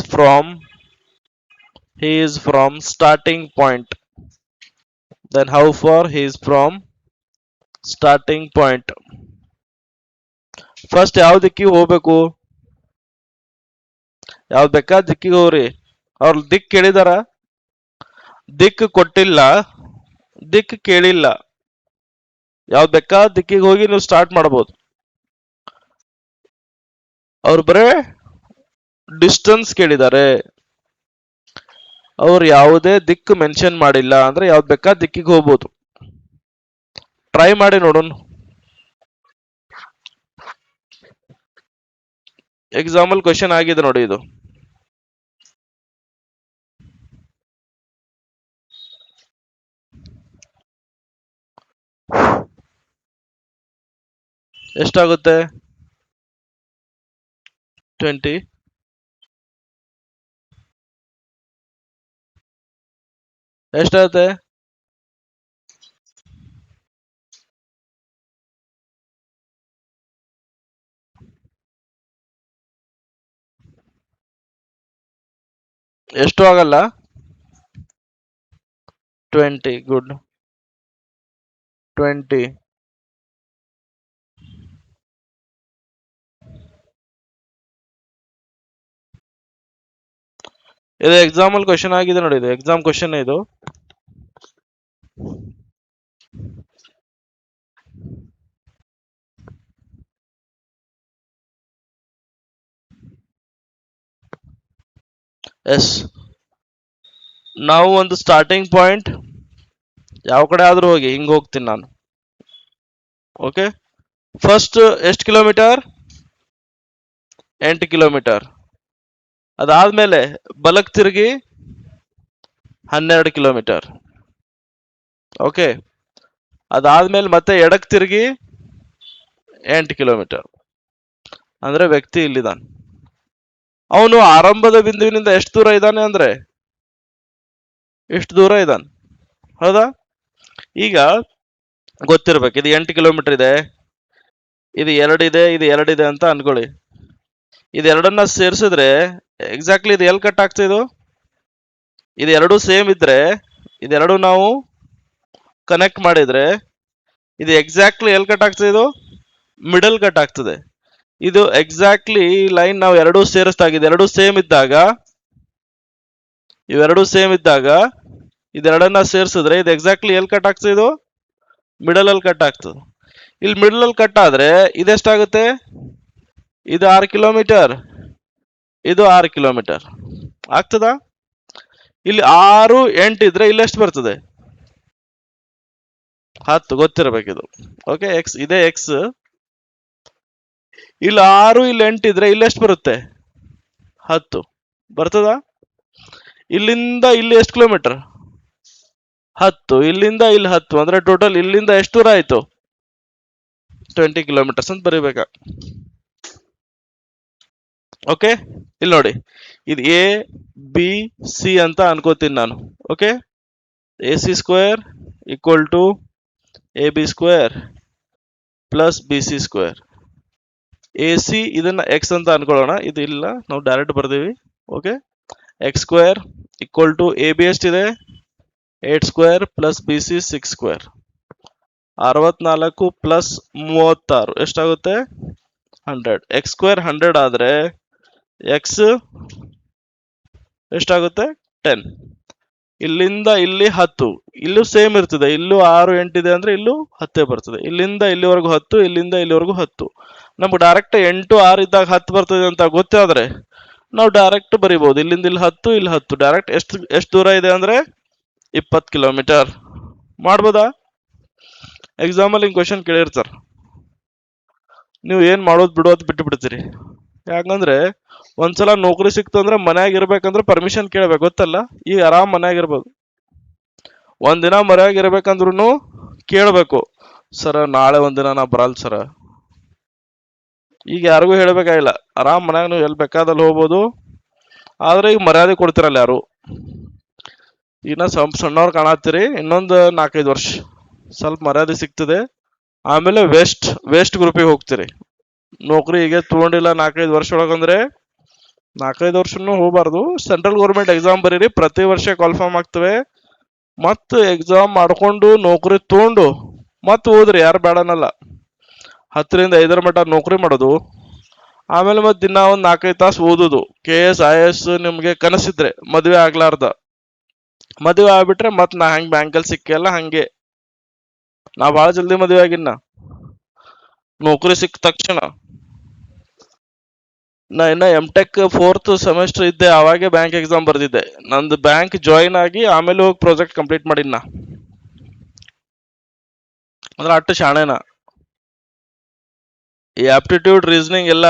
from starting point. Then how far he is from starting point. First ಯಾವ ದಿಕ್ಕಿಗೆ ಹೋಗ್ಬೇಕು? ಯಾವ್ದು ಬೇಕಾದ ದಿಕ್ಕಿಗೆ ಹೋಗ್ರಿ. ಅವ್ರ ದಿಕ್ಕು ಕೇಳಿದಾರ? ದಿಕ್ಕು ಕೊಟ್ಟಿಲ್ಲ, ದಿಕ್ಕು ಕೇಳಿಲ್ಲ. ಯಾವ್ದು ಬೇಕಾದ ದಿಕ್ಕಿಗೆ ಹೋಗಿ ನೀವು ಸ್ಟಾರ್ಟ್ ಮಾಡಬಹುದು. ಅವ್ರು ಬರೇ ಡಿಸ್ಟೆನ್ಸ್ ಕೇಳಿದ್ದಾರೆ, ಅವ್ರು ಯಾವುದೇ ದಿಕ್ಕು ಮೆನ್ಷನ್ ಮಾಡಿಲ್ಲ. ಅಂದ್ರೆ ಯಾವ್ದು ಬೇಕಾದ ದಿಕ್ಕಿಗೆ ಹೋಗ್ಬೋದು. ಟ್ರೈ ಮಾಡಿ ನೋಡೋಣ. ಎಕ್ಸಾಂಪಲ್ ಕ್ವಶನ್ ಆಗಿದೆ ನೋಡಿ ಇದು. ಎಷ್ಟಾಗುತ್ತೆ? 20. ಎಷ್ಟಾಗುತ್ತೆ? ಎಷ್ಟು ಆಗಲ್ಲ? 20. ಗುಡ್. 20. ಇದು ಎಕ್ಸಾಂಪಲ್ ಕ್ವಶನ್ ಆಗಿದೆ ನೋಡಿ. ಇದು ಎಕ್ಸಾಮ್ ಕ್ವಶನ್. ಇದು ಎಸ್, ನಾವು ಒಂದು ಸ್ಟಾರ್ಟಿಂಗ್ ಪಾಯಿಂಟ್ ಯಾವ ಕಡೆ ಆದ್ರೂ ಹೋಗಿ ಹಿಂಗ್ ಹೋಗ್ತೀನಿ ನಾನು. ಓಕೆ, ಫಸ್ಟ್ ಎಷ್ಟು ಕಿಲೋಮೀಟರ್? 8 ಕಿಲೋಮೀಟರ್. ಅದಾದ್ಮೇಲೆ ಬಲಕ್ಕೆ ತಿರುಗಿ 12 ಕಿಲೋಮೀಟರ್. ಓಕೆ, ಅದಾದ್ಮೇಲೆ ಮತ್ತೆ ಎಡಕ್ಕೆ ತಿರುಗಿ 8 ಕಿಲೋಮೀಟರ್. ಅಂದ್ರೆ ವ್ಯಕ್ತಿ ಇಲ್ಲಿದ್ದಾನೆ. ಅವನು ಆರಂಭದ ಬಿಂದುವಿನಿಂದ ಎಷ್ಟು ದೂರ ಇದ್ದಾನೆ ಅಂದ್ರೆ ಎಷ್ಟು ದೂರ ಇದ್ದಾನೆ, ಹೌದಾ? ಈಗ ಗೊತ್ತಿರ್ಬೇಕು, ಇದು 8 ಕಿಲೋಮೀಟರ್ ಇದೆ, ಇದು 2 ಇದೆ, ಇದು 2 ಇದೆ ಅಂತ ಅನ್ಕೊಳ್ಳಿ. ಇದೆರಡನ್ನ ಸೇರಿಸಿದ್ರೆ ಎಕ್ಸಾಕ್ಟ್ಲಿ ಇದು ಎಲ್ಲಿ ಕಟ್ ಆಗ್ತಾ? ಇದು ಎರಡು ಸೇಮ್ ಇದ್ರೆ, ಇದೆರಡು ನಾವು ಕನೆಕ್ಟ್ ಮಾಡಿದ್ರೆ ಇದು ಎಕ್ಸಾಕ್ಟ್ಲಿ ಎಲ್ಲಿ ಕಟ್ ಆಗ್ತದೆ? ಇದು ಮಿಡಲ್ ಕಟ್ ಆಗ್ತದೆ. ಇದು ಎಕ್ಸಾಕ್ಟ್ಲಿ ಲೈನ್ ನಾವು ಎರಡೂ ಸೇರಿಸ್ದಾಗಿದೆ. ಇವೆರಡೂ ಸೇಮ್ ಇದ್ದಾಗ ಇದೆರಡನ್ನ ಸೇರಿಸಿದ್ರೆ ಇದು ಎಕ್ಸಾಕ್ಟ್ಲಿ ಎಲ್ಲಿ ಕಟ್ ಆಗ್ತದೆ, ಇದು ಮಿಡಲ್ ಅಲ್ಲಿ ಕಟ್ ಆಗ್ತದೆ. ಇಲ್ಲಿ ಮಿಡಲ್ ಅಲ್ಲಿ ಕಟ್ ಆದ್ರೆ ಇದೆಷ್ಟಾಗುತ್ತೆ, ಇದು 6 ಕಿಲೋಮೀಟರ್, ಇದು 6 ಕಿಲೋಮೀಟರ್ ಆಗ್ತದ. ಇಲ್ಲಿ 6 8 ಇದ್ರೆ ಇಲ್ಲಿ ಎಷ್ಟು ಬರ್ತದೆ, 10 ಗೊತ್ತಿರಬೇಕಿದು. ಓಕೆ, ಎಕ್ಸ್ ಇದೆ ಎಕ್ಸ್. ಇಲ್ಲಿ 6 ಇಲ್ಲಿ 8 ಇದ್ರೆ ಇಲ್ಲಿ ಎಷ್ಟು ಬರುತ್ತೆ, 10 ಬರ್ತದ. ಇಲ್ಲಿಂದ ಇಲ್ಲಿ ಎಷ್ಟು ಕಿಲೋಮೀಟರ್, 10. ಇಲ್ಲಿಂದ ಇಲ್ಲಿ 10 ಅಂದ್ರೆ ಟೋಟಲ್ ಇಲ್ಲಿಂದ ಎಷ್ಟು ದೂರ ಆಯ್ತು, 20 ಕಿಲೋಮೀಟರ್ಸ್ ಅಂತ ಬರೀಬೇಕಾ. ಓಕೆ, ಇಲ್ಲಿ ನೋಡಿ, ಇದು ಎ ಬಿ ಸಿ ಅಂತ ಅನ್ಕೋತೀನಿ ನಾನು. Okay, A C square equal to A B square plus B C square. A C ಇದನ್ನ ಎಕ್ಸ್ ಅಂತ ಅನ್ಕೊಳ್ಳೋಣ, ಇದು ಇಲ್ಲ, ನಾವು ಡೈರೆಕ್ಟ್ ಬರ್ದೀವಿ. Okay, X square equal to A B ಎಷ್ಟಿದೆ 8 square plus B C 6 square. 64 plus 36 ಎಷ್ಟಾಗುತ್ತೆ, 100. ಎಕ್ಸ್ ಸ್ಕ್ವೇರ್ 100 ಆದ್ರೆ ಎಕ್ಸ್ ಎಷ್ಟಾಗುತ್ತೆ, 10. ಇಲ್ಲಿಂದ ಇಲ್ಲಿ 10, ಇಲ್ಲೂ ಸೇಮ್ ಇರ್ತದೆ, ಇಲ್ಲೂ 6 8 ಇದೆ ಅಂದ್ರೆ ಇಲ್ಲೂ 10 ಬರ್ತದೆ. ಇಲ್ಲಿಂದ ಇಲ್ಲಿವರೆಗೂ 10, ಇಲ್ಲಿಂದ ಇಲ್ಲಿವರೆಗೂ 10. ನಮ್ಗೆ ಡೈರೆಕ್ಟ್ 8 6 ಇದ್ದಾಗ 10 ಬರ್ತದೆ ಅಂತ ಗೊತ್ತಾದ್ರೆ ನಾವು ಡೈರೆಕ್ಟ್ ಬರಿಬಹುದು, ಇಲ್ಲಿಂದ ಇಲ್ಲಿ 10 ಇಲ್ಲಿ 10. ಡೈರೆಕ್ಟ್ ಎಷ್ಟು ದೂರ ಇದೆ ಅಂದ್ರೆ 20 ಕಿಲೋಮೀಟರ್. ಮಾಡ್ಬೋದಾ. ಎಕ್ಸಾಮಲ್ಲಿ ಹಿಂಗೆ ಕ್ವಶನ್ ಕೇಳಿರ್ತಾರ, ನೀವು ಏನ್ ಮಾಡೋದು ಬಿಡೋದು ಬಿಟ್ಟು ಬಿಡ್ತೀರಿ. ಯಾಕಂದ್ರೆ ಒಂದ್ಸಲ ನೌಕರಿ ಸಿಕ್ತಂದ್ರೆ ಮನ್ಯಾಗ ಇರ್ಬೇಕಂದ್ರೆ ಪರ್ಮಿಷನ್ ಕೇಳ್ಬೇಕು, ಗೊತ್ತಲ್ಲ. ಈಗ ಆರಾಮ್ ಮನ್ಯಾಗ ಇರ್ಬೋದು, ಒಂದಿನ ಮನ್ಯಾಗ ಇರ್ಬೇಕಂದ್ರೂ ಕೇಳ್ಬೇಕು, ಸರ ನಾಳೆ ಒಂದಿನ ನಾ ಬರಲ್ಲ ಸರ. ಈಗ ಯಾರಿಗೂ ಹೇಳ್ಬೇಕಾಗಿಲ್ಲ, ಆರಾಮ್ ಮನ್ಯಾಗ ನೀವು ಎಲ್ಲಿ ಬೇಕಾದಲ್ಲಿ ಹೋಗ್ಬೋದು. ಆದ್ರೆ ಈಗ ಮರ್ಯಾದೆ ಕೊಡ್ತಿರಲ್ಲ ಯಾರು. ಇನ್ನ ಸಣ್ಣವ್ರು ಕಾಣತ್ತೀರಿ, ಇನ್ನೊಂದು 4-5 ವರ್ಷ ಸ್ವಲ್ಪ ಮರ್ಯಾದೆ ಸಿಗ್ತದೆ. ಆಮೇಲೆ ವೇಸ್ಟ್ ಗ್ರೂಪಿಗೆ ಹೋಗ್ತೀರಿ. ನೌಕರಿ ಈಗ ತಗೊಂಡಿಲ್ಲ 4-5 ವರ್ಷ ಒಳಗಂದ್ರೆ 4-5 ವರ್ಷನೂ ಹೋಗ್ಬಾರ್ದು. ಸೆಂಟ್ರಲ್ ಗೌರ್ಮೆಂಟ್ ಎಕ್ಸಾಮ್ ಬರೀರಿ, ಪ್ರತಿ ವರ್ಷ ಕಾಲ್ಫಾರ್ಮ್ ಆಗ್ತವೆ. ಮತ್ತು ಎಕ್ಸಾಮ್ ಮಾಡ್ಕೊಂಡು ನೌಕರಿ ತಗೊಂಡು ಮತ್ತೆ ಓದ್ರಿ, ಯಾರು ಬೇಡನಲ್ಲ. 10 ರಿಂದ 5 ಮಟ್ಟ ನೌಕರಿ ಮಾಡೋದು, ಆಮೇಲೆ ಮತ್ತೆ ದಿನ ಒಂದು 4-5 ತಾಸು ಓದೋದು. KS IAS ನಿಮ್ಗೆ ಕನಸಿದ್ರೆ ಮದುವೆ ಆಗ್ಲಾರ್ದ, ಮದುವೆ ಆಗ್ಬಿಟ್ರೆ ಮತ್ ನಾ ಹಂಗೆ ಬ್ಯಾಂಕಲ್ಲಿ ಸಿಕ್ಕಲ್ಲ. ಹಂಗೆ ನಾ ಭಾಳ ಜಲ್ದಿ ಮದುವೆ ಆಗಿನ, ನೌಕರಿ ಸಿಕ್ಕ ತಕ್ಷಣ. ನಾ ಇನ್ನ MTech 4th ಸೆಮಿಸ್ಟರ್ ಇದ್ದೆ, ಅವಾಗೆ ಬ್ಯಾಂಕ್ ಎಕ್ಸಾಮ್ ಬರ್ದಿದ್ದೆ. ನಂದು ಬ್ಯಾಂಕ್ ಜಾಯಿನ್ ಆಗಿ ಆಮೇಲೆ ಹೋಗಿ ಪ್ರಾಜೆಕ್ಟ್ ಕಂಪ್ಲೀಟ್ ಮಾಡಿನ. ಅಂದ್ರೆ ಅಷ್ಟು ಶಾಣೆನ. ಈ ಆಪ್ಟಿಟ್ಯೂಡ್ ರೀಸನಿಂಗ್ ಎಲ್ಲ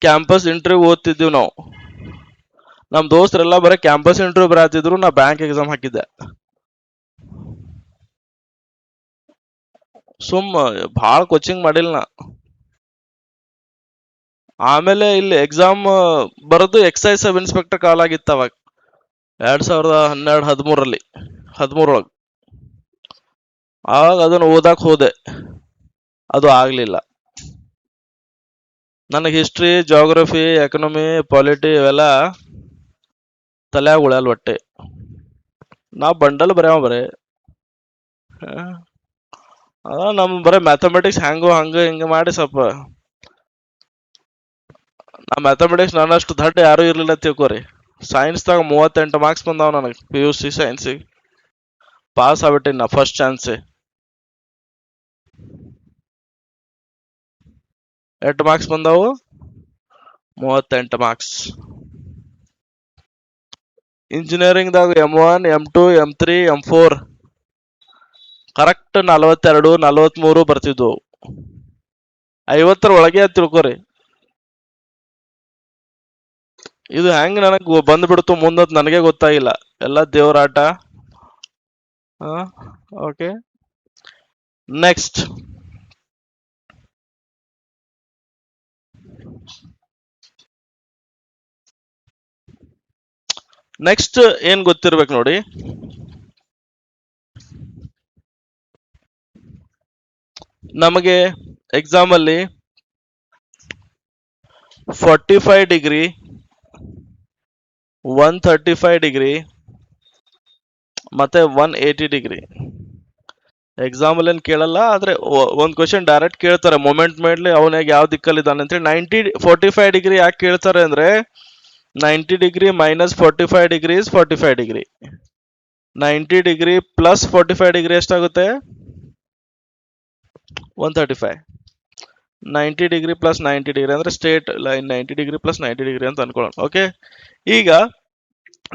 ಕ್ಯಾಂಪಸ್ ಇಂಟರ್ವ್ಯೂ ಓದ್ತಿದ್ದೀವಿ ನಾವು. ನಮ್ ದೋಸ್ತರೆಲ್ಲ ಬರೀ ಕ್ಯಾಂಪಸ್ ಇಂಟರ್ವ್ಯೂ ಬರತ್ತಿದ್ರು, ನಾ ಬ್ಯಾಂಕ್ ಎಕ್ಸಾಮ್ ಹಾಕಿದ್ದೆ. ಭಾಳ ಕೋಚಿಂಗ್ ಮಾಡಿಲ್ಲ ನಾ. ಆಮೇಲೆ ಇಲ್ಲಿ ಎಕ್ಸಾಮ್ ಬರೋದು ಎಕ್ಸೈಸ್ ಸಬ್ ಇನ್ಸ್ಪೆಕ್ಟರ್ ಕಾಲ್ ಆಗಿತ್ತು ಅವಾಗ 2012-13 13 ಆವಾಗ ಅದನ್ನ ಓದಾಕ್ ಹೋದೆ, ಅದು ಆಗ್ಲಿಲ್ಲ. ನನಗೆ ಹಿಸ್ಟ್ರಿ, ಜಾಗ್ರಫಿ, ಎಕನಾಮಿ, ಪಾಲಿಟಿ ಇವೆಲ್ಲ ತಲೆಯಾಗ ಉಳ್ಯಾಲ ಒಟ್ಟೆ. ನಾ ಬಂಡಲ್ ಬರೆಯವ ಬರೇ. ನಮ್ ಬರೀ ಮ್ಯಾಥಮೆಟಿಕ್ಸ್ ಹಂಗ ಹಿಂಗ ಮಾಡಿ ಸ್ವಲ್ಪ. ನಾ ಮ್ಯಾಥಮೆಟಿಕ್ಸ್ ನನ್ನಷ್ಟು ದಡ್ಡ ಯಾರು ಇರ್ಲಿಲ್ಲ ತಿಳ್ಕೊರಿ. ಸೈನ್ಸ್ದಾಗ 38 ಮಾರ್ಕ್ಸ್ ಬಂದಾವ ನನಗೆ, PUC ಸೈನ್ಸಿಗೆ ಪಾಸ್ ಆಗ್ಬಿಟ್ಟಿನಿ ನಾ ಫಸ್ಟ್ ಚಾನ್ಸೇ. 8 ಮಾರ್ಕ್ಸ್ ಬಂದಾವು, 38 ಮಾರ್ಕ್ಸ್. ಇಂಜಿನಿಯರಿಂಗ್ದಾಗ M1 M2 M3 M4 correct 42 43 ಬರ್ತಿದ್ವು. 50 ಒಳಗೆ ತಿಳ್ಕೊರಿ. ಇದು ಹೆಂಗ್ ನನಗ್ ಬಂದ್ಬಿಡ್ತು ಮುಂದತ್ ನನಗೆ ಗೊತ್ತಾಗಿಲ್ಲ, ಎಲ್ಲ ದೇವರಾಟ. ಓಕೆ, ನೆಕ್ಸ್ಟ್ ಏನ್ ಗೊತ್ತಿರ್ಬೇಕು ನೋಡಿ. ನಮಗೆ ಎಕ್ಸಾಮ್ ಅಲ್ಲಿ 45 ಡಿಗ್ರಿ, 135 ಡಿಗ್ರಿ ಮತ್ತೆ 180 ಡಿಗ್ರಿ ಎಕ್ಸಾಮ್ ಅಲ್ಲಿ ಏನ್ ಕೇಳಲ್ಲ. ಆದ್ರೆ ಒಂದ್ ಕ್ವಶನ್ ಡೈರೆಕ್ಟ್ ಕೇಳ್ತಾರೆ, ಮೊಮೆಂಟ್ ಮೇಲೆ ಅವನಾಗ ಯಾವ ದಿಕ್ಕಲ್ಲಿ ಇದ್ದಾನೆ ಅಂತೇಳಿ. 45 ಡಿಗ್ರಿ ಯಾಕೆ ಕೇಳ್ತಾರೆ ಅಂದ್ರೆ 90 degree minus 45 degree is 45 degree. 90 degree plus 45 degree ಎಷ್ಟಾಗುತ್ತೆ? 135. 90 ಡಿಗ್ರಿ ಪ್ಲಸ್ 90 ಡಿಗ್ರಿ ಅಂದ್ರೆ straight line 90 degree plus 90 degree ಅಂತ ಅನ್ಕೊಳ್ಳೋಣ. ಓಕೆ, ಈಗ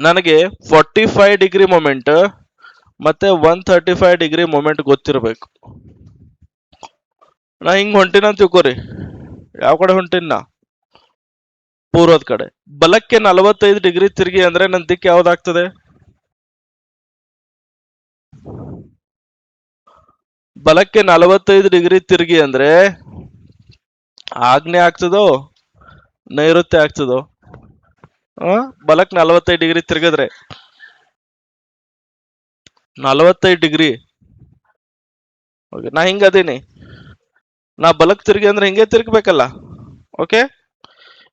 ನನಗೆ 45 ಡಿಗ್ರಿ ಮೊಮೆಂಟ್ ಮತ್ತೆ 135 ಡಿಗ್ರಿ ಮೊಮೆಂಟ್ ಗೊತ್ತಿರಬೇಕು. ನಾ ಹಿಂಗ್ ಹೊಂಟಿನ ಅಂತ ತಿಳ್ಕೊರಿ. ಯಾವ ಕಡೆ ಹೊಂಟಿನ ನಾ? ಪೂರ್ವದ ಕಡೆ. ಬಲಕ್ಕೆ 45 ಡಿಗ್ರಿ ತಿರುಗಿ ಅಂದ್ರೆ ನನ್ನ ದಿಕ್ಕು ಯಾವ್ದಾಗ್ತದೆ? ಬಲಕ್ಕೆ 45 ಡಿಗ್ರಿ ತಿರುಗಿ ಅಂದ್ರೆ ಆಗ್ನೇಯ ಆಗ್ತದೋ ನೈಋತ್ಯ ಆಗ್ತದೋ? Balak 45 degree ತಿರುಗಿದ್ರೆ 45 degree. ಓಕೆ, ನಾ ಹಿಂಗ ಅದೀನಿ. ನಾ ಬಲಕ್ ತಿರುಗಿ ಅಂದ್ರೆ ಹಿಂಗೆ ತಿರುಗ್ಬೇಕಲ್ಲ. ಓಕೆ,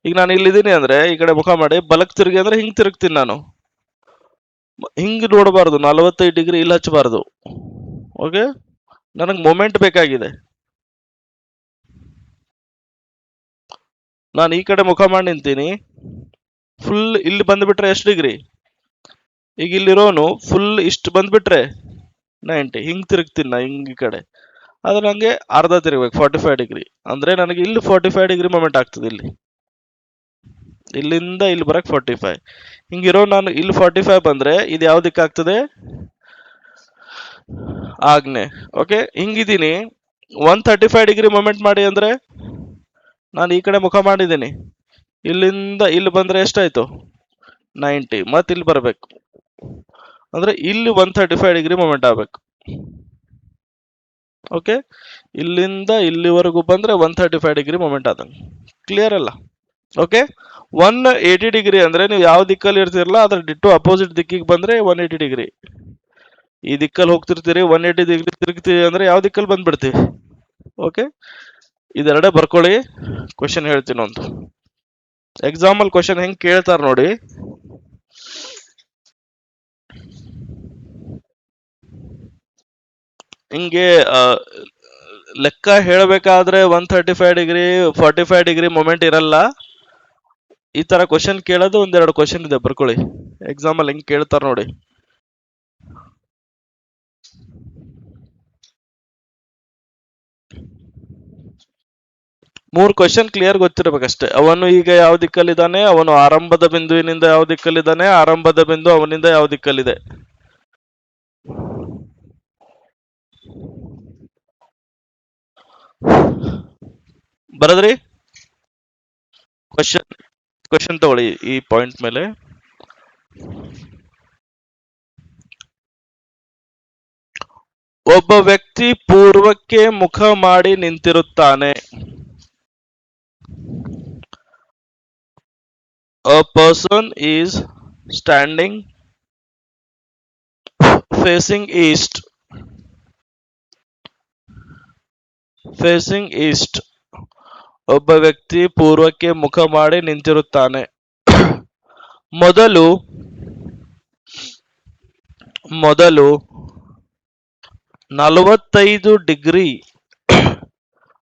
ಈಗ ನಾನು ಇಲ್ಲಿದ್ದೀನಿ ಅಂದ್ರೆ ಈ ಕಡೆ ಮುಖ ಮಾಡಿ ಬಲಕ್ ತಿರುಗಿ ಅಂದ್ರೆ ಹಿಂಗ್ ತಿರುಗ್ತೀನಿ ನಾನು. ಹಿಂಗ್ ನೋಡಬಾರ್ದು, 45 ಡಿಗ್ರಿ ಇಲ್ಲಿ ಹಚ್ಚಬಾರ್ದು. ಓಕೆ, ನನಗೆ ಮೊಮೆಂಟ್ ಬೇಕಾಗಿದೆ. ನಾನು ಈ ಕಡೆ ಮುಖ ಮಾಡಿ ನಿಂತೀನಿ, ಫುಲ್ ಇಲ್ಲಿ ಬಂದ್ಬಿಟ್ರೆ ಎಷ್ಟು ಡಿಗ್ರಿ? ಈಗ ಇಲ್ಲಿರೋನು ಫುಲ್ ಇಷ್ಟು ಬಂದ್ಬಿಟ್ರೆ 90. ಹಿಂಗ್ ತಿರುಗ್ತೀನಿ ನಾ ಹಿಂಗ್ ಈ ಕಡೆ, ಆದ್ರೆ ನಂಗೆ ಅರ್ಧ ತಿರುಗ್ಬೇಕು 45 ಡಿಗ್ರಿ. ಅಂದ್ರೆ ನನಗೆ ಇಲ್ಲಿ 45 ಡಿಗ್ರಿ ಮೊಮೆಂಟ್ ಆಗ್ತದೆ. ಇಲ್ಲಿಂದ ಇಲ್ಲಿ ಬರಕ್ 45. ಹಿಂಗಿರೋ ನಾನು ಇಲ್ಲಿ 45 ಬಂದ್ರೆ ಇದು ಯಾವ ದಿಕ್ಕಾಗ್ತದೆ? ಆಗ್ನೆ. ಓಕೆ, ಹಿಂಗಿದ್ದೀನಿ. 135 ಡಿಗ್ರಿ ಮೊಮೆಂಟ್ ಮಾಡಿ ಅಂದ್ರೆ ನಾನು ಈ ಕಡೆ ಮುಖ ಮಾಡಿದ್ದೀನಿ, ಇಲ್ಲಿಂದ ಇಲ್ಲಿ ಬಂದ್ರೆ ಎಷ್ಟಾಯ್ತು? 90. ಮತ್ತೆ ಇಲ್ಲಿ ಬರಬೇಕು ಅಂದ್ರೆ ಇಲ್ಲಿ 135 ಡಿಗ್ರಿ ಮೊಮೆಂಟ್ ಆಗ್ಬೇಕು. ಓಕೆ, ಇಲ್ಲಿಂದ ಇಲ್ಲಿವರೆಗೂ ಬಂದ್ರೆ 135 ಡಿಗ್ರಿ ಮೊಮೆಂಟ್ ಆದಂಗೆ. ಕ್ಲಿಯರ್ ಅಲ್ಲ? ಓಕೆ, 180 ಡಿಗ್ರಿ ಅಂದ್ರೆ ನೀವು ಯಾವ ದಿಕ್ಕಲ್ಲಿ ಇರ್ತಿರಲ್ಲ ಅದ್ರ ಡಿಟ್ಟು ಅಪೋಸಿಟ್ ದಿಕ್ಕಿಗೆ ಬಂದ್ರೆ 180 ಡಿಗ್ರಿ. ಈ ದಿಕ್ಕಲ್ಲಿ ಹೋಗ್ತಿರ್ತೀರಿ, 180 ಡಿಗ್ರಿ ತಿರುಗ್ತೀವಿ ಅಂದ್ರೆ ಯಾವ ದಿಕ್ಕಲ್ಲಿ ಬಂದ್ಬಿಡ್ತೀವಿ. ಓಕೆ, ಇದೆರಡೇ ಬರ್ಕೊಳ್ಳಿ. ಕ್ವಶನ್ ಹೇಳ್ತೀನಿ ಒಂದು. ಎಕ್ಸಾಂಪಲ್ ಕ್ವಶನ್ ಹೆಂಗ್ ಕೇಳ್ತಾರ ನೋಡಿ. ಹಿಂಗೆ ಲೆಕ್ಕ ಹೇಳಬೇಕಾದ್ರೆ 135 ಡಿಗ್ರಿ 45 ಡಿಗ್ರಿ ಮೊಮೆಂಟ್ ಇರಲ್ಲ. ಈ ತರ ಕ್ವಶನ್ ಕೇಳೋದು ಒಂದೆರಡು ಕ್ವಶನ್ ಇದೆ, ಬರ್ಕೊಳ್ಳಿ. ಎಕ್ಸಾಂಪಲ್ ಹೆಂಗ್ ಕೇಳ್ತಾರ ನೋಡಿ. ಮೂರು ಕ್ವಶನ್ ಕ್ಲಿಯರ್ ಗೊತ್ತಿರಬೇಕಷ್ಟೇ. ಅವನು ಈಗ ಯಾವ ದಿಕ್ಕಲ್ಲಿದ್ದಾನೆ, ಅವನು ಆರಂಭದ ಬಿಂದುವಿನಿಂದ ಯಾವ ದಿಕ್ಕಲ್ಲಿದ್ದಾನೆ, ಆರಂಭದ ಬಿಂದು ಅವನಿಂದ ಯಾವ ದಿಕ್ಕಲ್ಲಿದೆ. ಬರದ್ರಿ? ಕ್ವಶನ್ ತಗೊಳ್ಳಿ ಈ ಪಾಯಿಂಟ್ ಮೇಲೆ. ಒಬ್ಬ ವ್ಯಕ್ತಿ ಪೂರ್ವಕ್ಕೆ ಮುಖ ಮಾಡಿ ನಿಂತಿರುತ್ತಾನೆ. A person is standing facing east. Facing east. ಒಬ್ಬ ವ್ಯಕ್ತಿ ಪೂರ್ವಕ್ಕೆ ಮುಖ ಮಾಡಿ ನಿಂತಿರುತ್ತಾನೆ. ಮೊದಲು 45 ಡಿಗ್ರಿ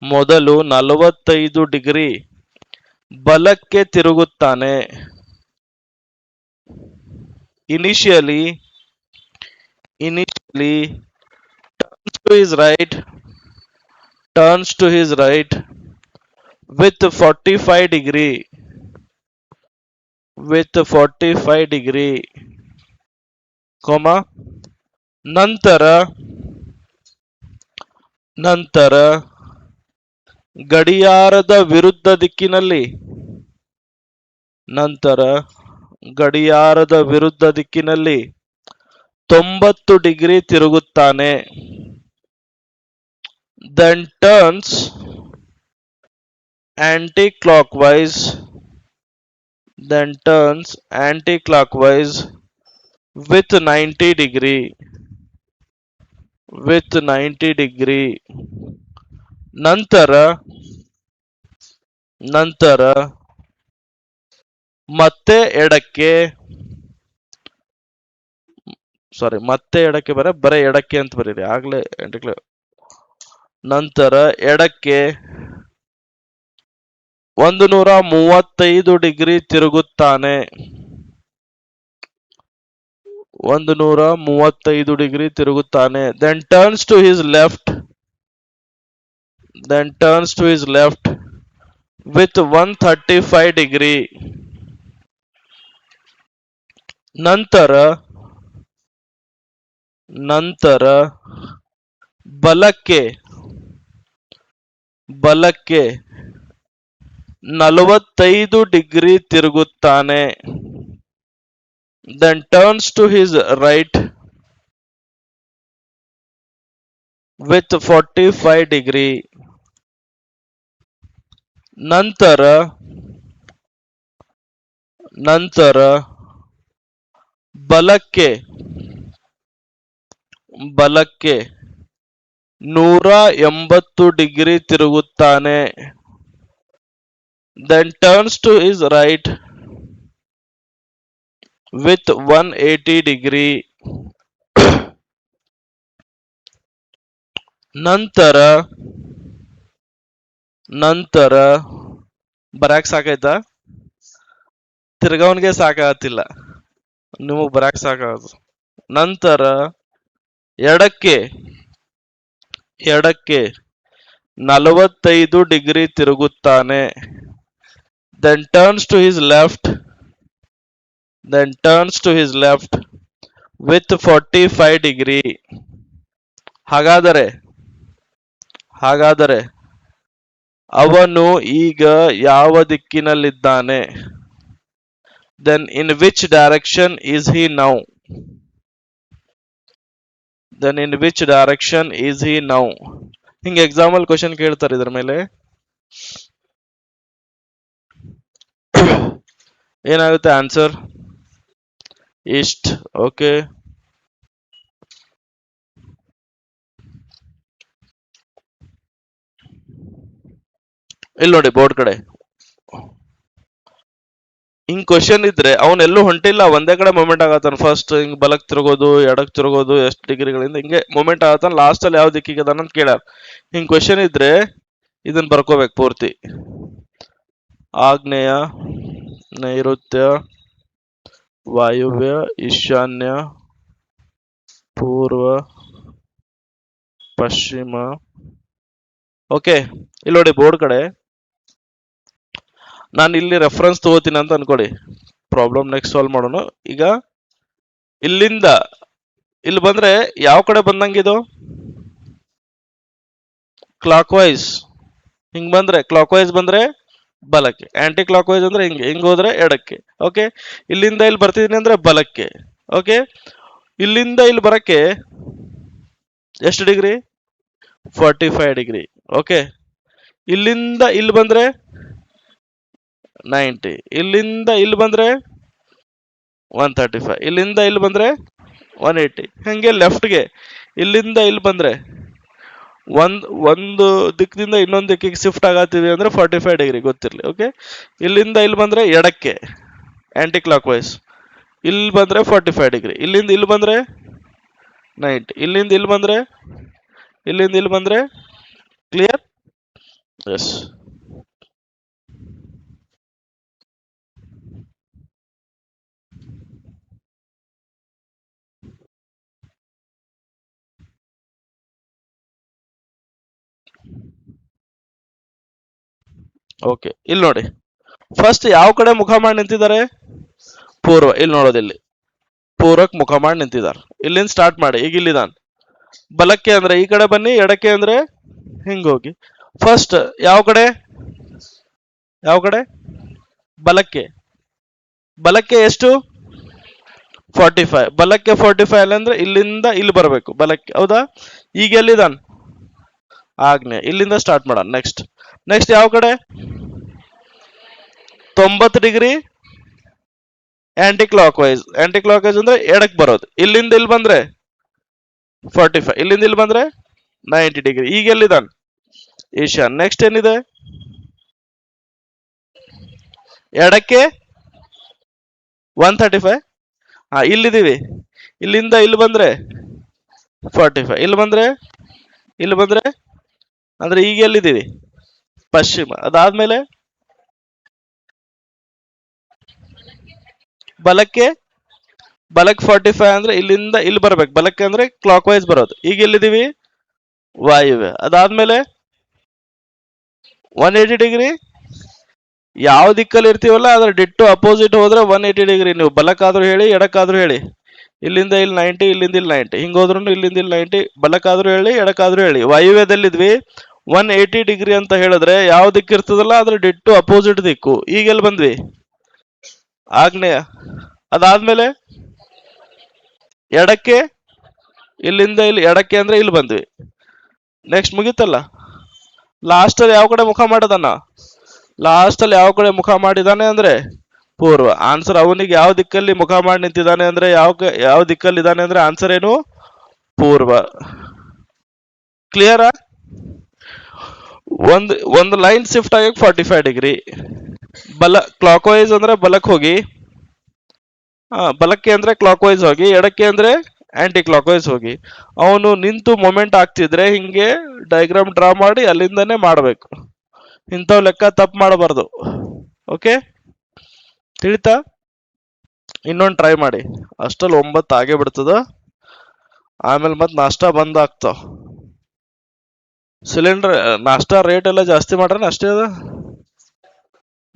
ಮೊದಲು 45 ಡಿಗ್ರಿ ಬಲಕ್ಕೆ ತಿರುಗುತ್ತಾನೆ. Initially turns to his right with 45 degree comma ನಂತರ ಗಡಿಯಾರದ ವಿರುದ್ಧ ದಿಕ್ಕಿನಲ್ಲಿ 90 ಡಿಗ್ರಿ ತಿರುಗುತ್ತಾನೆ. then turns anti-clockwise with 90 degree ನಂತರ ಮತ್ತೆ ಎಡಕ್ಕೆ ಬರೀ ಎಡಕ್ಕೆ ಅಂತ ಬರೀರಿ, ಆಗ್ಲೇ ನಂತರ ಎಡಕ್ಕೆ 135 ಡಿಗ್ರಿ ತಿರುಗುತ್ತಾನೆ. 135 ಡಿಗ್ರಿ ತಿರುಗುತ್ತಾನೆ. Then turns to his left with 135 degree. ನಂತರ ಬಲಕ್ಕೆ 45 ಡಿಗ್ರಿ ತಿರುಗುತ್ತಾನೆ. Then turns to his right with 45 degree. ನಂತರ ಬಲಕ್ಕೆ 180 ಡಿಗ್ರಿ ತಿರುಗುತ್ತಾನೆ. Then turns to his right with 180 degree. ನಂತರ ಬರಾಕ್ ಸಾಕಾಯ್ತಾ? ತಿರ್ಗವನ್ಗೆ ಸಾಕಾಗತ್ತಿಲ್ಲ, ನಿಮಗ್ ಬರಾಕ್ ಸಾಕಾಗದು. ನಂತರ ಎಡಕ್ಕೆ 45 ಡಿಗ್ರಿ ತಿರುಗುತ್ತಾನೆ. Then turns to his left with 45 degree. ಹಾಗಾದರೆ ಅವನು ಈಗ ಯಾವ ದಿಕ್ಕಿನಲ್ಲಿದ್ದಾನೆ? Then in which direction is he now? ಹಿಂಗೆ ಎಕ್ಸಾಂಪಲ್ ಕ್ವಶನ್ ಕೇಳ್ತಾರೆ ಇದ್ರ ಮೇಲೆ. ಏನಾಗುತ್ತೆ ಆನ್ಸರ್? ಈಸ್ಟ್. ಓಕೆ, ಇಲ್ಲಿ ನೋಡಿ ಬೋರ್ಡ್ ಕಡೆ ಹಿಂಗ್ ಕ್ವಶನ್ ಇದ್ರೆ ಅವನೆಲ್ಲೂ ಹೊಂಟಿಲ್ಲ, ಒಂದೇ ಕಡೆ ಮೂಮೆಂಟ್ ಆಗತ್ತಾನ. ಫಸ್ಟ್ ಹಿಂಗ್ ಬಲಕ್ ತಿರುಗೋದು, ಎಡಕ್ ತಿರುಗೋದು, ಎಷ್ಟು ಡಿಗ್ರಿಗಳಿಂದ ಹಿಂಗೆ ಮೂಮೆಂಟ್ ಆಗತ್ತಾನ. ಲಾಸ್ಟ್ ಅಲ್ಲಿ ಯಾವ ದಿಕ್ಕಿಗೆ ಅದಾನ ಅಂತ ಕೇಳ್ಯಾರ. ಹಿಂಗ್ ಕ್ವಶನ್ ಇದ್ರೆ ಇದನ್ನ ಬರ್ಕೋಬೇಕು ಪೂರ್ತಿ. ಆಗ್ನೇಯ, ನೈಋತ್ಯ, ವಾಯುವ್ಯ, ಈಶಾನ್ಯ, ಪೂರ್ವ, ಪಶ್ಚಿಮ. ಓಕೆ, ಇಲ್ಲಿ ನೋಡಿ ಬೋರ್ಡ್ ಕಡೆ ನಾನು ಇಲ್ಲಿ ರೆಫರೆನ್ಸ್ ತಗೋತೀನಿ ಅಂತ ಅನ್ಕೊಡಿ. ಪ್ರಾಬ್ಲಮ್ ನೆಕ್ಸ್ಟ್ ಸಾಲ್ವ್ ಮಾಡೋಣ. ಈಗ ಇಲ್ಲಿಂದ ಇಲ್ಲಿ ಬಂದ್ರೆ ಯಾವ ಕಡೆ ಬಂದಂಗಿದು? Clock wise. ಹಿಂಗ್ ಬಂದ್ರೆ ಕ್ಲಾಕ್ ವೈಸ್ ಬಂದ್ರೆ ಬಲಕ್ಕೆ, ಆಂಟಿ ಕ್ಲಾಕ್ ವೈಸ್ ಅಂದ್ರೆ ಹಿಂಗ್ ಹೋದ್ರೆ ಎಡಕ್ಕೆ. ಓಕೆ, ಇಲ್ಲಿಂದ ಇಲ್ಲಿ ಬರ್ತಿದೀನಿ ಅಂದ್ರೆ ಬಲಕ್ಕೆ. ಓಕೆ, ಇಲ್ಲಿಂದ ಇಲ್ಲಿ ಬರಕ್ಕೆ ಎಷ್ಟು ಡಿಗ್ರಿ? 45 ಡಿಗ್ರಿ. ಓಕೆ, ಇಲ್ಲಿಂದ ಇಲ್ಲಿ ಬಂದ್ರೆ 90, ಇಲ್ಲಿಂದ ಇಲ್ಲಿ ಬಂದ್ರೆ 135, ಇಲ್ಲಿಂದ ಇಲ್ಲಿ ಬಂದ್ರೆ 180. ಹಂಗೆ ಲೆಫ್ಟ್ಗೆ ಇಲ್ಲಿಂದ ಇಲ್ಲಿ ಬಂದ್ರೆ ಒಂದು ದಿಕ್ಕದಿಂದ ಇನ್ನೊಂದು ದಿಕ್ಕಿಗೆ ಶಿಫ್ಟ್ ಆಗತ್ತೀವಿ ಅಂದ್ರೆ 45 ಡಿಗ್ರಿ ಗೊತ್ತಿರಲಿ. ಓಕೆ, ಇಲ್ಲಿಂದ ಇಲ್ಲಿ ಬಂದ್ರೆ ಎಡಕ್ಕೆ ಆಂಟಿ ಕ್ಲಾಕ್ ವೈಸ್, ಇಲ್ಲಿ ಬಂದ್ರೆ 45 ಡಿಗ್ರಿ. ಇಲ್ಲಿಂದ ಇಲ್ಲಿ ಬಂದ್ರೆ 90, ಇಲ್ಲಿಂದ ಇಲ್ಲಿ ಬಂದ್ರೆ ಕ್ಲಿಯರ್? ಎಸ್. ಓಕೆ, ಇಲ್ಲಿ ನೋಡಿ ಫಸ್ಟ್ ಯಾವ ಕಡೆ ಮುಖ ಮಾಡಿ ನಿಂತಿದ್ದಾರೆ? ಪೂರ್ವ. ಇಲ್ಲಿ ನೋಡೋದಿಲ್ಲಿ ಪೂರ್ವಕ್ಕೆ ಮುಖ ಮಾಡಿ ನಿಂತಿದ್ದಾರೆ. ಇಲ್ಲಿಂದ ಸ್ಟಾರ್ಟ್ ಮಾಡಿ. ಈಗ ಇಲ್ಲಿದಾನ್. ಬಲಕ್ಕೆ ಅಂದ್ರೆ ಈ ಕಡೆ ಬನ್ನಿ, ಎಡಕ್ಕೆ ಅಂದ್ರೆ ಹಿಂಗ್ ಹೋಗಿ. ಫಸ್ಟ್ ಯಾವ ಕಡೆ? ಬಲಕ್ಕೆ ಎಷ್ಟು? 45. ಬಲಕ್ಕೆ 45 ಅಂದ್ರೆ ಇಲ್ಲಿಂದ ಇಲ್ಲಿ ಬರಬೇಕು ಬಲಕ್ಕೆ, ಹೌದಾ? ಈಗ ಎಲ್ಲಿದಾನ್? ಆಗ್ನೇಯ. ಇಲ್ಲಿಂದ ಸ್ಟಾರ್ಟ್ ಮಾಡೋಣ. ನೆಕ್ಸ್ಟ್ ಯಾವ ಕಡೆ? 90 ಡಿಗ್ರಿ ಆಂಟಿ ಕ್ಲಾಕ್ ವೈಸ್ ಅಂದ್ರೆ ಎಡಕ್ ಬರೋದು. ಇಲ್ಲಿಂದ ಇಲ್ಲಿ ಬಂದ್ರೆ 45, ಇಲ್ಲಿಂದ ಇಲ್ಲಿ ಬಂದ್ರೆ 90 ಡಿಗ್ರಿ. ಈಗ ಎಲ್ಲಿದಾನ್? ಈಶಾನ್. ನೆಕ್ಸ್ಟ್ ಏನಿದೆ? ಎಡಕ್ಕೆ 135. ಇಲ್ಲಿದ್ದೀವಿ. ಇಲ್ಲಿಂದ ಇಲ್ಲಿ ಬಂದ್ರೆ 45, ಇಲ್ಲಿ ಬಂದ್ರೆ ಅಂದ್ರೆ ಈಗ ಎಲ್ಲಿದ್ದೀವಿ? ಪಶ್ಚಿಮ. ಅದಾದ್ಮೇಲೆ ಬಲಕ್ಕೆ ಬಲಕ್ 45 ಅಂದ್ರೆ ಇಲ್ಲಿಂದ ಇಲ್ಲಿ ಬರ್ಬೇಕು, ಬಲಕ್ಕೆ ಅಂದ್ರೆ ಕ್ಲಾಕ್ ವೈಸ್ ಬರೋದು. ಈಗ ಎಲ್ಲಿದೀವಿ? ವಾಯುವ್ಯ. ಅದಾದ್ಮೇಲೆ 180 ಡಿಗ್ರಿ ಯಾವ ದಿಕ್ಕಲ್ಲಿ ಇರ್ತೀವಲ್ಲ ಅದ್ರ ಡಿಟ್ಟು ಅಪೋಸಿಟ್ ಹೋದ್ರೆ 180 ಡಿಗ್ರಿ. ನೀವು ಬಲಕ್ಕಾದ್ರೂ ಹೇಳಿ, ಎಡಕ್ಕಾದ್ರೂ ಹೇಳಿ. ಇಲ್ಲಿಂದ ಇಲ್ಲಿ 90, ಇಲ್ಲಿಂದ ಇಲ್ಲಿ 90, ಹಿಂಗ್ ಹೋದ್ರು ಇಲ್ಲಿಂದ ಇಲ್ಲಿ 90, ಬಲಕ್ಕಾದ್ರೂ ಹೇಳಿ, ಎಡಕ್ಕಾದ್ರೂ ಹೇಳಿ. ವಾಯುವ್ಯದಲ್ಲಿದ್ವಿ. 180 ಡಿಗ್ರಿ ಅಂತ ಹೇಳಿದ್ರೆ ಯಾವ ದಿಕ್ಕು ಇರ್ತದಲ್ಲ ಅದ್ರ ಡಿಟ್ಟು ಅಪೋಸಿಟ್ ದಿಕ್ಕು. ಈಗ ಎಲ್ಲಿ ಬಂದ್ವಿ? ಆಗ್ನೇಯ. ಅದಾದ್ಮೇಲೆ ಎಡಕ್ಕೆ, ಇಲ್ಲಿಂದ ಇಲ್ಲಿ ಎಡಕ್ಕೆ ಅಂದ್ರೆ ಇಲ್ಲಿ ಬಂದ್ವಿ. ನೆಕ್ಸ್ಟ್ ಮುಗೀತಲ್ಲ. ಲಾಸ್ಟ್ ಅಲ್ಲಿ ಯಾವ ಕಡೆ ಮುಖ ಮಾಡದನ್ನ? ಲಾಸ್ಟ್ ಅಲ್ಲಿ ಯಾವ ಕಡೆ ಮುಖ ಮಾಡಿದಾನೆ ಅಂದ್ರೆ ಪೂರ್ವ. ಆನ್ಸರ್ ಅವನಿಗೆ ಯಾವ ದಿಕ್ಕಲ್ಲಿ ಮುಖ ಮಾಡಿ ನಿಂತಿದ್ದಾನೆ ಅಂದ್ರೆ ಯಾವ ದಿಕ್ಕಲ್ಲಿ ಇದ್ದಾನೆ ಅಂದ್ರೆ ಆನ್ಸರ್ ಏನು? ಪೂರ್ವ. ಕ್ಲಿಯರಾ? ಒಂದು ಲೈನ್ ಶಿಫ್ಟ್ ಆಗಿ 45 ಡಿಗ್ರಿ. ಕ್ಲಾಕ್ ವೈಸ್ ಅಂದ್ರೆ ಬಲಕ್ ಹೋಗಿ, ಬಲಕ್ಕೆ ಅಂದ್ರೆ ಕ್ಲಾಕ್ ವೈಸ್ ಹೋಗಿ, ಎಡಕ್ಕೆ ಅಂದ್ರೆ ಆಂಟಿ ಕ್ಲಾಕ್ ವೈಸ್ ಹೋಗಿ. ಅವನು ನಿಂತು ಮೊಮೆಂಟ್ ಆಗ್ತಿದ್ರೆ ಹಿಂಗೆ ಡಯಾಗ್ರಾಮ್ ಡ್ರಾ ಮಾಡಿ ಅಲ್ಲಿಂದಾನೆ ಮಾಡ್ಬೇಕು. ಇಂಥವ್ ಲೆಕ್ಕ ತಪ್ಪು ಮಾಡಬಾರ್ದು. ಓಕೆ, ತಿಳಿತಾ? ಇನ್ನೊಂದು ಟ್ರೈ ಮಾಡಿ. ಅಷ್ಟಲ್ಲಿ 9 ಆಗೇ ಬಿಡ್ತದ. ಆಮೇಲೆ ಮತ್ತೆ ನಾಷ್ಟಾ ಬಂದ್ ಆಗ್ತಾವ. ಸಿಲಿಂಡರ್ ನಾಷ್ಟಾ ರೇಟ್ ಎಲ್ಲ ಜಾಸ್ತಿ ಮಾಡ್ರ ಅಷ್ಟೇ ಅದ?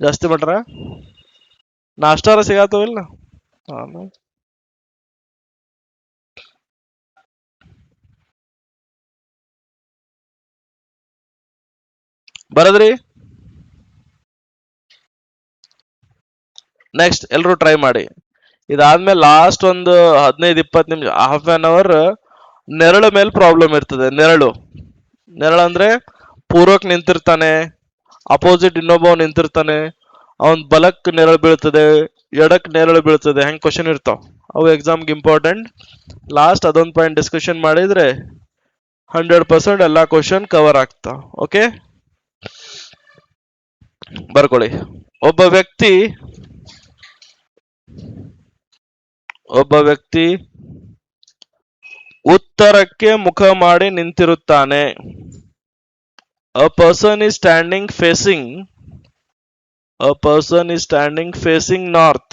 ಜಾಸ್ತಿ ಮಾಡ್ರ? ನಾಷ್ಟಾರ ಸಿಗತ್ತವಿಲ್ಲ? ಬರದ್ರಿ? ನೆಕ್ಸ್ಟ್ ಎಲ್ರು ಟ್ರೈ ಮಾಡಿ. ಇದಾದ್ಮೇಲೆ ಲಾಸ್ಟ್ ಒಂದು 15-20 ನಿಮಿಷ, ಹಾಫ್ ಆನ್ ಅವರ್ ನೆರಳು ಮೇಲೆ ಪ್ರಾಬ್ಲಮ್ ಇರ್ತದೆ. ನೆರಳು ಅಂದ್ರೆ ಪೂರ್ವಕ್ ನಿಂತಿರ್ತಾನೆ, ಅಪೋಸಿಟ್ ಇನ್ನೊಬ್ಬ ನಿಂತಿರ್ತಾನೆ, ಅವನ್ ಬಲಕ್ ನೆರಳು ಬೀಳ್ತದೆ, ಎಡಕ್ ನೆರಳು ಬೀಳ್ತದೆ, ಹೆಂಗ್ ಕ್ವಶನ್ ಇರ್ತಾವ. ಅವು ಎಕ್ಸಾಮ್ಗೆ ಇಂಪಾರ್ಟೆಂಟ್. ಲಾಸ್ಟ್ ಅದೊಂದು ಪಾಯಿಂಟ್ ಡಿಸ್ಕಷನ್ ಮಾಡಿದ್ರೆ 100% ಎಲ್ಲಾ ಕ್ವಶನ್ ಕವರ್ ಆಗ್ತಾವ. ಓಕೆ, ಬರ್ಕೊಳ್ಳಿ. ಒಬ್ಬ ವ್ಯಕ್ತಿ ಉತ್ತರಕ್ಕೆ ಮುಖ ಮಾಡಿ ನಿಂತಿರುತ್ತಾನೆ. A person is standing facing north.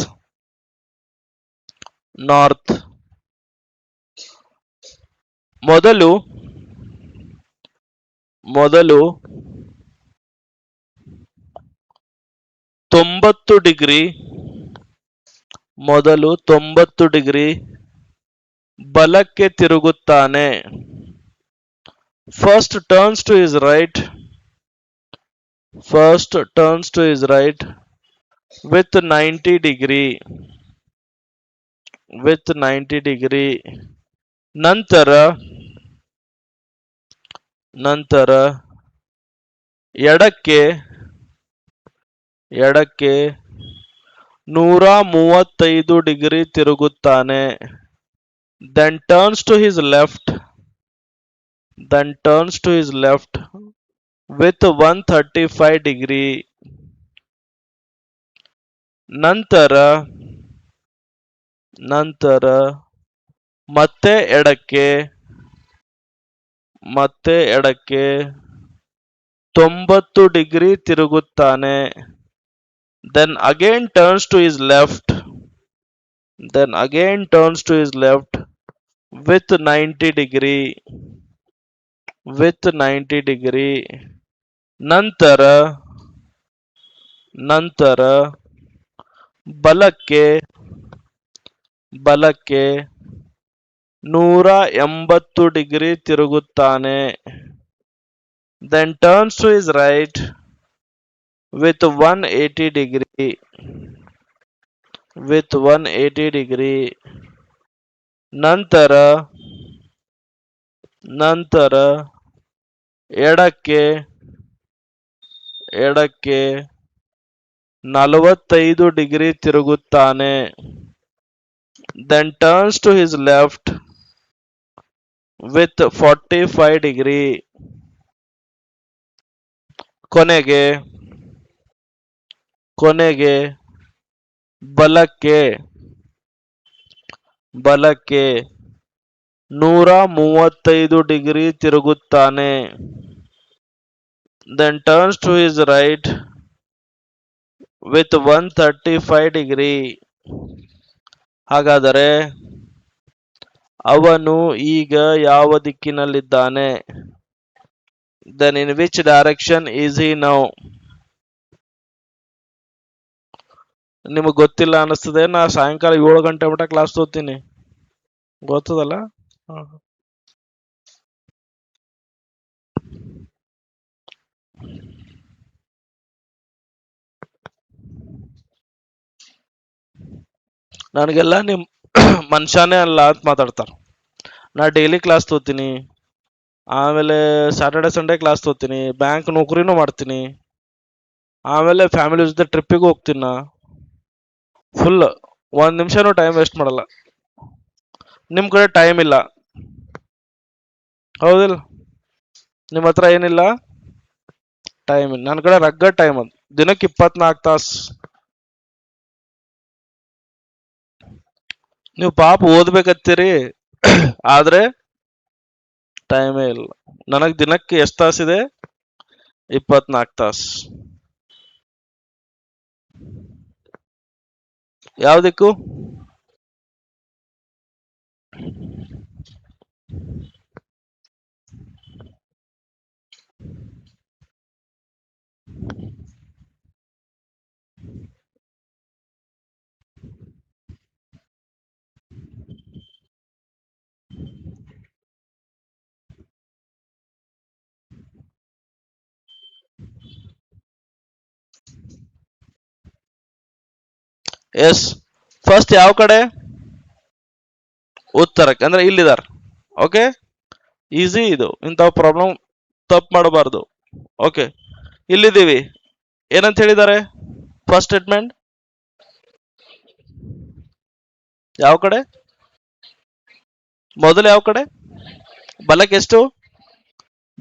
ಮೊದಲು 90 ಡಿಗ್ರಿ ಬಲಕ್ಕೆ ತಿರುಗುತ್ತಾನೆ. First turns to his right with 90 degree. ನಂತರ ಎಡಕ್ಕೆ 135 ಡಿಗ್ರಿ ತಿರುಗುತ್ತಾನೆ. Then turns to his left with 135 degree. ನಂತರ ಮತ್ತೆ ಎಡಕ್ಕೆ 90 ಡಿಗ್ರಿ ತಿರುಗುತ್ತಾನೆ. Then again turns to his left with 90 degree. ನಂತರ ಬಲಕ್ಕೆ 180 ಡಿಗ್ರಿ ತಿರುಗುತ್ತಾನೆ. Then turns to his right with 180 degree. ನಂತರ ಎಡಕ್ಕೆ 45 ಡಿಗ್ರಿ ತಿರುಗುತ್ತಾನೆ. Then turns to his left with 45 degree. ಕೊನೆಗೆ ಬಲಕ್ಕೆ 135 ಡಿಗ್ರಿ ತಿರುಗುತ್ತಾನೆ. Then turns to his right with 135 degree. ಹಾಗಾದರೆ ಅವನು ಈಗ ಯಾವ ದಿಕ್ಕಿನಲ್ಲಿದ್ದಾನೆ? Then in which direction is he now? ನಿಮಗೆ ಗೊತ್ತಿಲ್ಲ ಅನಿಸ್ತದೆ. ನಾ ಸಾಯಂಕಾಲ 7 ಗಂಟೆ ಮಟ್ಟ ಕ್ಲಾಸ್ ತಗೋತೀನಿ, ಗೊತ್ತದಲ್ಲ. ನನಗೆಲ್ಲ ನಿಮ್ ಮನುಷ್ಯನೇ ಅಲ್ಲ ಅಂತ ಮಾತಾಡ್ತಾರ. ನಾ ಡೈಲಿ ಕ್ಲಾಸ್ ತಗೋತೀನಿ, ಆಮೇಲೆ ಸ್ಯಾಟರ್ಡೆ ಸಂಡೇ ಕ್ಲಾಸ್ ತಗೋತೀನಿ, ಬ್ಯಾಂಕ್ ನೌಕರಿನೂ ಮಾಡ್ತೀನಿ, ಆಮೇಲೆ ಫ್ಯಾಮಿಲಿ ಜೊತೆ ಟ್ರಿಪ್ಪಿಗೆ ಹೋಗ್ತೀನಿ. ನಾ ಫುಲ್ 1 ನಿಮಿಷನೂ ಟೈಮ್ ವೇಸ್ಟ್ ಮಾಡಲ್ಲ. ನಿಮ್ ಕಡೆ ಟೈಮ್ ಇಲ್ಲ, ಹೌದಿಲ್ಲ? ನಿಮ್ಮ ಹತ್ರ ಏನಿಲ್ಲ, ಟೈಮ್ ಇಲ್ಲ. ನನ್ನ ಕಡೆ ರಗ್ಗಡ್ ಟೈಮ್ ಅದು, ದಿನಕ್ಕೆ 24 ತಾಸು. ನೀವು ಪಾಪ ಓದ್ಬೇಕತ್ತೀರಿ, ಆದ್ರೆ ಟೈಮೇ ಇಲ್ಲ. ನನಗ್ ದಿನಕ್ಕೆ ಎಷ್ಟು ತಾಸಿದೆ? 24 ತಾಸು. ಯಾವ್ದಕ್ಕೂ ಎಸ್. ಫಸ್ಟ್ ಯಾವ ಕಡೆ? ಉತ್ತರಕ್ಕೆ, ಅಂದ್ರೆ ಇಲ್ಲಿದಾರ. ಓಕೆ, ಈಸಿ ಇದು. ಇಂಥವು ಪ್ರಾಬ್ಲಮ್ ತಪ್ಪು ಮಾಡಬಾರ್ದು. ಓಕೆ, ಇಲ್ಲಿದ್ದೀವಿ. ಏನಂತ ಹೇಳಿದ್ದಾರೆ ಫಸ್ಟ್ ಸ್ಟೇಟ್ಮೆಂಟ್? ಯಾವ ಕಡೆ? ಮೊದಲು ಯಾವ ಕಡೆ? ಬಲಕ್ಕೆ ಎಷ್ಟು?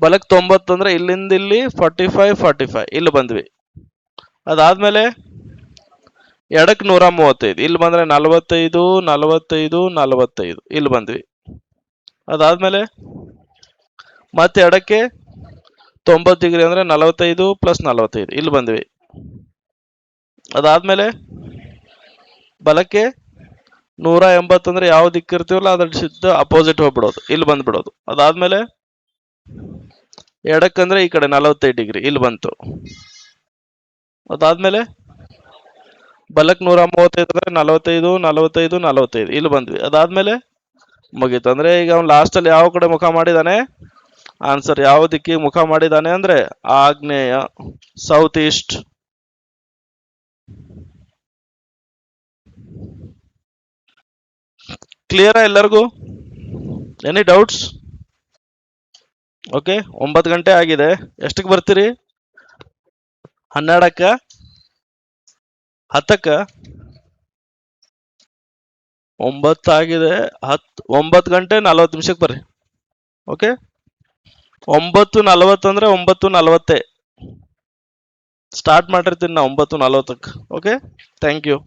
ಬಲಕ್ಕೆ 90, ಅಂದ್ರೆ ಇಲ್ಲಿಂದ ಇಲ್ಲಿ 45 ಇಲ್ಲಿ ಬಂದ್ವಿ. ಅದಾದ್ಮೇಲೆ ಎಡಕ್ಕೆ 135, ಇಲ್ಲಿ ಬಂದ್ರೆ 45 ಇಲ್ಲಿ ಬಂದ್ವಿ. ಅದಾದ್ಮೇಲೆ ಮತ್ತೆ ಎಡಕ್ಕೆ 90 ಡಿಗ್ರಿ, ಅಂದ್ರೆ 45 + 45 ಇಲ್ಲಿ ಬಂದ್ವಿ. ಅದಾದ್ಮೇಲೆ ಬಲಕ್ಕೆ 180, ಅಂದ್ರೆ ಯಾವ ದಿಕ್ಕಿರ್ತೀವಲ್ಲ ಅದ್ರ ಸಿದ್ಧ ಅಪೋಸಿಟ್ ಹೋಗ್ಬಿಡೋದು, ಇಲ್ಲಿ ಬಂದ್ಬಿಡೋದು. ಅದಾದ್ಮೇಲೆ ಎಡಕ್ಕಂದ್ರೆ ಈ ಕಡೆ 45 ಡಿಗ್ರಿ ಇಲ್ಲಿ ಬಂತು. ಅದಾದ್ಮೇಲೆ ಬಲಕ್ಕೆ 135, ಅಂದ್ರೆ 45 ಇಲ್ಲಿ ಬಂದ್ವಿ. ಅದಾದ್ಮೇಲೆ ಮುಗೀತು. ಅಂದ್ರೆ ಈಗ ಅವ್ನು ಲಾಸ್ಟ್ ಅಲ್ಲಿ ಯಾವ ಕಡೆ ಮುಖ ಮಾಡಿದಾನೆ? ಆನ್ಸರ್ ಯಾವ ದಿಕ್ಕಿಗೆ ಮುಖ ಮಾಡಿದಾನೆ ಅಂದ್ರೆ ಆಗ್ನೇಯ, ಸೌತ್ ಈಸ್ಟ್. ಕ್ಲಿಯರಾ ಎಲ್ಲರಿಗೂ? Any doubts? ಓಕೆ, 9 ಗಂಟೆ ಆಗಿದೆ. ಎಷ್ಟಕ್ಕೆ ಬರ್ತೀರಿ? 12ಕ್ಕ? 10ಕ್ಕ? 9 ಆಗಿದೆ. 9 ಗಂಟೆ 40 ನಿಮಿಷಕ್ಕೆ ಬರ್ರಿ. ಓಕೆ, 9:40 ಅಂದ್ರೆ 9:40 ಸ್ಟಾರ್ಟ್ ಮಾಡಿರ್ತೀನಿ ನಾ 9:40ಕ್ಕೆ. Okay, thank you.